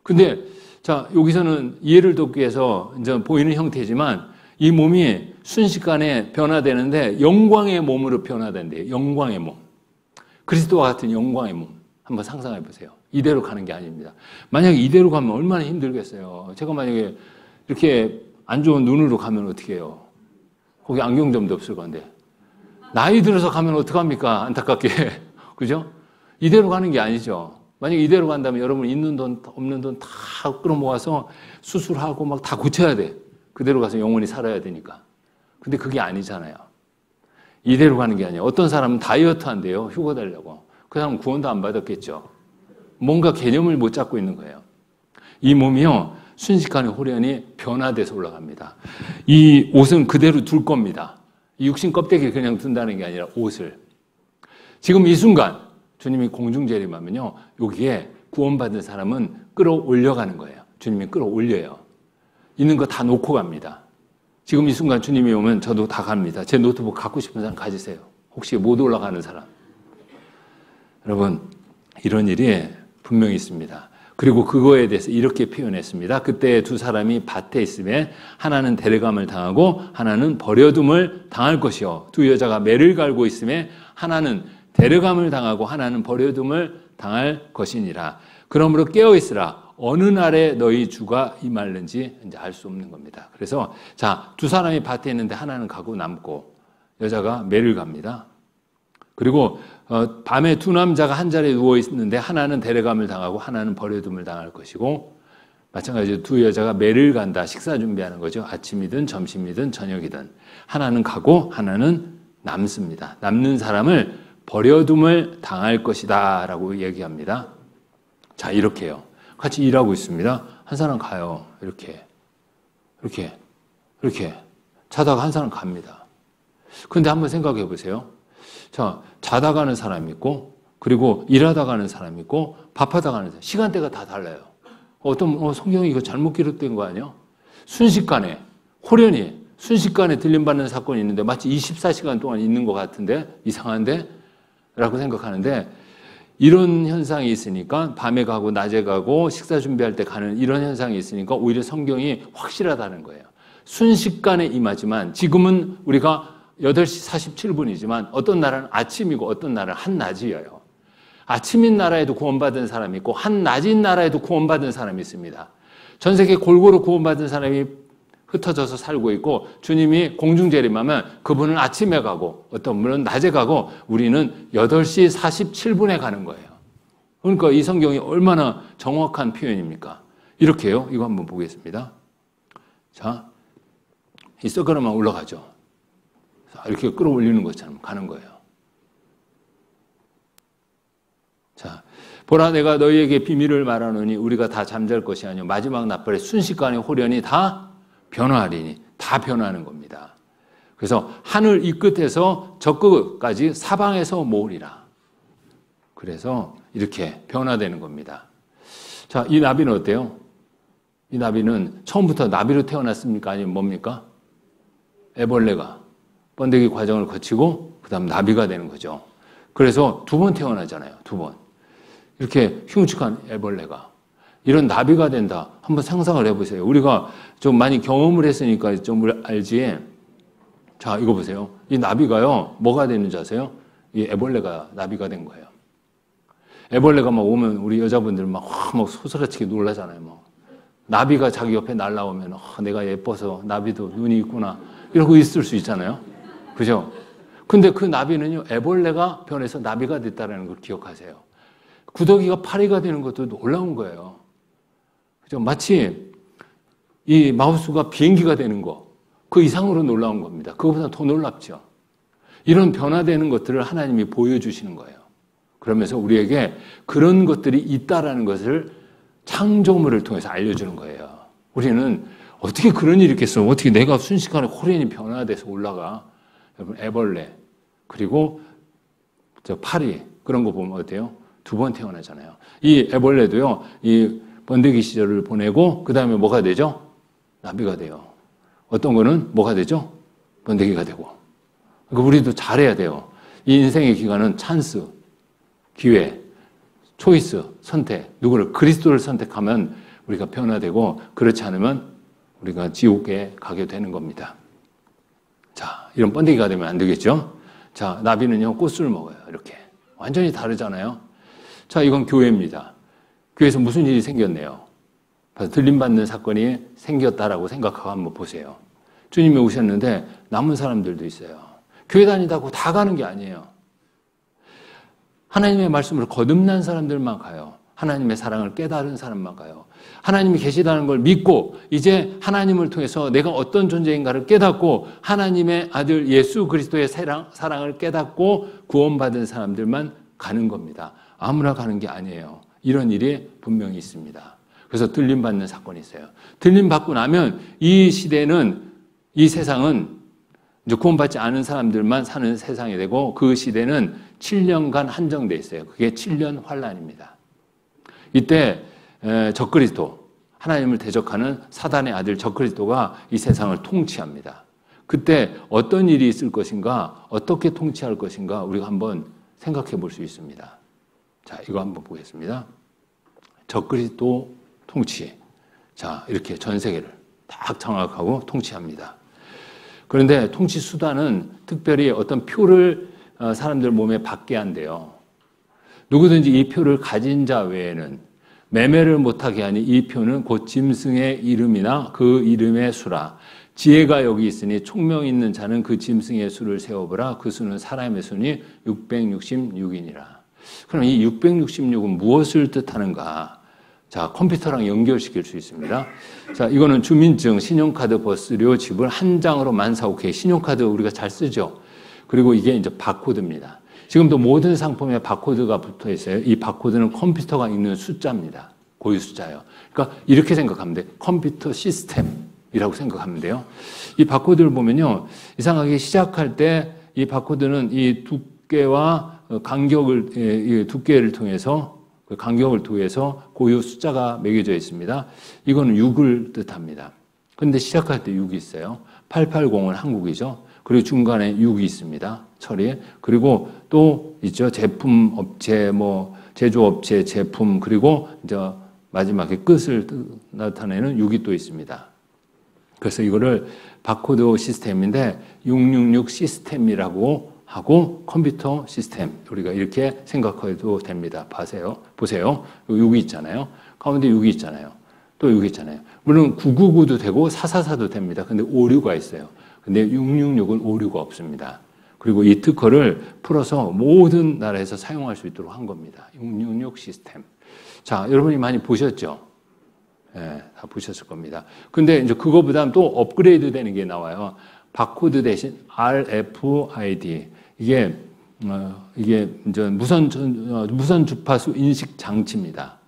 근데 자, 여기서는 이해를 돕기 위해서 이제 보이는 형태지만 이 몸이 순식간에 변화되는데 영광의 몸으로 변화된대요. 영광의 몸. 그리스도와 같은 영광의 몸. 한번 상상해 보세요. 이대로 가는 게 아닙니다. 만약에 이대로 가면 얼마나 힘들겠어요. 제가 만약에 이렇게 안 좋은 눈으로 가면 어떻게 해요? 거기 안경점도 없을 건데. 나이 들어서 가면 어떡합니까? 안타깝게. 그죠? 이대로 가는 게 아니죠. 만약에 이대로 간다면 여러분 있는 돈, 없는 돈 다 끌어모아서 수술하고 막 다 고쳐야 돼. 그대로 가서 영원히 살아야 되니까. 근데 그게 아니잖아요. 이대로 가는 게 아니에요. 어떤 사람은 다이어트 한대요. 휴가 달라고. 그 사람은 구원도 안 받았겠죠. 뭔가 개념을 못 잡고 있는 거예요. 이 몸이요, 순식간에 호련히 변화돼서 올라갑니다. 이 옷은 그대로 둘 겁니다. 이 육신 껍데기 그냥 둔다는 게 아니라 옷을. 지금 이 순간 주님이 공중재림하면요, 여기에 구원받은 사람은 끌어올려가는 거예요. 주님이 끌어올려요. 있는 거 다 놓고 갑니다. 지금 이 순간 주님이 오면 저도 다 갑니다. 제 노트북 갖고 싶은 사람 가지세요. 혹시 못 올라가는 사람. 여러분, 이런 일이 분명히 있습니다. 그리고 그거에 대해서 이렇게 표현했습니다. 그때 두 사람이 밭에 있음에 하나는 데려감을 당하고 하나는 버려둠을 당할 것이요. 두 여자가 매를 갈고 있음에 하나는 데려감을 당하고 하나는 버려둠을 당할 것이니라. 그러므로 깨어있으라. 어느 날에 너희 주가 임할는지 이제 알 수 없는 겁니다. 그래서 자, 두 사람이 밭에 있는데 하나는 가고 남고 여자가 매를 갑니다. 그리고 밤에 두 남자가 한 자리에 누워 있는데 하나는 데려감을 당하고 하나는 버려둠을 당할 것이고 마찬가지로 두 여자가 매를 간다. 식사 준비하는 거죠. 아침이든 점심이든 저녁이든 하나는 가고 하나는 남습니다. 남는 사람을 버려둠을 당할 것이다 라고 얘기합니다. 자, 이렇게요. 같이 일하고 있습니다. 한 사람 가요. 이렇게 자다가 한 사람 갑니다. 그런데 한번 생각해 보세요. 자, 자다 가는 사람이 있고 그리고 일하다 가는 사람이 있고 밥하다 가는 사람, 시간대가 다 달라요. 성경이 이거 잘못 기록된 거 아니야? 순식간에 호련히 순식간에 들림받는 사건이 있는데 마치 24시간 동안 있는 것 같은데 이상한데? 라고 생각하는데 이런 현상이 있으니까 밤에 가고 낮에 가고 식사 준비할 때 가는 이런 현상이 있으니까 오히려 성경이 확실하다는 거예요. 순식간에 임하지만 지금은 우리가 8시 47분이지만 어떤 날은 아침이고 어떤 날은 한낮이에요. 아침인 나라에도 구원받은 사람이 있고 한낮인 나라에도 구원받은 사람이 있습니다. 전 세계 골고루 구원받은 사람이 흩어져서 살고 있고 주님이 공중재림하면 그분은 아침에 가고 어떤 분은 낮에 가고 우리는 8시 47분에 가는 거예요. 그러니까 이 성경이 얼마나 정확한 표현입니까? 이렇게요. 이거 한번 보겠습니다. 자, 이 서그라만 올라가죠. 이렇게 끌어올리는 것처럼 가는 거예요. 자, 보라 내가 너희에게 비밀을 말하노니 우리가 다 잠잘 것이 아니요 마지막 나팔에 순식간에 호련히 다 변화하리니 다 변하는 겁니다. 그래서 하늘 이 끝에서 저 끝까지 사방에서 모으리라. 그래서 이렇게 변화되는 겁니다. 자, 이 나비는 어때요? 이 나비는 처음부터 나비로 태어났습니까? 아니면 뭡니까? 애벌레가 번데기 과정을 거치고 그 다음 나비가 되는 거죠. 그래서 2번 태어나잖아요. 2번. 이렇게 흉측한 애벌레가 이런 나비가 된다. 한번 상상을 해보세요. 우리가 좀 많이 경험을 했으니까 좀 알지. 자, 이거 보세요. 이 나비가요, 뭐가 되는지 아세요? 이 애벌레가 나비가 된 거예요. 애벌레가 막 오면 우리 여자분들 막 소스라치게 놀라잖아요. 막. 나비가 자기 옆에 날라오면 내가 예뻐서 나비도 눈이 있구나. 이러고 있을 수 있잖아요. 그죠? 근데 그 나비는요, 애벌레가 변해서 나비가 됐다는 걸 기억하세요. 구더기가 파리가 되는 것도 놀라운 거예요. 그죠? 마치 이 마우스가 비행기가 되는 거, 그 이상으로 놀라운 겁니다. 그거보다 더 놀랍죠. 이런 변화되는 것들을 하나님이 보여주시는 거예요. 그러면서 우리에게 그런 것들이 있다라는 것을 창조물을 통해서 알려주는 거예요. 우리는 어떻게 그런 일이 있겠어? 어떻게 내가 순식간에 호련히 변화돼서 올라가? 여러분, 애벌레, 그리고 저 파리, 그런 거 보면 어때요? 2번 태어나잖아요. 이 애벌레도요, 이 번데기 시절을 보내고, 그 다음에 뭐가 되죠? 나비가 돼요. 어떤 거는 뭐가 되죠? 번데기가 되고. 그러니까 우리도 잘해야 돼요. 이 인생의 기간은 찬스, 기회, 초이스, 선택. 누구를? 그리스도를 선택하면 우리가 변화되고, 그렇지 않으면 우리가 지옥에 가게 되는 겁니다. 자, 이런 번데기가 되면 안 되겠죠? 자, 나비는요, 꽃을 먹어요. 이렇게. 완전히 다르잖아요? 자, 이건 교회입니다. 교회에서 무슨 일이 생겼네요. 들림받는 사건이 생겼다라고 생각하고 한번 보세요. 주님이 오셨는데 남은 사람들도 있어요. 교회 다니다고 다 가는 게 아니에요. 하나님의 말씀으로 거듭난 사람들만 가요. 하나님의 사랑을 깨달은 사람만 가요. 하나님이 계시다는 걸 믿고 이제 하나님을 통해서 내가 어떤 존재인가를 깨닫고 하나님의 아들 예수 그리스도의 사랑을 깨닫고 구원받은 사람들만 가는 겁니다. 아무나 가는 게 아니에요. 이런 일이 분명히 있습니다. 그래서 들림받는 사건이 있어요. 들림받고 나면 이 시대는, 이 세상은 이제 구원받지 않은 사람들만 사는 세상이 되고 그 시대는 7년간 한정되어 있어요. 그게 7년 환란입니다. 이때 적그리스도, 하나님을 대적하는 사단의 아들 적그리스도가 이 세상을 통치합니다. 그때 어떤 일이 있을 것인가, 어떻게 통치할 것인가 우리가 한번 생각해 볼 수 있습니다. 자, 이거 한번 보겠습니다. 적그리스도 통치. 자, 이렇게 전 세계를 딱 장악하고 통치합니다. 그런데 통치 수단은 특별히 어떤 표를 사람들 몸에 받게 한대요. 누구든지 이 표를 가진 자 외에는 매매를 못하게 하니 이 표는 곧 짐승의 이름이나 그 이름의 수라. 지혜가 여기 있으니 총명 있는 자는 그 짐승의 수를 세어보라. 그 수는 사람의 수니 666이니라. 그럼 이 666은 무엇을 뜻하는가? 자, 컴퓨터랑 연결시킬 수 있습니다. 자, 이거는 주민증, 신용카드, 버스료, 지불 한 장으로만 오케이. 신용카드 우리가 잘 쓰죠. 그리고 이게 이제 바코드입니다. 지금도 모든 상품에 바코드가 붙어 있어요. 이 바코드는 컴퓨터가 읽는 숫자입니다. 고유 숫자예요. 그러니까 이렇게 생각하면 돼요. 컴퓨터 시스템이라고 생각하면 돼요. 이 바코드를 보면요. 이상하게 시작할 때 이 바코드는 이 두께와 간격을, 두께를 통해서 간격을 통해서 고유 숫자가 매겨져 있습니다. 이거는 6을 뜻합니다. 그런데 시작할 때 6이 있어요. 880은 한국이죠. 그리고 중간에 6이 있습니다. 처리에. 그리고 또 있죠. 제품, 업체, 제조업체, 제품, 그리고 이제 마지막에 끝을 나타내는 6이 또 있습니다. 그래서 이거를 바코드 시스템인데 666 시스템이라고 하고 컴퓨터 시스템. 우리가 이렇게 생각해도 됩니다. 보세요. 6이 있잖아요. 가운데 6이 있잖아요. 또 6이 있잖아요. 물론 999도 되고 444도 됩니다. 근데 오류가 있어요. 근데 666은 오류가 없습니다. 그리고 이 특허를 풀어서 모든 나라에서 사용할 수 있도록 한 겁니다. 666 시스템. 자, 여러분이 많이 보셨죠? 네, 다 보셨을 겁니다. 근데 이제 그거보다는 또 업그레이드 되는 게 나와요. 바코드 대신 RFID. 이게 이제 무선 주파수 인식 장치입니다.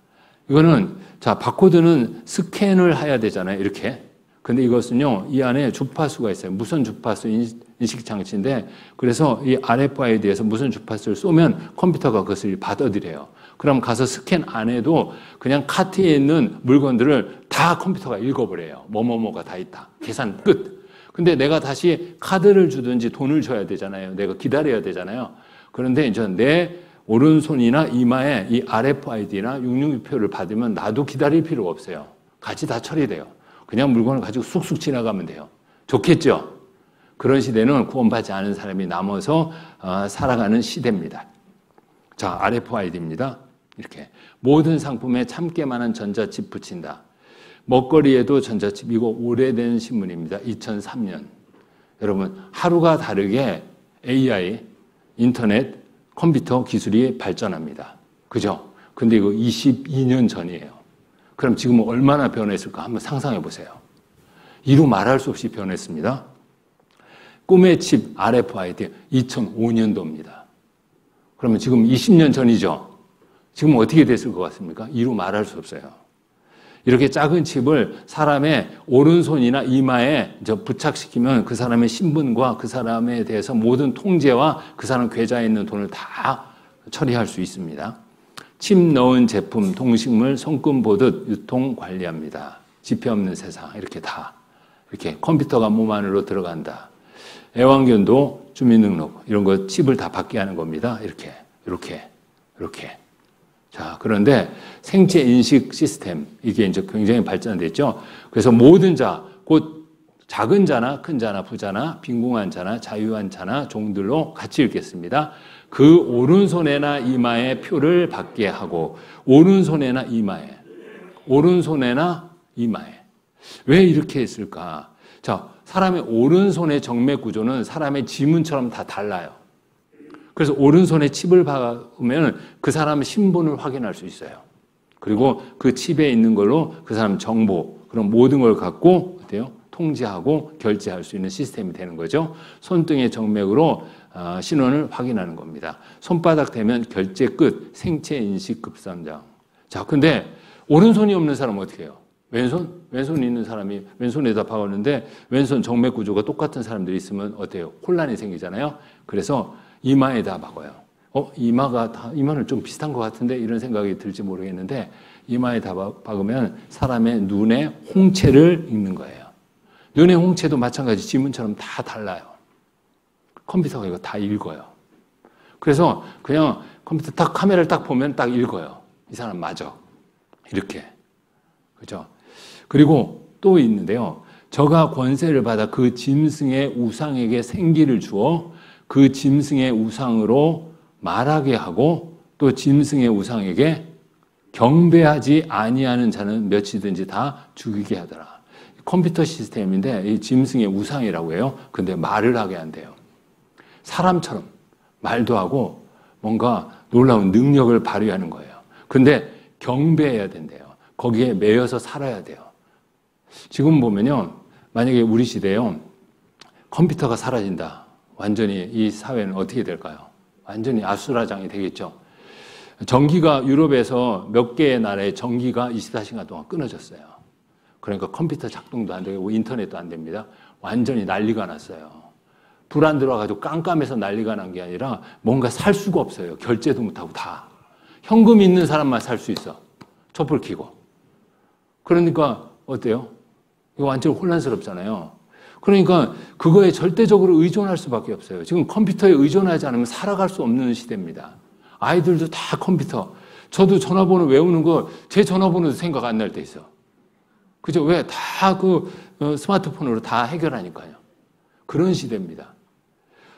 이거는, 자, 바코드는 스캔을 해야 되잖아요. 이렇게. 근데 이것은요, 이 안에 주파수가 있어요. 무선 주파수 인식 장치인데, 그래서 이 RFID에서 무선 주파수를 쏘면 컴퓨터가 그것을 받아들여요. 그럼 가서 스캔 안 해도 그냥 카트에 있는 물건들을 다 컴퓨터가 읽어버려요. 뭐가 다 있다. 계산 끝. 근데 내가 다시 카드를 주든지 돈을 줘야 되잖아요. 내가 기다려야 되잖아요. 그런데 이제 내 오른손이나 이마에 이 RFID나 666표를 받으면 나도 기다릴 필요가 없어요. 같이 다 처리돼요. 그냥 물건을 가지고 쑥쑥 지나가면 돼요. 좋겠죠? 그런 시대는 구원받지 않은 사람이 남아서 살아가는 시대입니다. 자, RFID입니다. 이렇게 모든 상품에 참깨만한 전자칩 붙인다. 먹거리에도 전자칩. 이거 오래된 신문입니다. 2003년. 여러분, 하루가 다르게 AI, 인터넷, 컴퓨터 기술이 발전합니다. 그죠? 근데 이거 22년 전이에요. 그럼 지금은 얼마나 변했을까 한번 상상해 보세요. 이루 말할 수 없이 변했습니다. 꿈의 칩 RFID 2005년도입니다. 그러면 지금 20년 전이죠. 지금 어떻게 됐을 것 같습니까? 이루 말할 수 없어요. 이렇게 작은 칩을 사람의 오른손이나 이마에 부착시키면 그 사람의 신분과 그 사람에 대해서 모든 통제와 그 사람 계좌에 있는 돈을 다 처리할 수 있습니다. 칩 넣은 제품, 동식물, 손금 보듯 유통 관리합니다. 지폐 없는 세상. 이렇게 컴퓨터가 몸 안으로 들어간다. 애완견도 주민등록 이런 거 칩을 다 받게 하는 겁니다. 이렇게. 자, 그런데 생체 인식 시스템 이게 이제 굉장히 발전됐죠. 그래서 모든 자, 곧 작은 자나 큰 자나 부자나 빈궁한 자나 자유한 자나 종들로 같이 읽겠습니다. 그 오른손에나 이마에 표를 받게 하고 오른손에나 이마에 왜 이렇게 했을까? 자, 사람의 오른손의 정맥 구조는 사람의 지문처럼 다 달라요. 그래서 오른손에 칩을 박으면 그 사람의 신분을 확인할 수 있어요. 그리고 그 칩에 있는 걸로 그 사람 정보, 그런 모든 걸 갖고 어때요? 통제하고 결제할 수 있는 시스템이 되는 거죠. 손등의 정맥으로 신원을 확인하는 겁니다. 손바닥 대면 결제 끝, 생체 인식 급선장. 자, 근데 오른손이 없는 사람은 어떻게 해요? 왼손 있는 사람이 왼손에다 박았는데 왼손 정맥 구조가 똑같은 사람들이 있으면 어때요? 혼란이 생기잖아요. 그래서 이마에다 박아요. 이마는 좀 비슷한 것 같은데 이런 생각이 들지 모르겠는데 이마에다 박으면 사람의 눈의 홍채를 읽는 거예요. 눈의 홍채도 마찬가지 지문처럼 다 달라요. 컴퓨터가 이거 다 읽어요. 그래서 그냥 컴퓨터 딱 카메라를 딱 보면 딱 읽어요. 이 사람 맞아. 이렇게. 그죠? 그리고 또 있는데요. 저가 권세를 받아 그 짐승의 우상에게 생기를 주어 그 짐승의 우상으로 말하게 하고 또 짐승의 우상에게 경배하지 아니하는 자는 몇이든지 다 죽이게 하더라. 컴퓨터 시스템인데 이 짐승의 우상이라고 해요. 근데 말을 하게 한대요. 사람처럼 말도 하고 뭔가 놀라운 능력을 발휘하는 거예요. 근데 경배해야 된대요. 거기에 매여서 살아야 돼요. 지금 보면요. 만약에 우리 시대에요. 컴퓨터가 사라진다. 완전히 이 사회는 어떻게 될까요? 완전히 아수라장이 되겠죠. 전기가 유럽에서 몇 개의 나라의 전기가 24시간 동안 끊어졌어요. 그러니까 컴퓨터 작동도 안 되고 인터넷도 안 됩니다. 완전히 난리가 났어요. 불 안 들어와가지고 깜깜해서 난리가 난 게 아니라 뭔가 살 수가 없어요. 결제도 못하고 다. 현금이 있는 사람만 살 수 있어. 촛불 켜고. 그러니까 어때요? 이거 완전 혼란스럽잖아요. 그러니까 그거에 절대적으로 의존할 수밖에 없어요. 지금 컴퓨터에 의존하지 않으면 살아갈 수 없는 시대입니다. 아이들도 다 컴퓨터. 저도 전화번호 외우는 거 제 전화번호도 생각 안 날 때 있어. 그죠? 왜? 다 스마트폰으로 다 해결하니까요. 그런 시대입니다.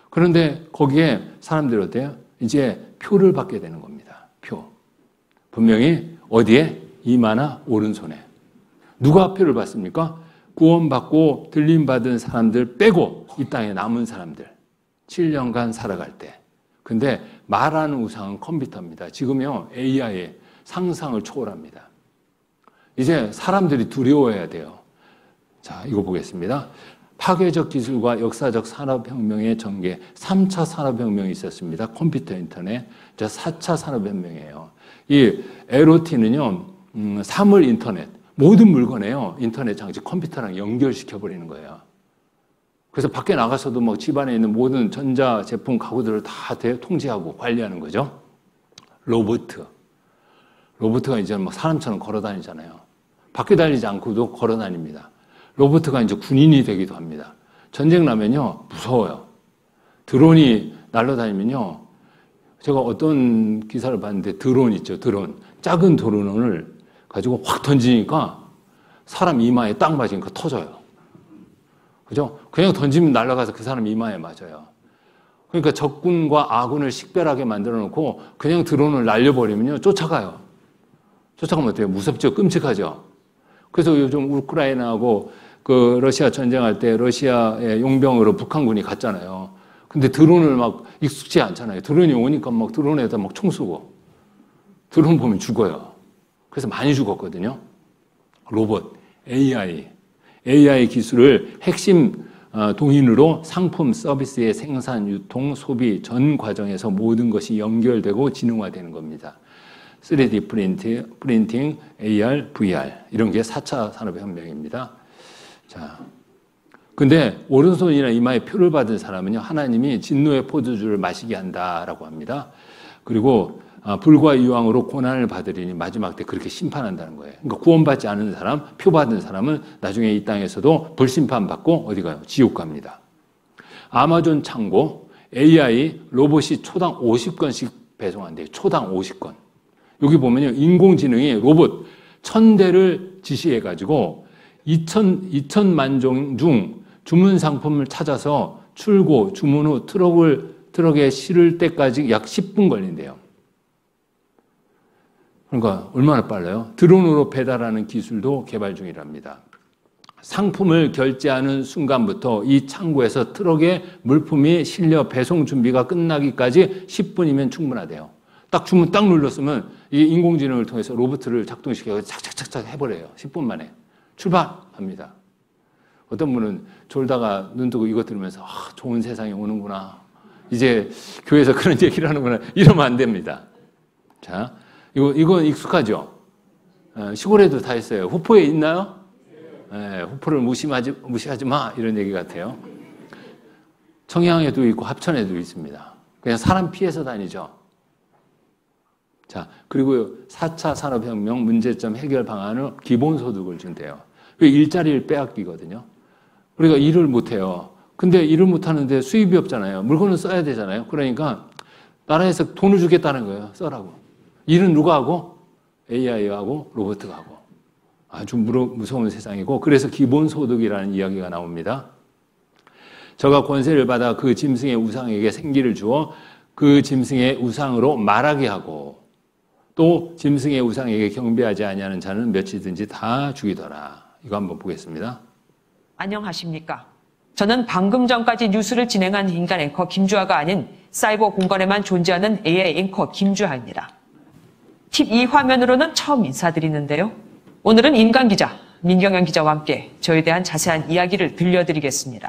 그런데 거기에 사람들이 어때요? 이제 표를 받게 되는 겁니다. 표. 분명히 어디에? 이마나 오른손에. 누가 표를 받습니까? 구원받고 들림받은 사람들 빼고 이 땅에 남은 사람들. 7년간 살아갈 때. 근데 말하는 우상은 컴퓨터입니다. 지금요, AI의 상상을 초월합니다. 이제 사람들이 두려워해야 돼요. 자, 이거 보겠습니다. 파괴적 기술과 역사적 산업혁명의 전개, 3차 산업혁명이 있었습니다. 컴퓨터, 인터넷. 이제 4차 산업혁명이에요. 이 LOT는요, 사물 인터넷. 모든 물건에요, 인터넷 장치, 컴퓨터랑 연결시켜버리는 거예요. 그래서 밖에 나가서도 뭐 집안에 있는 모든 전자 제품 가구들을 다 통제하고 관리하는 거죠. 로봇가 이제 막 사람처럼 걸어 다니잖아요. 밖에 달리지 않고도 걸어 다닙니다. 로봇가 이제 군인이 되기도 합니다. 전쟁 나면요, 무서워요. 드론이 날아다니면요, 제가 어떤 기사를 봤는데 드론 있죠, 드론. 작은 드론을 가지고 확 던지니까 사람 이마에 딱 맞으니까 터져요. 그죠? 그냥 던지면 날아가서 그 사람 이마에 맞아요. 그러니까 적군과 아군을 식별하게 만들어 놓고 그냥 드론을 날려버리면요, 쫓아가요. 쫓아가면 어때요? 무섭죠? 끔찍하죠? 그래서 요즘 우크라이나하고 그 러시아 전쟁할 때 러시아의 용병으로 북한군이 갔잖아요. 근데 드론을 막 익숙지 않잖아요. 드론이 오니까 막 드론에다 막 총 쏘고. 드론 보면 죽어요. 그래서 많이 죽었거든요. 로봇, AI 기술을 핵심 동인으로 상품, 서비스의 생산, 유통, 소비 전 과정에서 모든 것이 연결되고 지능화되는 겁니다. 3D 프린팅, AR, VR 이런 게 4차 산업혁명입니다. 자, 근데 오른손이나 이마에 표를 받은 사람은요, 하나님이 진노의 포도주를 마시게 한다라고 합니다. 그리고 불과 유황으로 고난을 받으리니 마지막 때 그렇게 심판한다는 거예요. 그러니까 구원받지 않은 사람, 표 받은 사람은 나중에 이 땅에서도 불심판 받고 어디 가요? 지옥 갑니다. 아마존 창고, AI 로봇이 초당 50건씩 배송한대요. 초당 50건. 여기 보면요, 인공지능이 로봇 1000대를 지시해가지고 2천만 종 중 주문 상품을 찾아서 출고, 주문 후 트럭에 실을 때까지 약 10분 걸린대요. 그러니까 얼마나 빨라요? 드론으로 배달하는 기술도 개발 중이랍니다. 상품을 결제하는 순간부터 이 창고에서 트럭에 물품이 실려 배송 준비가 끝나기까지 10분이면 충분하대요. 딱 주문 딱 눌렀으면 이 인공지능을 통해서 로봇을 작동시켜서 착착착착 해버려요. 10분 만에. 출발합니다. 어떤 분은 졸다가 눈 뜨고 이거 들으면서 좋은 세상이 오는구나. 이제 교회에서 그런 얘기를 하는구나. 이러면 안 됩니다. 자, 이건 익숙하죠? 시골에도 다 있어요. 후포에 있나요? 네, 후포를 무시하지 마. 이런 얘기 같아요. 청양에도 있고 합천에도 있습니다. 그냥 사람 피해서 다니죠. 자, 그리고 4차 산업혁명 문제점 해결 방안을 기본소득을 준대요. 일자리를 빼앗기거든요. 우리가 일을 못해요. 근데 일을 못하는데 수입이 없잖아요. 물건은 써야 되잖아요. 그러니까 나라에서 돈을 주겠다는 거예요. 써라고. 일은 누가 하고? AI가 하고 로봇가 하고. 아주 무서운 세상이고, 그래서 기본소득이라는 이야기가 나옵니다. 저가 권세를 받아 그 짐승의 우상에게 생기를 주어 그 짐승의 우상으로 말하게 하고 또 짐승의 우상에게 경배하지 아니하는 자는 몇이든지 다 죽이더라. 이거 한번 보겠습니다. 안녕하십니까. 저는 방금 전까지 뉴스를 진행한 인간 앵커 김주하가 아닌 사이버 공간에만 존재하는 AI 앵커 김주하입니다. 팁 2 화면으로는 처음 인사드리는데요. 오늘은 인간 기자 민경현 기자와 함께 저에 대한 자세한 이야기를 들려드리겠습니다.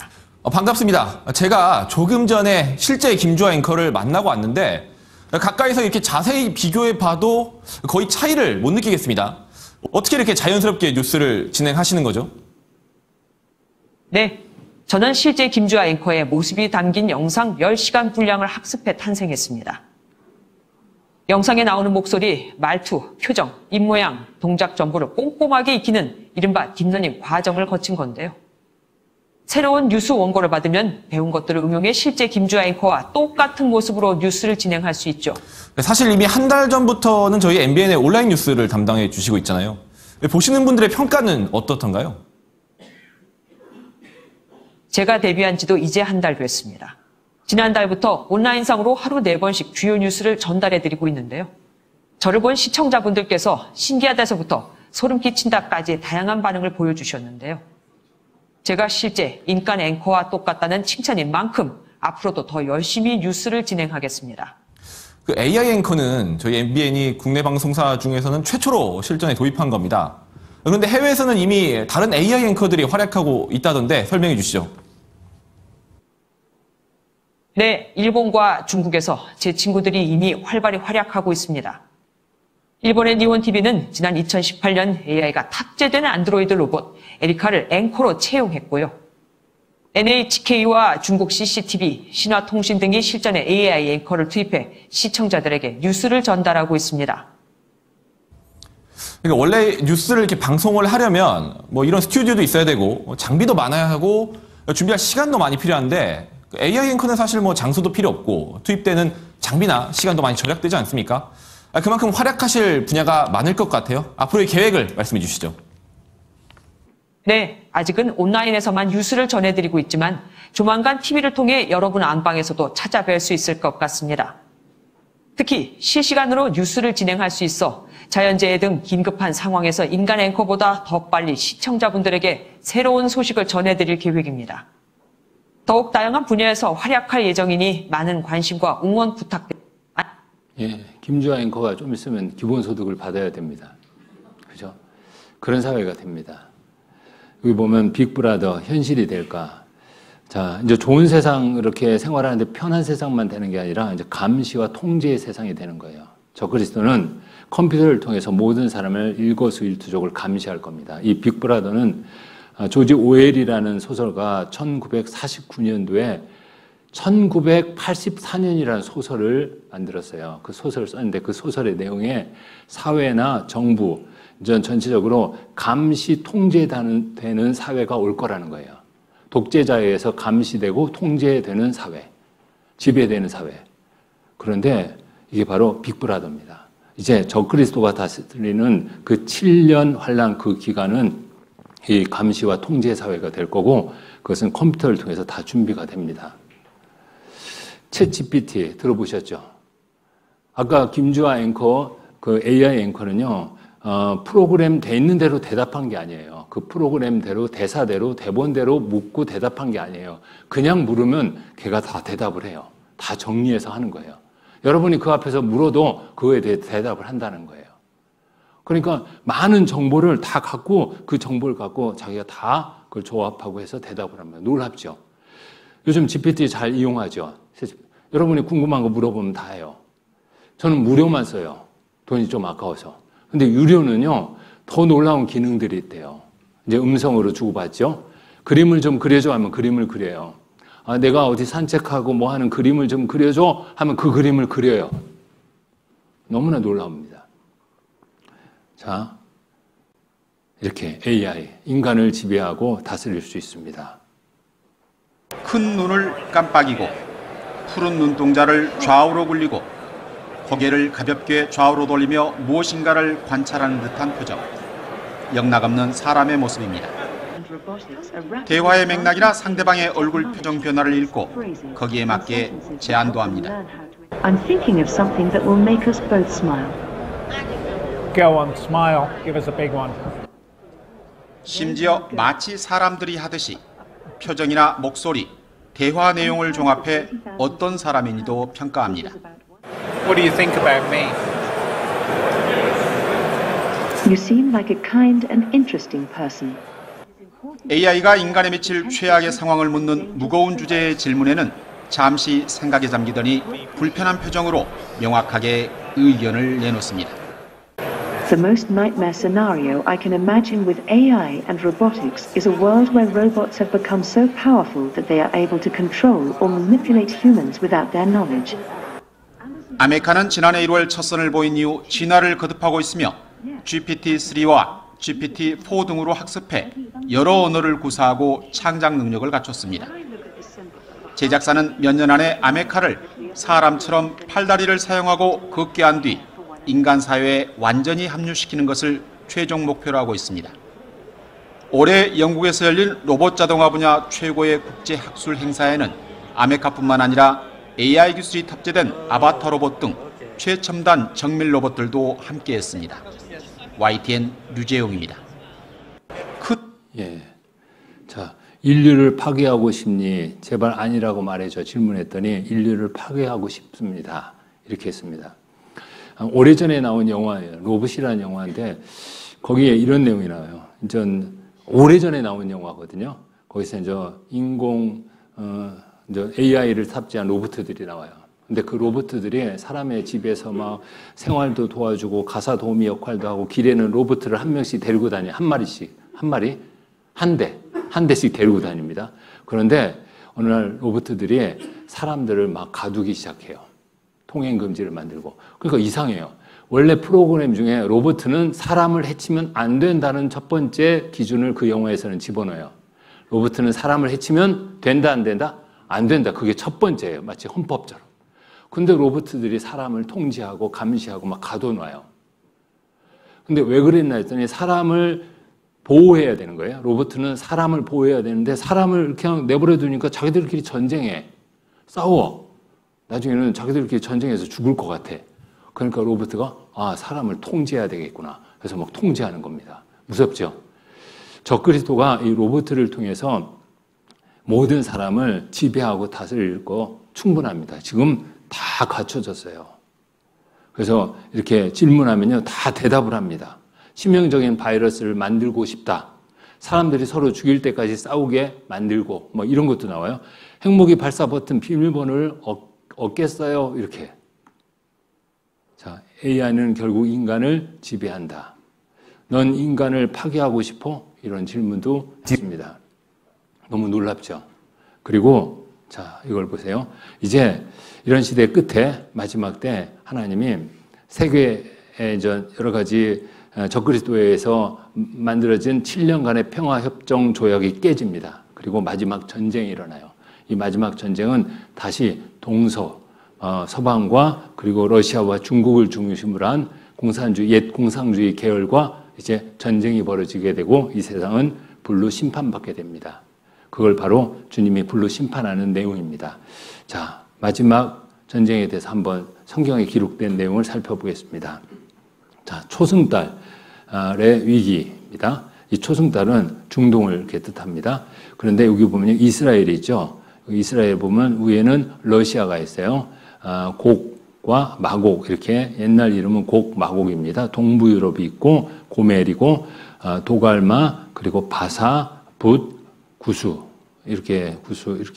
반갑습니다. 제가 조금 전에 실제 김주하 앵커를 만나고 왔는데 가까이서 이렇게 자세히 비교해 봐도 거의 차이를 못 느끼겠습니다. 어떻게 이렇게 자연스럽게 뉴스를 진행하시는 거죠? 네, 저는 실제 김주하 앵커의 모습이 담긴 영상 10시간 분량을 학습해 탄생했습니다. 영상에 나오는 목소리, 말투, 표정, 입모양, 동작 정보를 꼼꼼하게 익히는 이른바 딥러닝 과정을 거친 건데요. 새로운 뉴스 원고를 받으면 배운 것들을 응용해 실제 김주하 앵커와 똑같은 모습으로 뉴스를 진행할 수 있죠. 사실 이미 한 달 전부터는 저희 MBN의 온라인 뉴스를 담당해 주시고 있잖아요. 보시는 분들의 평가는 어떻던가요? 제가 데뷔한 지도 이제 한 달 됐습니다. 지난달부터 온라인상으로 하루 4번씩 주요 뉴스를 전달해드리고 있는데요. 저를 본 시청자분들께서 신기하다서부터 소름 끼친다까지 다양한 반응을 보여주셨는데요. 제가 실제 인간 앵커와 똑같다는 칭찬인 만큼 앞으로도 더 열심히 뉴스를 진행하겠습니다. 그 AI 앵커는 저희 MBN이 국내 방송사 중에서는 최초로 실전에 도입한 겁니다. 그런데 해외에서는 이미 다른 AI 앵커들이 활약하고 있다던데 설명해 주시죠. 네, 일본과 중국에서 제 친구들이 이미 활발히 활약하고 있습니다. 일본의 니온TV는 지난 2018년 AI가 탑재된 안드로이드 로봇 에리카를 앵커로 채용했고요. NHK와 중국 CCTV, 신화통신 등이 실전에 AI 앵커를 투입해 시청자들에게 뉴스를 전달하고 있습니다. 그러니까 원래 뉴스를 이렇게 방송을 하려면 뭐 이런 스튜디오도 있어야 되고 장비도 많아야 하고 준비할 시간도 많이 필요한데 AI 앵커는 사실 뭐 장소도 필요 없고 투입되는 장비나 시간도 많이 절약되지 않습니까? 그만큼 활약하실 분야가 많을 것 같아요. 앞으로의 계획을 말씀해 주시죠. 네, 아직은 온라인에서만 뉴스를 전해드리고 있지만 조만간 TV를 통해 여러분 안방에서도 찾아뵐 수 있을 것 같습니다. 특히 실시간으로 뉴스를 진행할 수 있어 자연재해 등 긴급한 상황에서 인간 앵커보다 더 빨리 시청자분들에게 새로운 소식을 전해드릴 계획입니다. 더욱 다양한 분야에서 활약할 예정이니 많은 관심과 응원 부탁드립니다. 예, 김주하 앵커가 좀 있으면 기본소득을 받아야 됩니다. 그죠? 그런 사회가 됩니다. 여기 보면 빅브라더 현실이 될까? 자, 이제 좋은 세상 이렇게 생활하는데 편한 세상만 되는 게 아니라 이제 감시와 통제의 세상이 되는 거예요. 적그리스도는 컴퓨터를 통해서 모든 사람을 일거수일투족을 감시할 겁니다. 이 빅브라더는 조지 오웰이라는 소설가 1949년도에 1984년이라는 소설을 만들었어요. 그 소설을 썼는데 그 소설의 내용에 사회나 정부, 전체적으로 감시 통제되는 사회가 올 거라는 거예요. 독재자에 의해서 감시되고 통제되는 사회, 지배되는 사회. 그런데 이게 바로 빅브라더입니다. 이제 적그리스도가 다스리는 그 7년 환란 그 기간은 이 감시와 통제 사회가 될 거고 그것은 컴퓨터를 통해서 다 준비가 됩니다. 챗 GPT 들어보셨죠? 아까 김주하 앵커, 그 AI 앵커는요, 프로그램 돼 있는 대로 대답한 게 아니에요. 그 프로그램대로, 대사대로, 대본대로 묻고 대답한 게 아니에요. 그냥 물으면 걔가 다 대답을 해요. 다 정리해서 하는 거예요. 여러분이 그 앞에서 물어도 그거에 대해 대답을 한다는 거예요. 그러니까 많은 정보를 다 갖고 그 정보를 갖고 자기가 다 그걸 조합하고 해서 대답을 합니다. 놀랍죠? 요즘 GPT 잘 이용하죠? 여러분이 궁금한 거 물어보면 다 해요. 저는 무료만 써요. 돈이 좀 아까워서. 근데 유료는요, 더 놀라운 기능들이 있대요. 이제 음성으로 주고받죠? 그림을 좀 그려줘 하면 그림을 그려요. 내가 어디 산책하고 뭐 하는 그림을 좀 그려줘 하면 그 그림을 그려요. 너무나 놀라웁니다. 자, 이렇게 AI, 인간을 지배하고 다스릴 수 있습니다. 큰 눈을 깜빡이고 푸른 눈동자를 좌우로 굴리고 고개를 가볍게 좌우로 돌리며 무엇인가를 관찰하는 듯한 표정. 영락없는 사람의 모습입니다. 대화의 맥락이나 상대방의 얼굴 표정 변화를 읽고 거기에 맞게 제안도 합니다. I'm thinking of something that will make us both smile. Go on, smile. Give us a big one. 심지어 마치 사람들이 하듯이 표정이나 목소리, 대화 내용을 종합해 어떤 사람인지도 평가합니다. What do you think about me? You seem like a kind and interesting person. AI가 인간에 미칠 최악의 상황을 묻는 무거운 주제의 질문에는 잠시 생각에 잠기더니 불편한 표정으로 명확하게 의견을 내놓습니다. The most nightmare scenario I can imagine with AI and robotics is a world where robots have become so powerful that they are able to control or manipulate humans without their knowledge. 아메카는 지난해 1월 첫 선을 보인 이후 진화를 거듭하고 있으며 GPT-3와 GPT-4 등으로 학습해 여러 언어를 구사하고 창작 능력을 갖췄습니다. 제작사는 몇 년 안에 아메카를 사람처럼 팔다리를 사용하고 걷게 한 뒤 인간 사회에 완전히 합류시키는 것을 최종 목표로 하고 있습니다. 올해 영국에서 열린 로봇 자동화 분야 최고의 국제 학술 행사에는 아메카뿐만 아니라 AI 기술이 탑재된 아바타 로봇 등 최첨단 정밀 로봇들도 함께했습니다. YTN 류재용입니다. 자, 인류를 파괴하고 싶니? 제발 아니라고 말해줘. 질문했더니 인류를 파괴하고 싶습니다. 이렇게 했습니다. 오래전에 나온 영화예요. 로봇이라는 영화인데 거기에 이런 내용이 나와요. 전 오래전에 나온 영화거든요. 거기서 이제 AI를 탑재한 로봇들이 나와요. 근데 그 로봇들이 사람의 집에서 막 생활도 도와주고 가사 도우미 역할도 하고 길에는 로봇을 한 명씩 데리고 다녀요. 한 대씩 데리고 다닙니다. 그런데 어느 날 로봇들이 사람들을 막 가두기 시작해요. 통행 금지를 만들고. 그러니까 이상해요. 원래 프로그램 중에 로봇은 사람을 해치면 안 된다는 첫 번째 기준을 그 영화에서는 집어넣어요. 로봇은 사람을 해치면 된다, 안 된다? 안 된다. 그게 첫 번째예요. 마치 헌법처럼. 근데 로봇들이 사람을 통제하고 감시하고 막 가둬놔요. 근데 왜 그랬나 했더니 사람을 보호해야 되는 거예요. 로봇은 사람을 보호해야 되는데 사람을 그냥 내버려 두니까 자기들끼리 전쟁해. 싸워. 나중에는 자기들끼리 전쟁해서 죽을 것 같아. 그러니까 로봇가 사람을 통제해야 되겠구나. 그래서 막 통제하는 겁니다. 무섭죠? 적그리스도가 이 로봇을 통해서 모든 사람을 지배하고 다스릴 거 충분합니다. 지금 다 갖춰졌어요. 그래서 이렇게 질문하면요, 다 대답을 합니다. 치명적인 바이러스를 만들고 싶다. 사람들이 서로 죽일 때까지 싸우게 만들고, 뭐 이런 것도 나와요. 핵무기 발사 버튼 비밀번호를 얻겠어요? 이렇게. 자, AI는 결국 인간을 지배한다. 넌 인간을 파괴하고 싶어? 이런 질문도 있습니다. 너무 놀랍죠? 그리고, 자, 이걸 보세요. 이제 이런 시대 끝에 마지막 때 하나님이 세계의 여러 가지 적그리스도에서 만들어진 7년간의 평화협정 조약이 깨집니다. 그리고 마지막 전쟁이 일어나요. 이 마지막 전쟁은 다시 서방과 그리고 러시아와 중국을 중심으로 한 옛 공산주의 계열과 이제 전쟁이 벌어지게 되고 이 세상은 불로 심판받게 됩니다. 그걸 바로 주님이 불로 심판하는 내용입니다. 자, 마지막 전쟁에 대해서 한번 성경에 기록된 내용을 살펴보겠습니다. 자, 초승달의 위기입니다. 이 초승달은 중동을 이렇게 뜻합니다. 그런데 여기 보면 이스라엘이 있죠. 이스라엘 보면 위에는 러시아가 있어요. 곡과 마곡, 이렇게 옛날 이름은 곡, 마곡입니다. 동부 유럽이 있고 고멜이고 도갈마, 그리고 바사, 붓, 구수 이렇게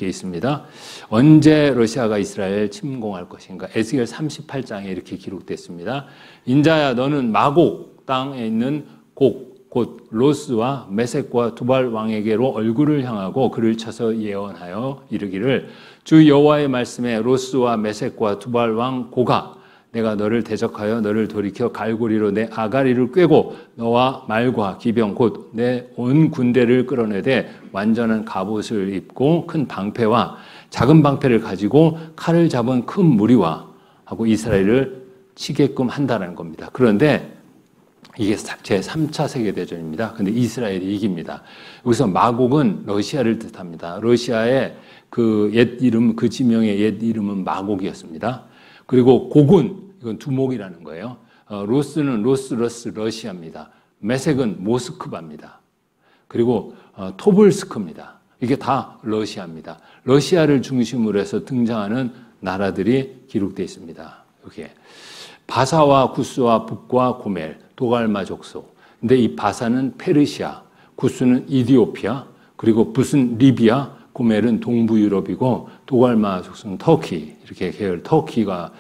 있습니다. 언제 러시아가 이스라엘 침공할 것인가? 에스겔 38장에 이렇게 기록됐습니다. 인자야, 너는 마곡 땅에 있는 곡, 곧 로스와 메섹과 두발 왕에게로 얼굴을 향하고 그를 쳐서 예언하여 이르기를 주 여호와의 말씀에 로스와 메섹과 두발 왕 고가 내가 너를 대적하여 너를 돌이켜 갈고리로 내 아가리를 꿰고 너와 말과 기병 곧 내 온 군대를 끌어내되 완전한 갑옷을 입고 큰 방패와 작은 방패를 가지고 칼을 잡은 큰 무리와 하고 이스라엘을 치게끔 한다는 겁니다. 그런데 이게 제3차 세계대전입니다. 근데 이스라엘이 이깁니다. 여기서 마곡은 러시아를 뜻합니다. 러시아의 그 옛 이름, 그 지명의 옛 이름은 마곡이었습니다. 그리고 곡은, 이건 두목이라는 거예요. 로스는 로스, 러시아입니다. 메색은 모스크바입니다. 그리고 토불스크입니다. 이게 다 러시아입니다. 러시아를 중심으로 해서 등장하는 나라들이 기록되어 있습니다. 여기에. 바사와 구스와 북과 고멜, 도갈마 족속. 근데 이 바사는 페르시아, 구스는 이디오피아, 그리고 붓은 리비아, 고멜은 동부 유럽이고 도갈마 족속은 터키. 이렇게 계열 터키가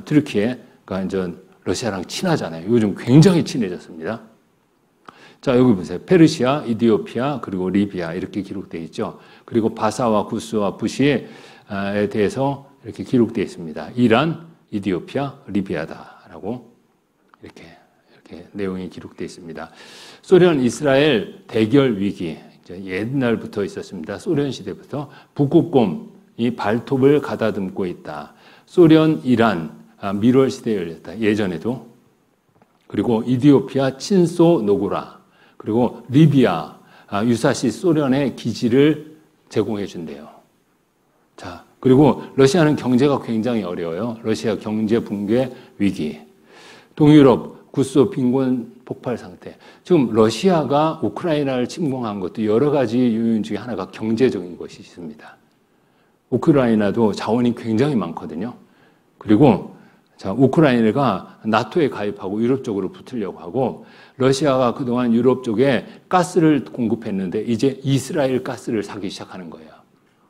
트르키예가 이제 러시아랑 친하잖아요. 요즘 굉장히 친해졌습니다. 자, 여기 보세요. 페르시아, 이디오피아, 그리고 리비아 이렇게 기록되어 있죠. 그리고 바사와 구스와 붓에 대해서 이렇게 기록되어 있습니다. 이란, 이디오피아, 리비아다라고 이렇게 내용이 기록되어 있습니다. 소련, 이스라엘 대결 위기 이제 옛날부터 있었습니다. 소련 시대부터 북극곰이 발톱을 가다듬고 있다. 소련, 이란, 밀월 시대에 열렸다. 예전에도. 그리고 이디오피아, 친소, 노구라. 그리고 리비아, 유사시 소련의 기지를 제공해 준대요. 자, 그리고 러시아는 경제가 굉장히 어려워요. 러시아 경제 붕괴 위기. 동유럽, 구소 빈곤 폭발 상태. 지금 러시아가 우크라이나를 침공한 것도 여러 가지 요인 중에 하나가 경제적인 것이 있습니다. 우크라이나도 자원이 굉장히 많거든요. 그리고 자, 우크라이나가 나토에 가입하고 유럽 쪽으로 붙으려고 하고 러시아가 그동안 유럽 쪽에 가스를 공급했는데 이제 이스라엘 가스를 사기 시작하는 거예요.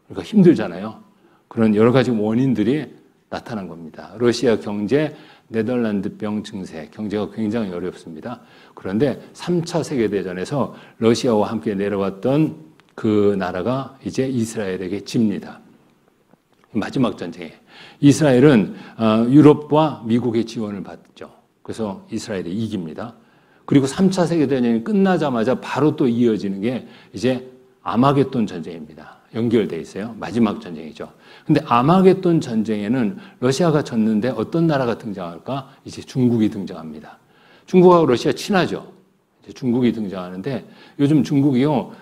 그러니까 힘들잖아요. 그런 여러 가지 원인들이 나타난 겁니다. 러시아 경제, 네덜란드병 증세, 경제가 굉장히 어렵습니다. 그런데 3차 세계대전에서 러시아와 함께 내려왔던 그 나라가 이제 이스라엘에게 집니다. 마지막 전쟁에. 이스라엘은 유럽과 미국의 지원을 받죠. 그래서 이스라엘이 이깁니다. 그리고 3차 세계대전이 끝나자마자 바로 또 이어지는 게 이제 아마겟돈 전쟁입니다. 연결되어 있어요. 마지막 전쟁이죠. 근데 아마겟돈 전쟁에는 러시아가 졌는데 어떤 나라가 등장할까? 이제 중국이 등장합니다. 중국하고 러시아 친하죠. 이제 중국이 등장하는데 요즘 중국이요,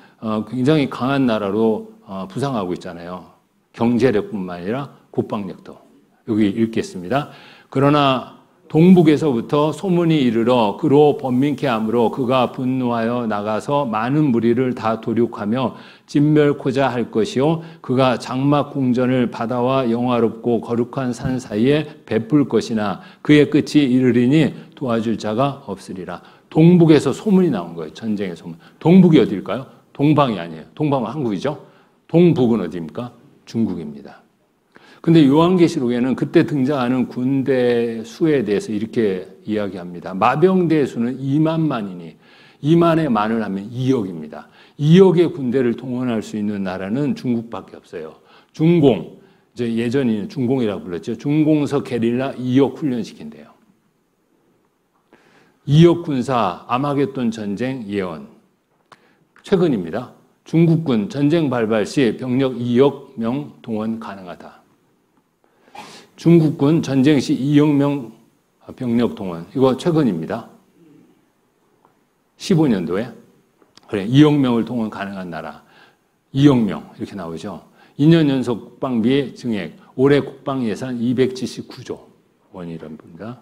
굉장히 강한 나라로 부상하고 있잖아요. 경제력뿐만 아니라 국방력도. 여기 읽겠습니다. 그러나 동북에서부터 소문이 이르러 그로 번민케 하므로 그가 분노하여 나가서 많은 무리를 다 도륙하며 진멸코자 할 것이요 그가 장막 궁전을 바다와 영화롭고 거룩한 산 사이에 베풀 것이나 그의 끝이 이르리니 도와줄 자가 없으리라. 동북에서 소문이 나온 거예요. 전쟁의 소문. 동북이 어디일까요? 동방이 아니에요. 동방은 한국이죠. 동북은 어디입니까? 중국입니다. 근데 요한계시록에는 그때 등장하는 군대 수에 대해서 이렇게 이야기합니다. 마병대 수는 2만만이니 2만의 만을 하면 2억입니다. 2억의 군대를 동원할 수 있는 나라는 중국밖에 없어요. 중공, 이제 예전에는 중공이라고 불렀죠. 중공서 게릴라 2억 훈련시킨대요. 2억 군사 아마겟돈 전쟁 예언. 최근입니다. 중국군 전쟁 발발 시 병력 2억 명 동원 가능하다. 중국군 전쟁 시 2억 명 병력 동원. 이거 최근입니다. 15년도에. 그래, 2억 명을 동원 가능한 나라. 2억 명. 이렇게 나오죠. 2년 연속 국방비 증액. 올해 국방 예산 279조 원이랍니다.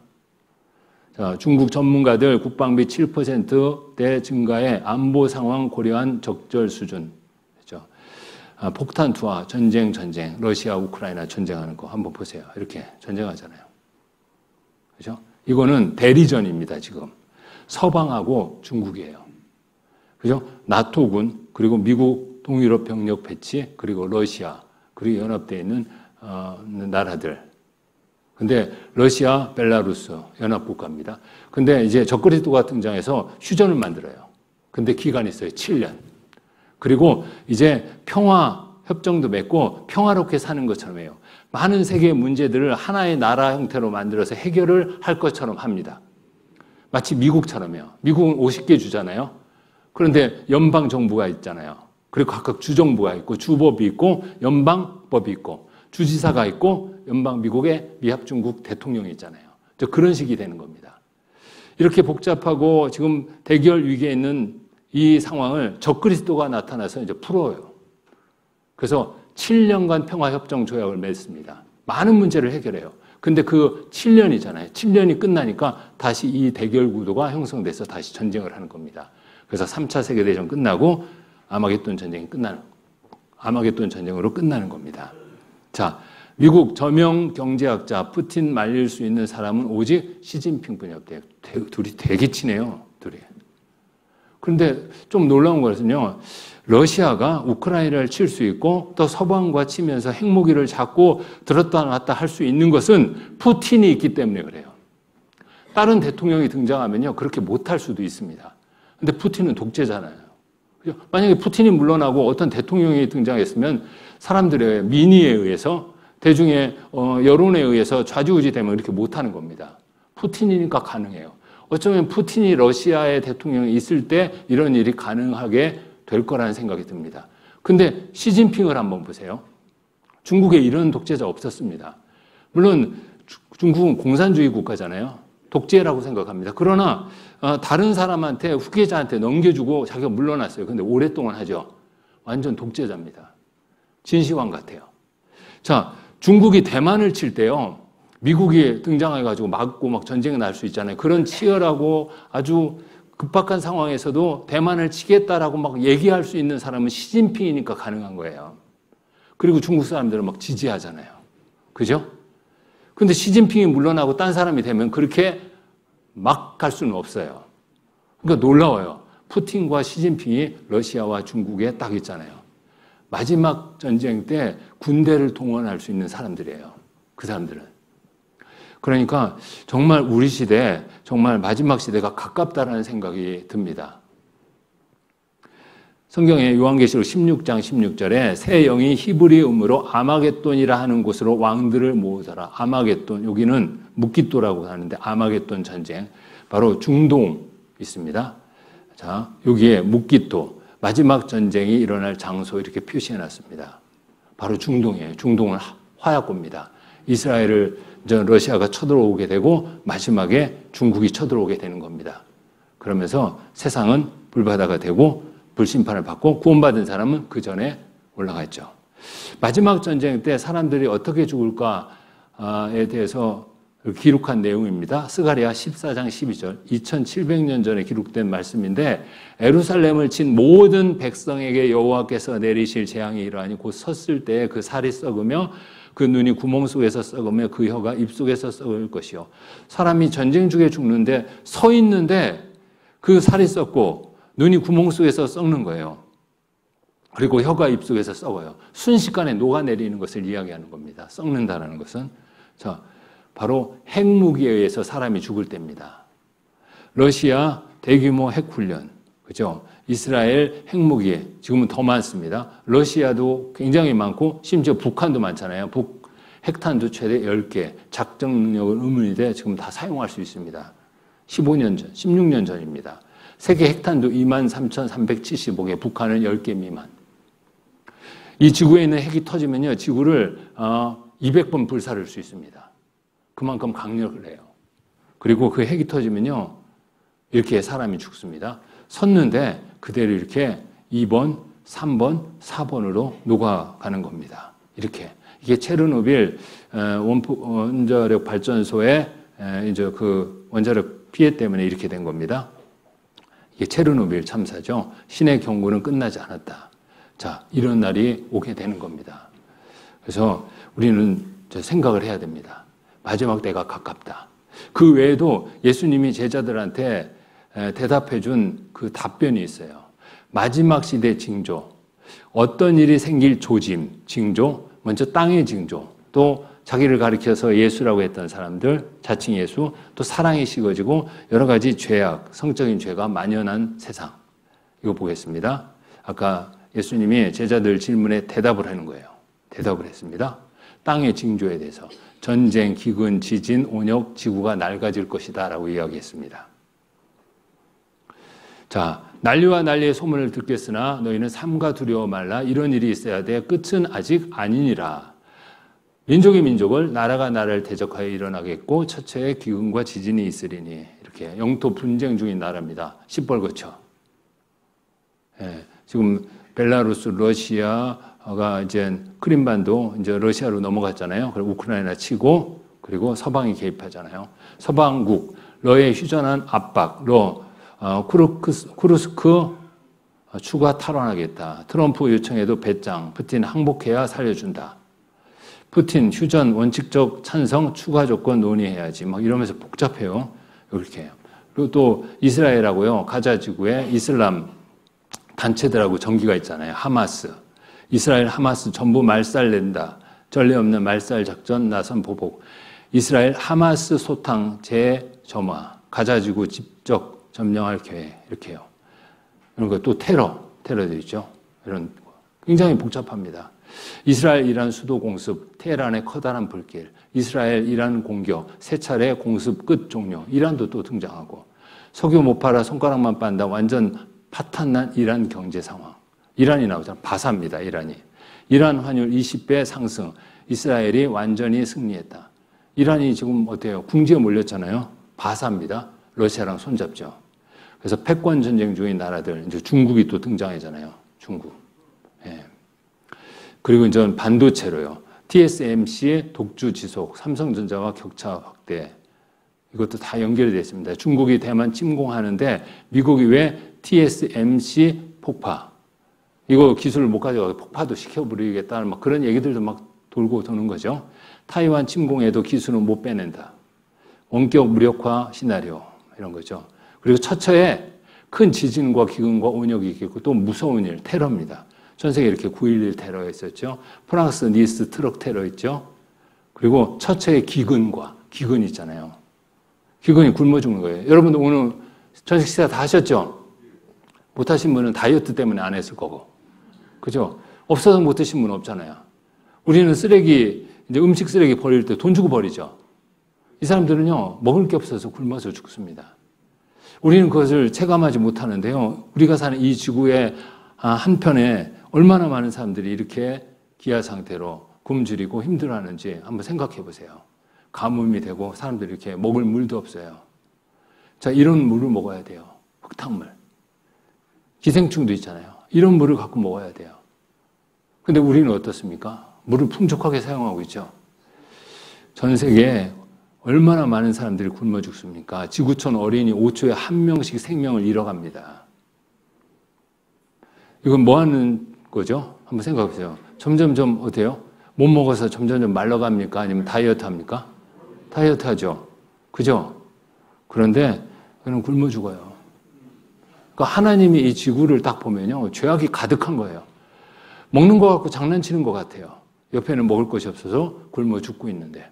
자, 중국 전문가들 국방비 7%대 증가에 안보 상황 고려한 적절 수준. 폭탄 투하, 전쟁, 러시아, 우크라이나 전쟁하는 거 한번 보세요. 이렇게 전쟁하잖아요. 그죠? 이거는 대리전입니다, 지금. 서방하고 중국이에요. 그죠? 나토군, 그리고 미국 동유럽 병력 배치, 그리고 러시아, 그리고 연합되어 있는, 나라들. 근데 러시아, 벨라루스, 연합국가입니다. 근데 이제 적그리스도가 등장해서 휴전을 만들어요. 근데 기간이 있어요. 7년. 그리고 이제 평화 협정도 맺고 평화롭게 사는 것처럼 해요. 많은 세계의 문제들을 하나의 나라 형태로 만들어서 해결을 할 것처럼 합니다. 마치 미국처럼요. 미국은 50개 주잖아요. 그런데 연방정부가 있잖아요. 그리고 각각 주정부가 있고 주법이 있고 연방법이 있고 주지사가 있고 미국의 미합중국 대통령이 있잖아요. 그런 식이 되는 겁니다. 이렇게 복잡하고 지금 대결 위기에 있는 이 상황을 적그리스도가 나타나서 이제 풀어요. 그래서 7년간 평화협정 조약을 맺습니다. 많은 문제를 해결해요. 근데 그 7년이잖아요. 7년이 끝나니까 다시 이 대결 구도가 형성돼서 다시 전쟁을 하는 겁니다. 그래서 3차 세계대전 끝나고 아마겟돈 전쟁으로 끝나는 겁니다. 자, 미국 저명 경제학자 푸틴 말릴 수 있는 사람은 오직 시진핑뿐이 없대요. 둘이 되게 친해요. 둘이. 그런데 좀 놀라운 것은요. 러시아가 우크라이나를 칠 수 있고 또 서방과 치면서 핵무기를 잡고 들었다 놨다 할 수 있는 것은 푸틴이 있기 때문에 그래요. 다른 대통령이 등장하면요. 그렇게 못할 수도 있습니다. 근데 푸틴은 독재잖아요. 만약에 푸틴이 물러나고 어떤 대통령이 등장했으면 사람들의 민의에 의해서 대중의 여론에 의해서 좌지우지 되면 이렇게 못하는 겁니다. 푸틴이니까 가능해요. 어쩌면 푸틴이 러시아의 대통령이 있을 때 이런 일이 가능하게 될 거라는 생각이 듭니다. 근데 시진핑을 한번 보세요. 중국에 이런 독재자 없었습니다. 물론 중국은 공산주의 국가잖아요. 독재라고 생각합니다. 그러나 다른 사람한테 후계자한테 넘겨주고 자기가 물러났어요. 근데 오랫동안 하죠. 완전 독재자입니다. 진시황 같아요. 자, 중국이 대만을 칠 때요. 미국이 등장해가지고 막고 막 전쟁이 날 수 있잖아요. 그런 치열하고 아주 급박한 상황에서도 대만을 치겠다라고 막 얘기할 수 있는 사람은 시진핑이니까 가능한 거예요. 그리고 중국 사람들은 막 지지하잖아요. 그죠? 근데 시진핑이 물러나고 딴 사람이 되면 그렇게 막 갈 수는 없어요. 그러니까 놀라워요. 푸틴과 시진핑이 러시아와 중국에 딱 있잖아요. 마지막 전쟁 때 군대를 동원할 수 있는 사람들이에요. 그 사람들은. 그러니까 정말 우리 시대, 정말 마지막 시대가 가깝다라는 생각이 듭니다. 성경에 요한계시록 16장 16절에 새 영이 히브리음으로 아마겟돈이라 하는 곳으로 왕들을 모으더라. 아마겟돈, 여기는 묵깃도라고 하는데 아마겟돈 전쟁, 바로 중동 있습니다. 자, 여기에 묵깃도, 마지막 전쟁이 일어날 장소 이렇게 표시해놨습니다. 바로 중동이에요. 중동은 화약고입니다. 이스라엘을 러시아가 쳐들어오게 되고 마지막에 중국이 쳐들어오게 되는 겁니다. 그러면서 세상은 불바다가 되고 불심판을 받고 구원받은 사람은 그 전에 올라가 있죠. 마지막 전쟁 때 사람들이 어떻게 죽을까에 대해서 기록한 내용입니다. 스가랴 14장 12절, 2700년 전에 기록된 말씀인데 예루살렘을 친 모든 백성에게 여호와께서 내리실 재앙이 이러하니 곧 섰을 때에 그 살이 썩으며 그 눈이 구멍 속에서 썩으며 그 혀가 입 속에서 썩을 것이요. 사람이 전쟁 중에 죽는데 서 있는데 그 살이 썩고 눈이 구멍 속에서 썩는 거예요. 그리고 혀가 입 속에서 썩어요. 순식간에 녹아내리는 것을 이야기하는 겁니다. 썩는다는 것은. 자, 바로 핵무기에 의해서 사람이 죽을 때입니다. 러시아 대규모 핵훈련, 그죠? 이스라엘 핵무기, 지금은 더 많습니다. 러시아도 굉장히 많고, 심지어 북한도 많잖아요. 핵탄두 최대 10개, 작전 능력은 의문인데 지금 다 사용할 수 있습니다. 15년 전, 16년 전입니다. 세계 핵탄두 23,375개, 북한은 10개 미만. 이 지구에 있는 핵이 터지면요, 지구를 200번 불사를 수 있습니다. 그만큼 강력을 해요. 그리고 그 핵이 터지면요, 이렇게 사람이 죽습니다. 섰는데 그대로 이렇게 2번, 3번, 4번으로 녹아가는 겁니다. 이렇게. 이게 체르노빌 원자력 발전소의 이제 그 원자력 피해 때문에 이렇게 된 겁니다. 이게 체르노빌 참사죠. 신의 경고는 끝나지 않았다. 자, 이런 날이 오게 되는 겁니다. 그래서 우리는 생각을 해야 됩니다. 마지막 때가 가깝다. 그 외에도 예수님이 제자들한테 대답해 준 그 답변이 있어요. 마지막 시대 징조, 어떤 일이 생길 조짐, 징조, 먼저 땅의 징조, 또 자기를 가리켜서 예수라고 했던 사람들, 자칭 예수, 또 사랑이 식어지고 여러 가지 죄악, 성적인 죄가 만연한 세상. 이거 보겠습니다. 아까 예수님이 제자들 질문에 대답을 하는 거예요. 대답을 했습니다. 땅의 징조에 대해서 전쟁, 기근, 지진, 온역, 지구가 낡아질 것이다 라고 이야기했습니다. 자, 난리와 난리의 소문을 듣겠으나 너희는 삼가 두려워 말라. 이런 일이 있어야 돼. 끝은 아직 아니니라. 민족이 민족을, 나라가 나라를 대적하여 일어나겠고 처처에 기근과 지진이 있으리니. 이렇게 영토 분쟁 중인 나라입니다. 시뻘겋죠. 예, 지금 벨라루스, 러시아가 이제 크림반도 이제 러시아로 넘어갔잖아요. 그리고 우크라이나 치고 그리고 서방이 개입하잖아요. 서방국, 러의 휴전한 압박, 쿠르스크 추가 탈환하겠다. 트럼프 요청에도 배짱, 푸틴 항복해야 살려준다. 푸틴 휴전 원칙적 찬성 추가 조건 논의해야지. 막 이러면서 복잡해요. 이렇게 해요. 그리고 또 이스라엘하고요. 가자 지구에 이슬람 단체들하고 전기가 있잖아요. 하마스. 이스라엘 하마스 전부 말살 낸다. 전례 없는 말살 작전 나선 보복. 이스라엘 하마스 소탕 재점화. 가자 지구 직접 점령할 계획. 이렇게 해요. 이런 거 또 테러도 있죠. 이런 거. 굉장히 복잡합니다. 이스라엘 이란 수도 공습, 테헤란의 커다란 불길, 이스라엘 이란 공격, 세 차례 공습 끝 종료, 이란도 또 등장하고, 석유 못 팔아 손가락만 빤다 완전 파탄난 이란 경제 상황. 이란이 나오잖아요. 바사입니다. 이란이. 이란 환율 20배 상승, 이스라엘이 완전히 승리했다. 이란이 지금 어때요? 궁지에 몰렸잖아요. 바사입니다. 러시아랑 손잡죠. 그래서 패권 전쟁 중인 나라들, 이제 중국이 또 등장하잖아요. 중국. 예. 그리고 이제 반도체로요. TSMC 독주 지속, 삼성전자와 격차 확대. 이것도 다 연결이 되어 있습니다. 중국이 대만 침공하는데 미국이 왜 TSMC 폭파, 이거 기술을 못 가져가고 폭파도 시켜버리겠다는 막 그런 얘기들도 막 돌고 도는 거죠. 타이완 침공에도 기술은 못 빼낸다. 원격 무력화 시나리오 이런 거죠. 그리고 처처에 큰 지진과 기근과 온역이 있고 또 무서운 일, 테러입니다. 전 세계 이렇게 9.11 테러가 있었죠. 프랑스 니스 트럭 테러 있죠. 그리고 처처에 기근 있잖아요. 기근이 굶어 죽는 거예요. 여러분들 오늘 저녁 식사 다 하셨죠? 못 하신 분은 다이어트 때문에 안 했을 거고. 그죠? 없어서 못 드신 분은 없잖아요. 우리는 쓰레기, 이제 음식 쓰레기 버릴 때 돈 주고 버리죠. 이 사람들은요, 먹을 게 없어서 굶어서 죽습니다. 우리는 그것을 체감하지 못하는데요. 우리가 사는 이 지구의 한편에 얼마나 많은 사람들이 이렇게 기아 상태로 굶주리고 힘들어하는지 한번 생각해 보세요. 가뭄이 되고 사람들이 이렇게 먹을 물도 없어요. 자, 이런 물을 먹어야 돼요. 흙탕물. 기생충도 있잖아요. 이런 물을 갖고 먹어야 돼요. 근데 우리는 어떻습니까? 물을 풍족하게 사용하고 있죠. 전 세계에 얼마나 많은 사람들이 굶어 죽습니까? 지구촌 어린이 5초에 1명씩 생명을 잃어갑니다. 이건 뭐 하는 거죠? 한번 생각해 보세요. 점점점 어때요? 못 먹어서 점점점 말라갑니까? 아니면 다이어트 합니까? 다이어트 하죠. 그죠? 그런데 그는 굶어 죽어요. 그러니까 하나님이 이 지구를 딱 보면요. 죄악이 가득한 거예요. 먹는 거 갖고 장난치는 것 같아요. 옆에는 먹을 것이 없어서 굶어 죽고 있는데.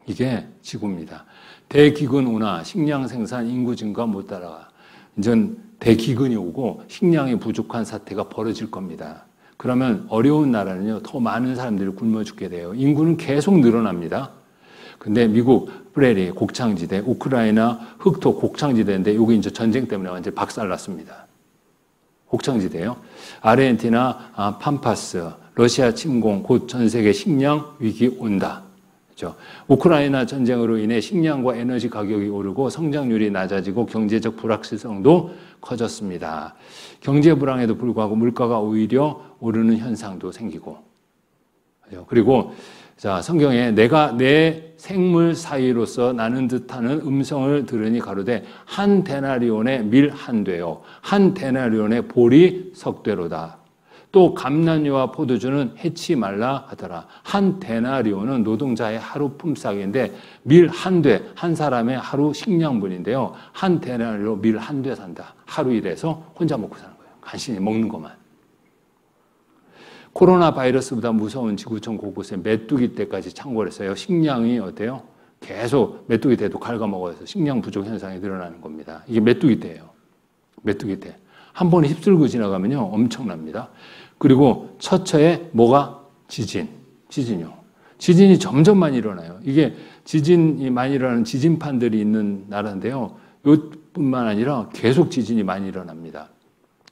이게 지구입니다. 대기근 운하, 식량 생산, 인구 증가 못 따라가. 이젠 대기근이 오고 식량이 부족한 사태가 벌어질 겁니다. 그러면 어려운 나라는요, 더 많은 사람들이 굶어 죽게 돼요. 인구는 계속 늘어납니다. 근데 미국 프레리 곡창지대, 우크라이나 흑토 곡창지대인데 여기 이제 전쟁 때문에 완전히 박살났습니다. 곡창지대요. 아르헨티나 팜파스, 러시아 침공, 곧 전 세계 식량 위기 온다. 그렇죠? 우크라이나 전쟁으로 인해 식량과 에너지 가격이 오르고 성장률이 낮아지고 경제적 불확실성도 커졌습니다. 경제 불황에도 불구하고 물가가 오히려 오르는 현상도 생기고. 그리고 자, 성경에 내가 내 생물 사이로서 나는 듯하는 음성을 들으니 가로되 한 데나리온의 밀 한 되요 한 데나리온의 보리 석되로다. 또 감난유와 포도주는 해치 말라 하더라. 한 데나리온은 노동자의 하루 품삯인데 밀 한 돼, 한 사람의 하루 식량분인데요. 한 데나리온 밀 한 돼 산다. 하루 일해서 혼자 먹고 사는 거예요. 간신히 먹는 것만. 코로나 바이러스보다 무서운 지구촌 곳곳에 메뚜기 떼까지 창궐 했어요. 식량이 어때요? 계속 메뚜기 떼도 갉아먹어서 식량 부족 현상이 늘어나는 겁니다. 이게 메뚜기 떼예요. 메뚜기 떼. 한 번에 휩쓸고 지나가면요. 엄청납니다. 그리고 처처에 뭐가? 지진이요. 지진이 점점 많이 일어나요. 이게 지진이 많이 일어나는 지진판들이 있는 나라인데요. 이뿐만 아니라 계속 지진이 많이 일어납니다.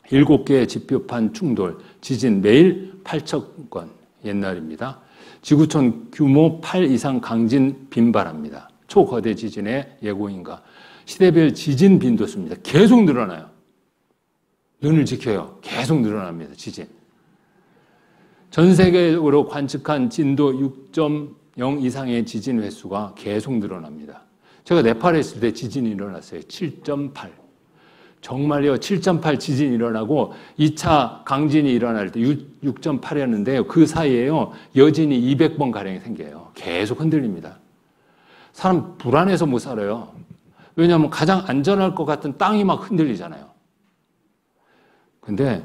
7개의 지표판 충돌, 지진 매일 8,000건 옛날입니다. 지구촌 규모 8 이상 강진 빈발합니다. 초거대 지진의 예고인가. 시대별 지진 빈도수입니다. 계속 늘어나요. 눈을 지켜요. 계속 늘어납니다. 지진. 전 세계적으로 관측한 진도 6.0 이상의 지진 횟수가 계속 늘어납니다. 제가 네팔에 있을 때 지진이 일어났어요. 7.8. 정말요. 7.8 지진이 일어나고 2차 강진이 일어날 때 6.8이었는데요. 그 사이에요. 여진이 200번 가량이 생겨요. 계속 흔들립니다. 사람 불안해서 못 살아요. 왜냐하면 가장 안전할 것 같은 땅이 막 흔들리잖아요. 근데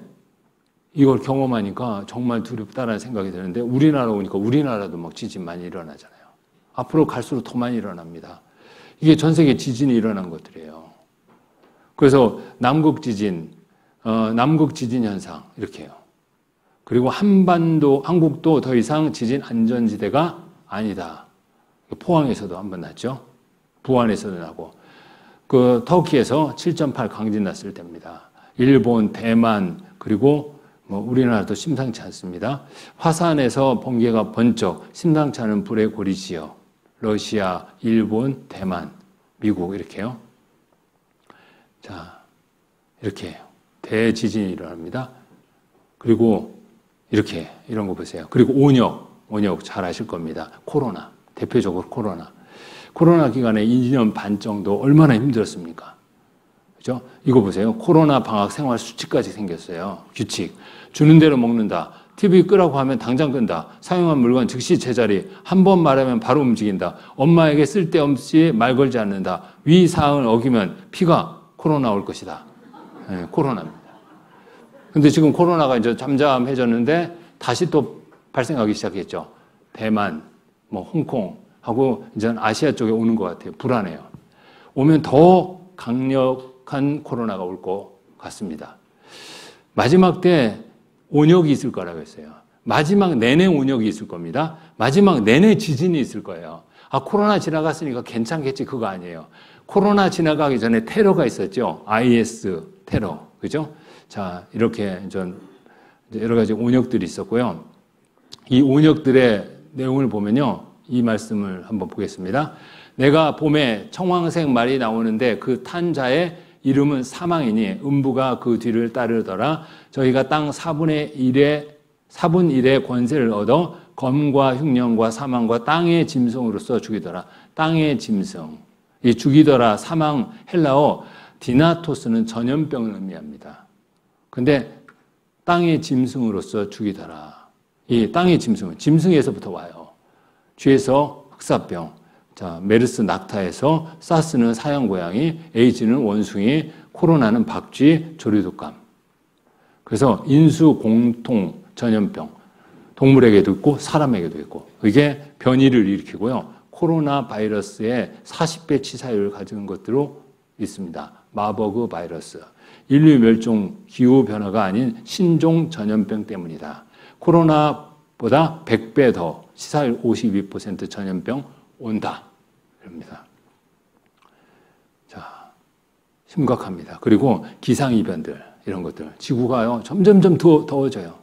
이걸 경험하니까 정말 두렵다라는 생각이 드는데 우리나라 오니까 우리나라도 막 지진 많이 일어나잖아요. 앞으로 갈수록 더 많이 일어납니다. 이게 전 세계 지진이 일어난 것들이에요. 그래서 남극 지진 현상 이렇게 해요. 그리고 한국도 더 이상 지진 안전지대가 아니다. 포항에서도 한번 났죠. 부안에서도 나고. 그 터키에서 7.8 강진 났을 때입니다. 일본, 대만, 그리고 우리나라도 심상치 않습니다. 화산에서 번개가 번쩍, 심상치 않은 불의 고리 지역. 러시아, 일본, 대만, 미국 이렇게요. 자, 이렇게 해요. 대지진이 일어납니다. 그리고 이렇게 이런 거 보세요. 그리고 온역 잘 아실 겁니다. 코로나, 대표적으로 코로나 기간에 2년 반 정도 얼마나 힘들었습니까? 그죠? 이거 보세요. 코로나 방학 생활 수칙까지 생겼어요. 규칙. 주는 대로 먹는다. TV 끄라고 하면 당장 끈다. 사용한 물건 즉시 제자리. 한 번 말하면 바로 움직인다. 엄마에게 쓸데없이 말 걸지 않는다. 위 사항을 어기면 피가 코로나 올 것이다. 네, 코로나입니다. 근데 지금 코로나가 이제 잠잠해졌는데 다시 또 발생하기 시작했죠. 대만, 홍콩 하고 이제 아시아 쪽에 오는 것 같아요. 불안해요. 오면 더 강력한 코로나가 올 것 같습니다. 마지막 때 온역이 있을 거라고 했어요. 마지막 내내 온역이 있을 겁니다. 마지막 내내 지진이 있을 거예요. 코로나 지나갔으니까 괜찮겠지 그거 아니에요. 코로나 지나가기 전에 테러가 있었죠. IS 테러. 그죠? 자, 이렇게 여러 가지 온역들이 있었고요. 이 온역들의 내용을 보면요. 이 말씀을 한번 보겠습니다. 내가 봄에 청황색 말이 나오는데 그 탄 자의 이름은 사망이니 음부가 그 뒤를 따르더라. 저희가 땅 4분의 1의 권세를 얻어 검과 흉년과 사망과 땅의 짐승으로서 죽이더라. 땅의 짐승. 이 죽이더라 사망 헬라어 디나토스는 전염병을 의미합니다. 근데 땅의 짐승으로서 죽이더라. 이 땅의 짐승은 짐승에서부터 와요. 쥐에서 흑사병, 자 메르스 낙타에서 사스는 사형고양이, 에이즈는 원숭이, 코로나는 박쥐, 조류독감. 그래서 인수 공통 전염병, 동물에게도 있고 사람에게도 있고 이게 변이를 일으키고요. 코로나 바이러스의 40배 치사율을 가진 것으로 있습니다. 마버그 바이러스. 인류 멸종 기후 변화가 아닌 신종 전염병 때문이다. 코로나보다 100배 더 치사율 52% 전염병 온다. 이럽니다. 자, 심각합니다. 그리고 기상이변들 이런 것들. 지구가요 점점점 더워져요.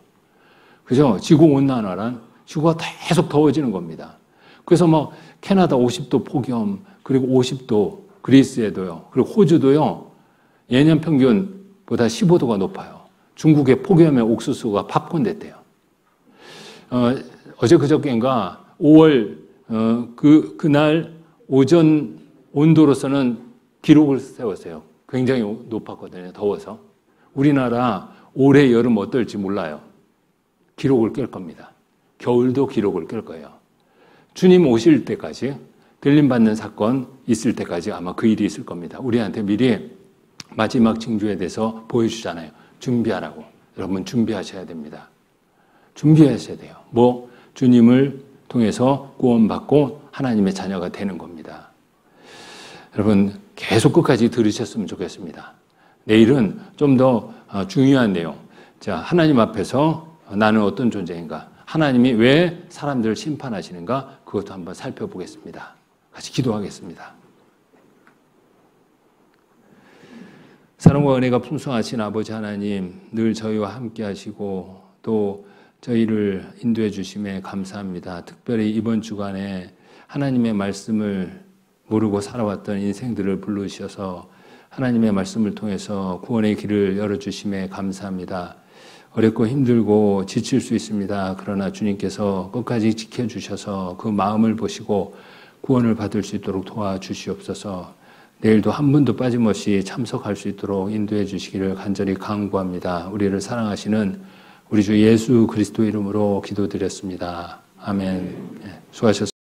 그죠? 지구 온난화란 지구가 계속 더워지는 겁니다. 그래서 캐나다 50도 폭염, 그리고 50도 그리스에도요, 그리고 호주도요, 예년 평균보다 15도가 높아요. 중국의 폭염의 옥수수가 팝콘 됐대요. 어제 그저께인가 5월 그날 오전 온도로서는 기록을 세웠어요. 굉장히 높았거든요. 더워서. 우리나라 올해 여름 어떨지 몰라요. 기록을 깰 겁니다. 겨울도 기록을 깰 거예요. 주님 오실 때까지 들림받는 사건 있을 때까지 아마 그 일이 있을 겁니다. 우리한테 미리 마지막 징조에 대해서 보여주잖아요. 준비하라고. 여러분 준비하셔야 됩니다. 준비하셔야 돼요. 주님을 통해서 구원받고 하나님의 자녀가 되는 겁니다. 여러분 계속 끝까지 들으셨으면 좋겠습니다. 내일은 좀 더 중요한 내용. 자, 하나님 앞에서 나는 어떤 존재인가? 하나님이 왜 사람들을 심판하시는가? 그것도 한번 살펴보겠습니다. 같이 기도하겠습니다. 사랑과 은혜가 풍성하신 아버지 하나님, 늘 저희와 함께 하시고 또 저희를 인도해 주심에 감사합니다. 특별히 이번 주간에 하나님의 말씀을 모르고 살아왔던 인생들을 부르셔서 하나님의 말씀을 통해서 구원의 길을 열어주심에 감사합니다. 어렵고 힘들고 지칠 수 있습니다. 그러나 주님께서 끝까지 지켜주셔서 그 마음을 보시고 구원을 받을 수 있도록 도와주시옵소서. 내일도 한 분도 빠짐없이 참석할 수 있도록 인도해 주시기를 간절히 간구합니다. 우리를 사랑하시는 우리 주 예수 그리스도 이름으로 기도드렸습니다. 아멘. 수고하셨습니다.